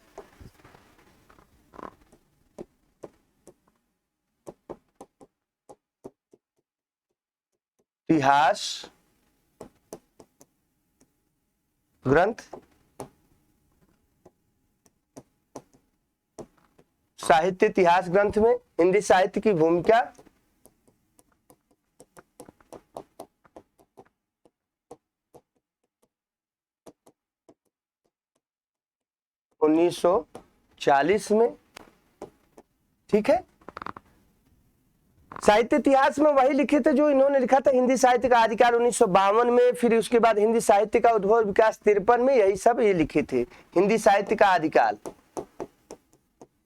इतिहास ग्रंथ, साहित्य इतिहास ग्रंथ में हिंदी साहित्य की भूमिका, उन्नीस सौ 40 में, ठीक है। साहित्य इतिहास में वही लिखे थे जो इन्होंने लिखा था। हिंदी साहित्य का आदिकाल 1952 में, फिर उसके बाद हिंदी साहित्य का उद्भव विकास 53 में, यही सब ये लिखे थे। हिंदी साहित्य का आदिकाल,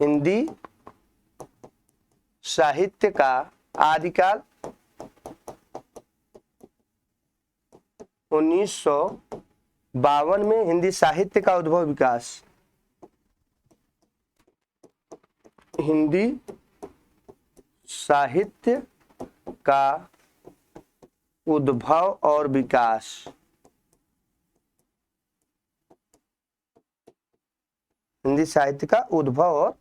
हिंदी साहित्य का आदिकाल 1952 में, हिंदी साहित्य का उद्भव विकास, हिंदी साहित्य का उद्भव और विकास, हिंदी साहित्य का उद्भव और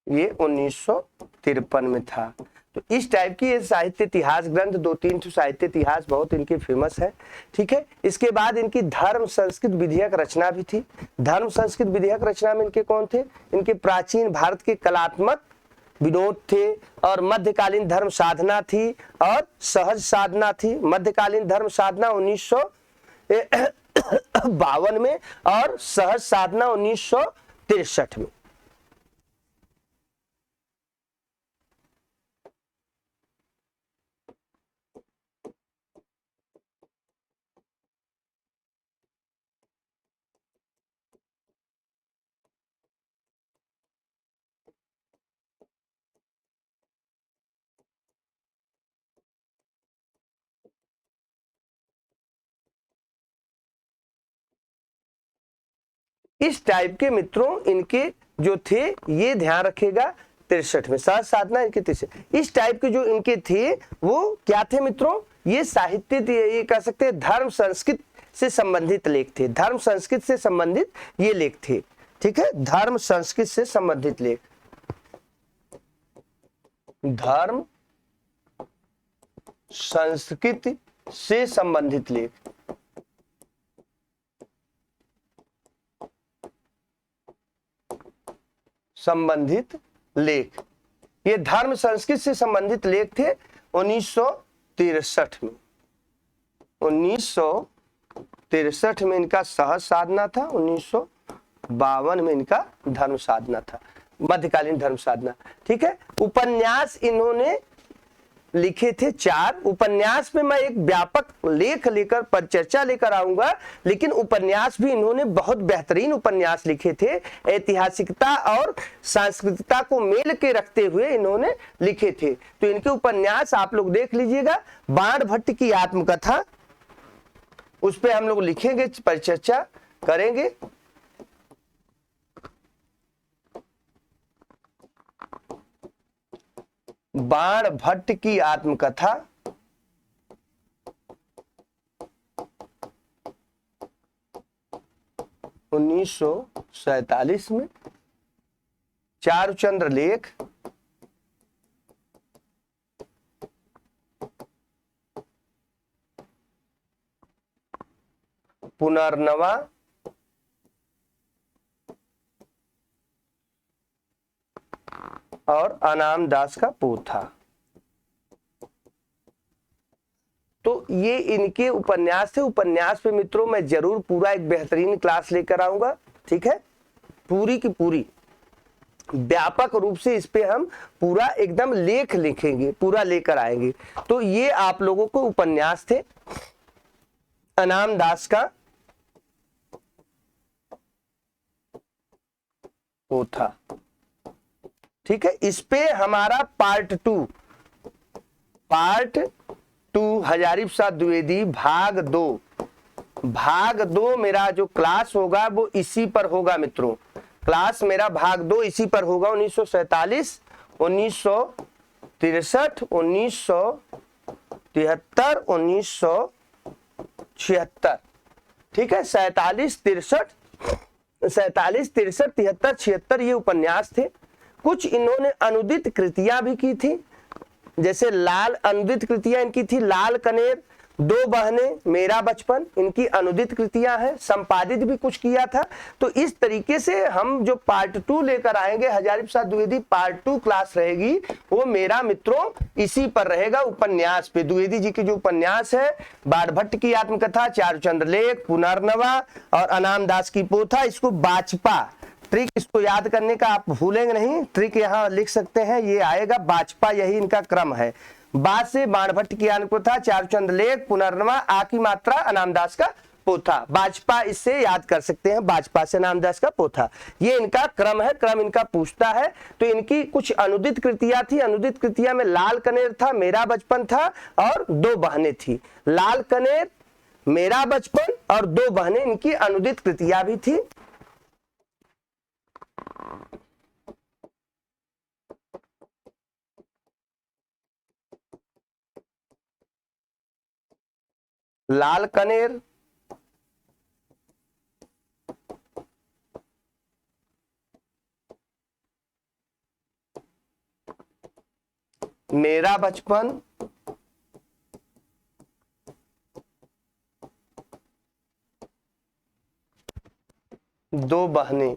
ये 1953 में था। तो इस टाइप की ये साहित्य इतिहास ग्रंथ, 2-3 साहित्य इतिहास बहुत इनके फेमस है, ठीक है। इसके बाद इनकी धर्म संस्कृत विधेयक रचना भी थी। धर्म संस्कृत विधेयक रचना में इनके कौन थे, इनके प्राचीन भारत के कलात्मक विनोद थे, और मध्यकालीन धर्म साधना थी और सहज साधना थी। मध्यकालीन धर्म साधना 1952 में, और सहज साधना 1963 में। इस टाइप के मित्रों इनके जो थे ये ध्यान रखेगा 63 में सहज साधना इनके 63 इस टाइप के जो इनके थे वो क्या थे मित्रों, ये साहित्य ये कह सकते हैं धर्म संस्कृत से संबंधित लेख थे, धर्म संस्कृत से संबंधित ये लेख थे। ठीक है, धर्म संस्कृत से संबंधित लेख, धर्म संस्कृत से संबंधित लेख। संबंधित लेख, ये धर्म संस्कृत से संबंधित लेख थे 1963 में। 1963 में इनका सहज साधना था, 1952 में इनका धर्म साधना था, मध्यकालीन धर्म साधना। ठीक है, उपन्यास इन्होंने लिखे थे 4। उपन्यास में मैं एक व्यापक लेख लेकर परिचर्चा लेकर आऊंगा, लेकिन उपन्यास भी इन्होंने बहुत बेहतरीन उपन्यास लिखे थे, ऐतिहासिकता और सांस्कृतिकता को मेल के रखते हुए इन्होंने लिखे थे। तो इनके उपन्यास आप लोग देख लीजिएगा। बाणभट्ट की आत्मकथा, उस पर हम लोग लिखेंगे, परिचर्चा करेंगे। बाणभट्ट की आत्मकथा, उन्नीस सौ 47 में। चारुचंद्र लेख, पुनर्नवा, और अनाम दास का पोथा। तो ये इनके उपन्यास थे। उपन्यास पे मित्रों मैं जरूर पूरा एक बेहतरीन क्लास लेकर आऊंगा। ठीक है, पूरी की पूरी व्यापक रूप से इस पे हम पूरा एकदम लेख लिखेंगे, पूरा लेकर आएंगे। तो ये आप लोगों को उपन्यास थे अनाम दास का पोथा। ठीक है, इस पे हमारा पार्ट 2 हजारी प्रसाद द्विवेदी भाग 2 मेरा जो क्लास होगा वो इसी पर होगा मित्रों। क्लास मेरा भाग 2 इसी पर होगा। 1947, 1963, 1973, 1976। ठीक है, 47, 63, 73, 76 ये उपन्यास थे। कुछ इन्होंने अनुदित कृतियां भी की थी, जैसे अनुदित कृतियां इनकी थी लाल कनेर, दो बहनें, मेरा बचपन, इनकी अनुदित कृतियां हैं। संपादित भी कुछ किया था। तो इस तरीके से हम जो पार्ट 2 लेकर आएंगे, हजारी प्रसाद द्विवेदी पार्ट 2 क्लास रहेगी, वो मेरा मित्रों इसी पर रहेगा, उपन्यास पे। द्विवेदी जी की जो उपन्यास है, बाणभट्ट की आत्मकथा, चारुचंद्र लेख, पुनर्नवा और अनाम दास की पोथा, इसको बाचपा, ट्रिक इसको याद करने का आप भूलेंगे नहीं, ट्रिक यहाँ लिख सकते हैं, ये आएगा बाचपा, यही इनका क्रम है। बाद से बाणभट्ट की आत्मकथा, चारुचंद्र लेख, पुनर्नवा, आ की मात्रा, अनाम दास का पोथा। बाजपा इससे याद कर सकते हैं, बाजपा से अनाम दास का पोथा, ये इनका क्रम है। क्रम इनका पूछता है। तो इनकी कुछ अनुदित कृतियां थी। अनुदित कृतियां में लाल कनेर था, मेरा बचपन था और दो बहनें थी। लाल कनेर, मेरा बचपन और दो बहनें इनकी अनुदित कृतियां भी थी। लाल कनेर, मेरा बचपन, दो बहनें,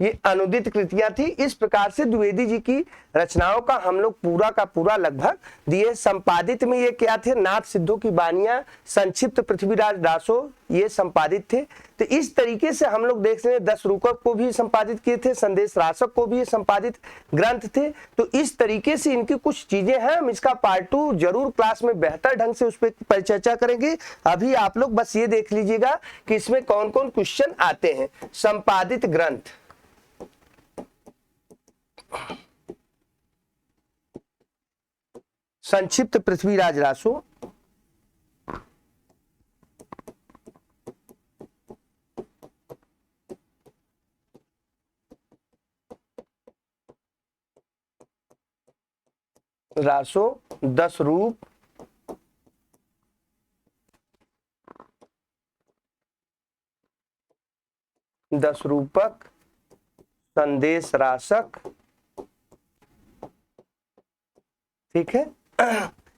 ये अनुदित कृतियां थी। इस प्रकार से द्विवेदी जी की रचनाओं का हम लोग पूरा का पूरा लगभग दिए। संपादित में ये क्या थे, नाथ सिद्धों की बानियां, संक्षिप्त पृथ्वीराज दासो, ये संपादित थे। तो इस तरीके से हम लोग देख रहे हैं, 10 रूपक को भी संपादित किए थे, संदेश रासक को भी संपादित ग्रंथ थे। तो इस तरीके से इनकी कुछ चीजें हैं। हम इसका पार्ट 2 जरूर क्लास में बेहतर ढंग से उस पर परिचर्चा करेंगे। अभी आप लोग बस ये देख लीजिएगा कि इसमें कौन कौन क्वेश्चन आते हैं। संपादित ग्रंथ, संक्षिप्त पृथ्वीराज रासो, रासो, 10 रूप, दस रूपक, संदेश राशक। ठीक है,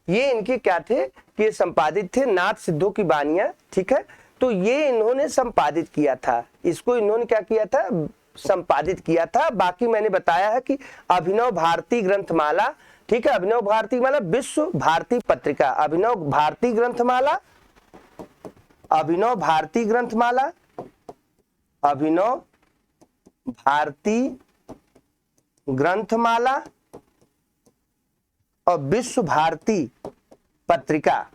ये इनके क्या थे कि ये संपादित थे, नाथ सिद्धों की बानियां। ठीक है, तो ये इन्होंने संपादित किया था, इसको इन्होंने क्या किया था, संपादित किया था। बाकी मैंने बताया है कि अभिनव भारती ग्रंथमाला, ठीक है, अभिनव भारती माला, विश्व भारती पत्रिका, अभिनव भारती ग्रंथमाला, अभिनव भारती ग्रंथमाला, अभिनव भारती ग्रंथमाला और विश्व भारती पत्रिका,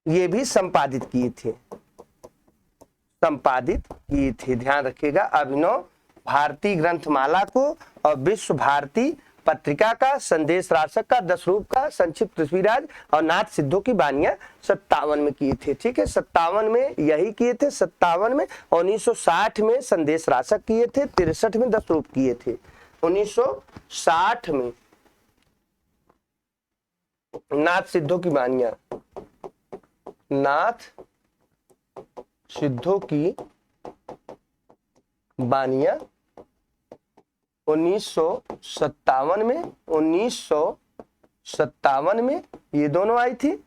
ये भी संपादित किए थे, संपादित किए थे। ध्यान रखिएगा, अभिनव भारती ग्रंथमाला को और विश्व भारती पत्रिका का, संदेश राशक का, 10 रूप का, संक्षिप्त पृथ्वीराज और नाथ सिद्धों की बानियां 57 में किए थे। ठीक है, 57 में यही किए थे, 57 में। 1960 में संदेश राशक किए थे, 63 में 10 रूप किए थे। 1960 में नाथ सिद्धों की बानियां, नाथ सिद्धों की बानियां 1957 में, 1957 में ये दोनों आई थी।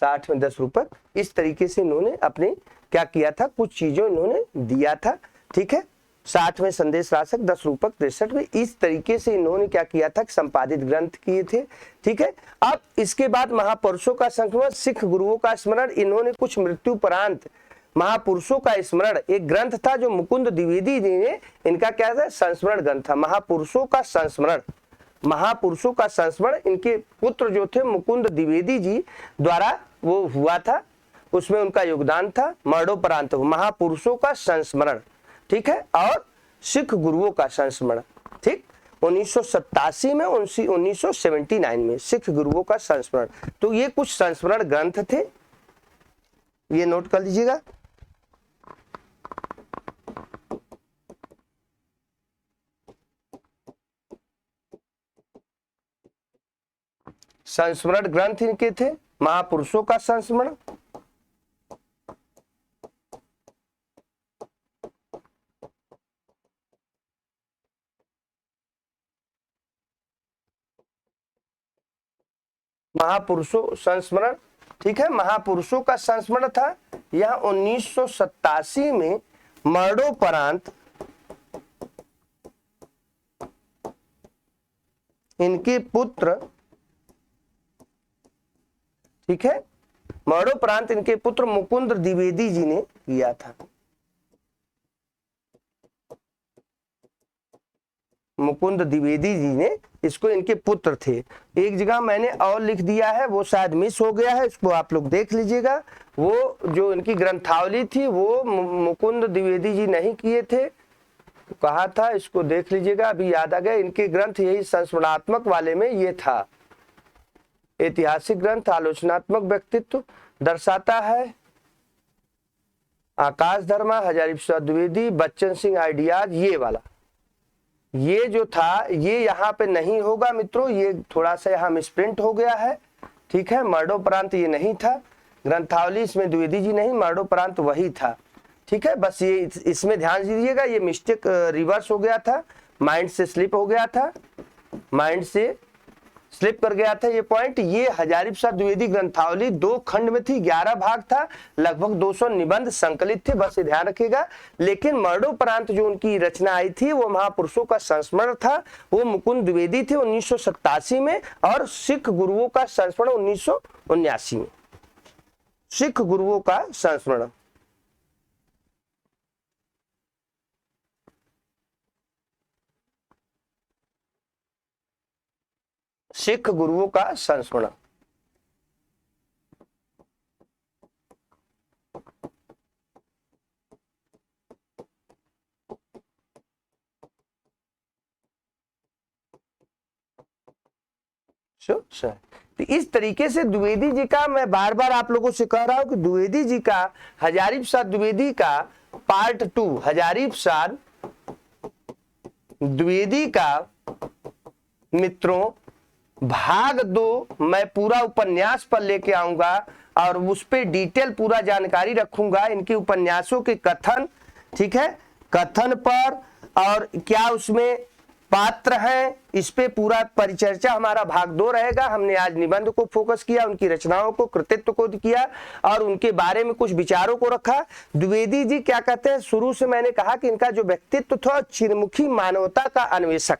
60 में 10 रूपक, इस तरीके से इन्होंने अपने क्या किया था, कुछ चीजों इन्होंने दिया था। ठीक है, 60 में संदेश राशक, 10 रूपक, 63 में, इस तरीके से इन्होंने क्या किया था, संपादित ग्रंथ किए थे। ठीक है, अब इसके बाद महापुरुषों का संस्मरण, सिख गुरुओं का स्मरण, इन्होंने कुछ मृत्युपरांत महापुरुषों का स्मरण, एक ग्रंथ था जो मुकुंद द्विवेदी जी ने, इनका क्या था, संस्मरण ग्रंथ था, महापुरुषों का संस्मरण। महापुरुषों का संस्मरण इनके पुत्र जो थे मुकुंद द्विवेदी जी द्वारा वो हुआ था, उसमें उनका योगदान था। मरणोपरांत महापुरुषों का संस्मरण, ठीक है, और सिख गुरुओं का संस्मरण। ठीक, 1987 में, 1979 में सिख गुरुओं का संस्मरण। तो ये कुछ संस्मरण ग्रंथ थे, ये नोट कर लीजिएगा। संस्मरण ग्रंथ इनके थे, महापुरुषों का संस्मरण, महापुरुषों संस्मरण। ठीक है, महापुरुषों का संस्मरण था। यह 1987 में मरणोपरांत इनके पुत्र, ठीक है, मरणोपरांत इनके पुत्र मुकुंद द्विवेदी जी ने किया था। मुकुंद द्विवेदी जी ने, इसको इनके पुत्र थे। एक जगह मैंने और लिख दिया है, वो शायद मिस हो गया है, इसको आप लोग देख लीजिएगा। वो जो इनकी ग्रंथावली थी वो मुकुंद द्विवेदी जी नहीं किए थे, कहा था, इसको देख लीजिएगा, अभी याद आ गया। इनके ग्रंथ यही संस्मरणात्मक वाले में ये था। ऐतिहासिक ग्रंथ, आलोचनात्मक व्यक्तित्व दर्शाता है, आकाश धर्मा, हजारी प्रसाद द्विवेदी, बच्चन सिंह आइडियाज, ये वाला, ये जो था ये यहाँ पे नहीं होगा मित्रों, ये थोड़ा सा यहाँ मिसप्रिंट हो गया है। ठीक है, मरणोपरांत ये नहीं था, ग्रंथावली इसमें द्विवेदी जी नहीं, मरणोपरांत वही था। ठीक है, बस ये इसमें ध्यान दीजिएगा, ये मिस्टेक रिवर्स हो गया था, माइंड से स्लिप हो गया था, माइंड से स्लिप कर गया था ये पॉइंट। ये हजारी प्रसाद द्विवेदी ग्रंथावली 2 खंड में थी, 11 भाग था, लगभग 200 निबंध संकलित थे, बस ये ध्यान रखिएगा। लेकिन मरणोपरांत जो उनकी रचना आई थी वो महापुरुषों का संस्मरण था, वो मुकुंद द्विवेदी थे 1987 में, और सिख गुरुओं का संस्मरण 1979 में। सिख गुरुओं का संस्मरण, सिख गुरुओं का संस्मरण। तो इस तरीके से द्विवेदी जी का मैं बार बार आप लोगों से कह रहा हूं कि द्विवेदी जी का, हजारी प्रसाद द्विवेदी का पार्ट 2, हजारी प्रसाद द्विवेदी का मित्रों भाग 2 मैं पूरा उपन्यास पर लेके आऊंगा और उस पे डिटेल पूरा जानकारी रखूंगा, इनके उपन्यासों के कथन, ठीक है, कथन पर और क्या उसमें पात्र हैं, इस पे पूरा परिचर्चा हमारा भाग 2 रहेगा। हमने आज निबंध को फोकस किया, उनकी रचनाओं को, कृतित्व को किया और उनके बारे में कुछ विचारों को रखा। द्विवेदी जी क्या कहते हैं, शुरू से मैंने कहा कि इनका जो व्यक्तित्व था चिन्मुखी मानवता का अन्वेषक,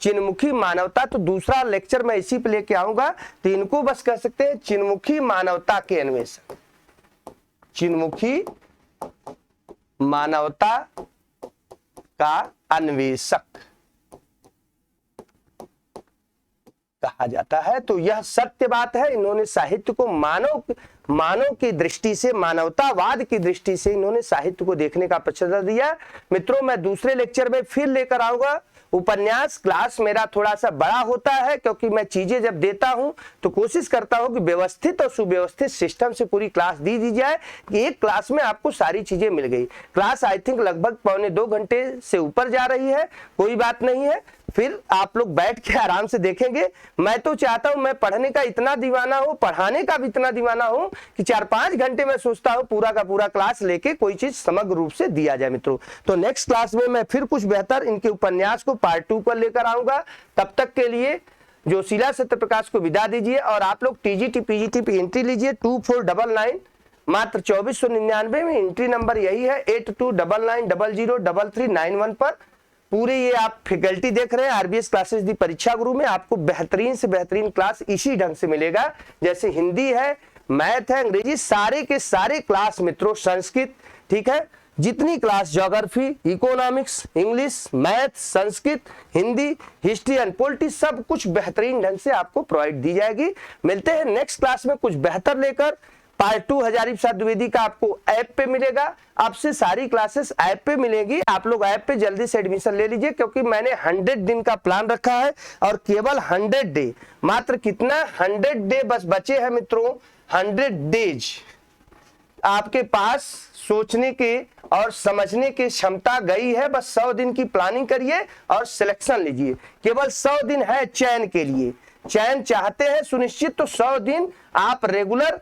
चिन्मुखी मानवता, तो दूसरा लेक्चर मैं इसी पे लेके आऊंगा, तो इनको बस कह सकते हैं चिन्मुखी मानवता के अन्वेषक, चिन्मुखी मानवता का अन्वेषक कहा जाता है। तो यह सत्य बात है, इन्होंने साहित्य को मानव की दृष्टि से, मानवतावाद की दृष्टि से इन्होंने साहित्य को देखने का प्रचलन दिया। मित्रों मैं दूसरे लेक्चर में फिर लेकर आऊंगा उपन्यास। क्लास मेरा थोड़ा सा बड़ा होता है क्योंकि मैं चीजें जब देता हूं तो कोशिश करता हूं कि व्यवस्थित और सुव्यवस्थित सिस्टम से पूरी क्लास दी जाए कि एक क्लास में आपको सारी चीजें मिल गई। क्लास आई थिंक लगभग 1.25 घंटे से ऊपर जा रही है, कोई बात नहीं है, फिर आप लोग बैठ के आराम से देखेंगे। मैं तो चाहता हूं मैं पढ़ने का इतना दीवाना हूं, पढ़ाने का भी इतना दीवाना हूं कि 4-5 घंटे में सोचता हूं पूरा का पूरा क्लास लेके कोई चीज समग्र रूप से दिया जाए। मित्रों तो नेक्स्ट क्लास में मैं फिर कुछ बेहतर इनके उपन्यास को पार्ट 2 पर लेकर आऊंगा। तब तक के लिए जोशीला सत्यप्रकाश को विदा दीजिए और आप लोग टीजीटी पीजीटी पे एंट्री लीजिए 2499 मात्र 2499 में। एंट्री नंबर यही है 8299003391 पर। पूरे ये आप फैकल्टी देख रहे हैं आरबीएस क्लासेस दी परीक्षा गुरु में, आपको बेहतरीन से बेहतरीन क्लास इसी ढंग से मिलेगा, जैसे हिंदी है, मैथ है, अंग्रेजी, सारे के सारे क्लास मित्रों, संस्कृत, ठीक है, जितनी class, geography, economics, English, math, Sanskrit, Hindi, history and politics, सब कुछ बेहतरीन ढंग से आपको प्रोवाइड दी जाएगी। मिलते हैं नेक्स्ट क्लास में कुछ बेहतर लेकर। पार्ट 2 हजारी प्रसाद द्विवेदी का आपको ऐप पे मिलेगा, आपसे सारी क्लासेस ऐप पे मिलेगी। आप लोग ऐप पे जल्दी से एडमिशन ले लीजिए क्योंकि मैंने 100 दिन का प्लान रखा है और केवल 100 डे, मात्र कितना 100 डे बस बचे हैं मित्रों, 100 डेज आपके पास सोचने के और समझने की क्षमता गई है। बस 100 दिन की प्लानिंग करिए और सिलेक्शन लीजिए, केवल 100 दिन है चयन के लिए। चयन चाहते हैं सुनिश्चित तो 100 दिन आप रेगुलर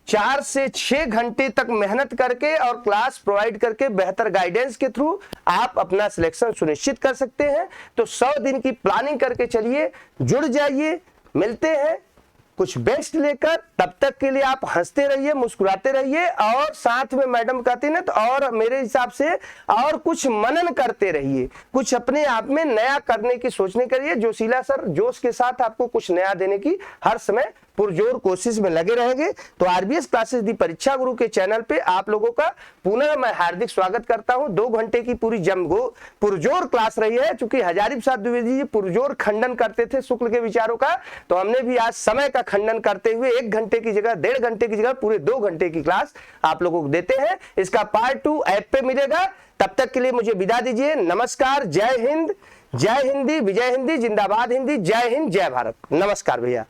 4 से 6 घंटे तक मेहनत करके और क्लास प्रोवाइड करके बेहतर गाइडेंस के थ्रू आप अपना सिलेक्शन सुनिश्चित कर सकते हैं। तो 100 दिन की प्लानिंग करके चलिए, जुड़ जाइए, मिलते हैं कुछ बेस्ट लेकर। तब तक के लिए आप हंसते रहिए, मुस्कुराते रहिए और साथ में मैडम कहती ना, तो और मेरे हिसाब से और कुछ मनन करते रहिए, कुछ अपने आप में नया करने की सोचने करिए। जोशीला सर जोश के साथ आपको कुछ नया देने की हर समय पुरजोर कोशिश में लगे रहेंगे। तो आरबीएस क्लासेस दी परीक्षा गुरु के चैनल पे आप लोगों का पुनः मैं हार्दिक स्वागत करता हूं। 2 घंटे की पूरी पुरजोर क्लास रही है। चूंकि हजारी प्रसाद द्विवेदी जी पुरजोर खंडन करते थे शुक्ल के विचारों का, तो हमने भी आज समय का खंडन करते हुए 1 घंटे की जगह 1.5 घंटे की जगह पूरे 2 घंटे की क्लास आप लोगों को देते हैं। इसका पार्ट 2 ऐप पे मिलेगा। तब तक के लिए मुझे विदा दीजिए। नमस्कार, जय हिंद, जय हिंदी, विजय हिंदी, जिंदाबाद हिंदी, जय हिंद, जय भारत। नमस्कार भैया।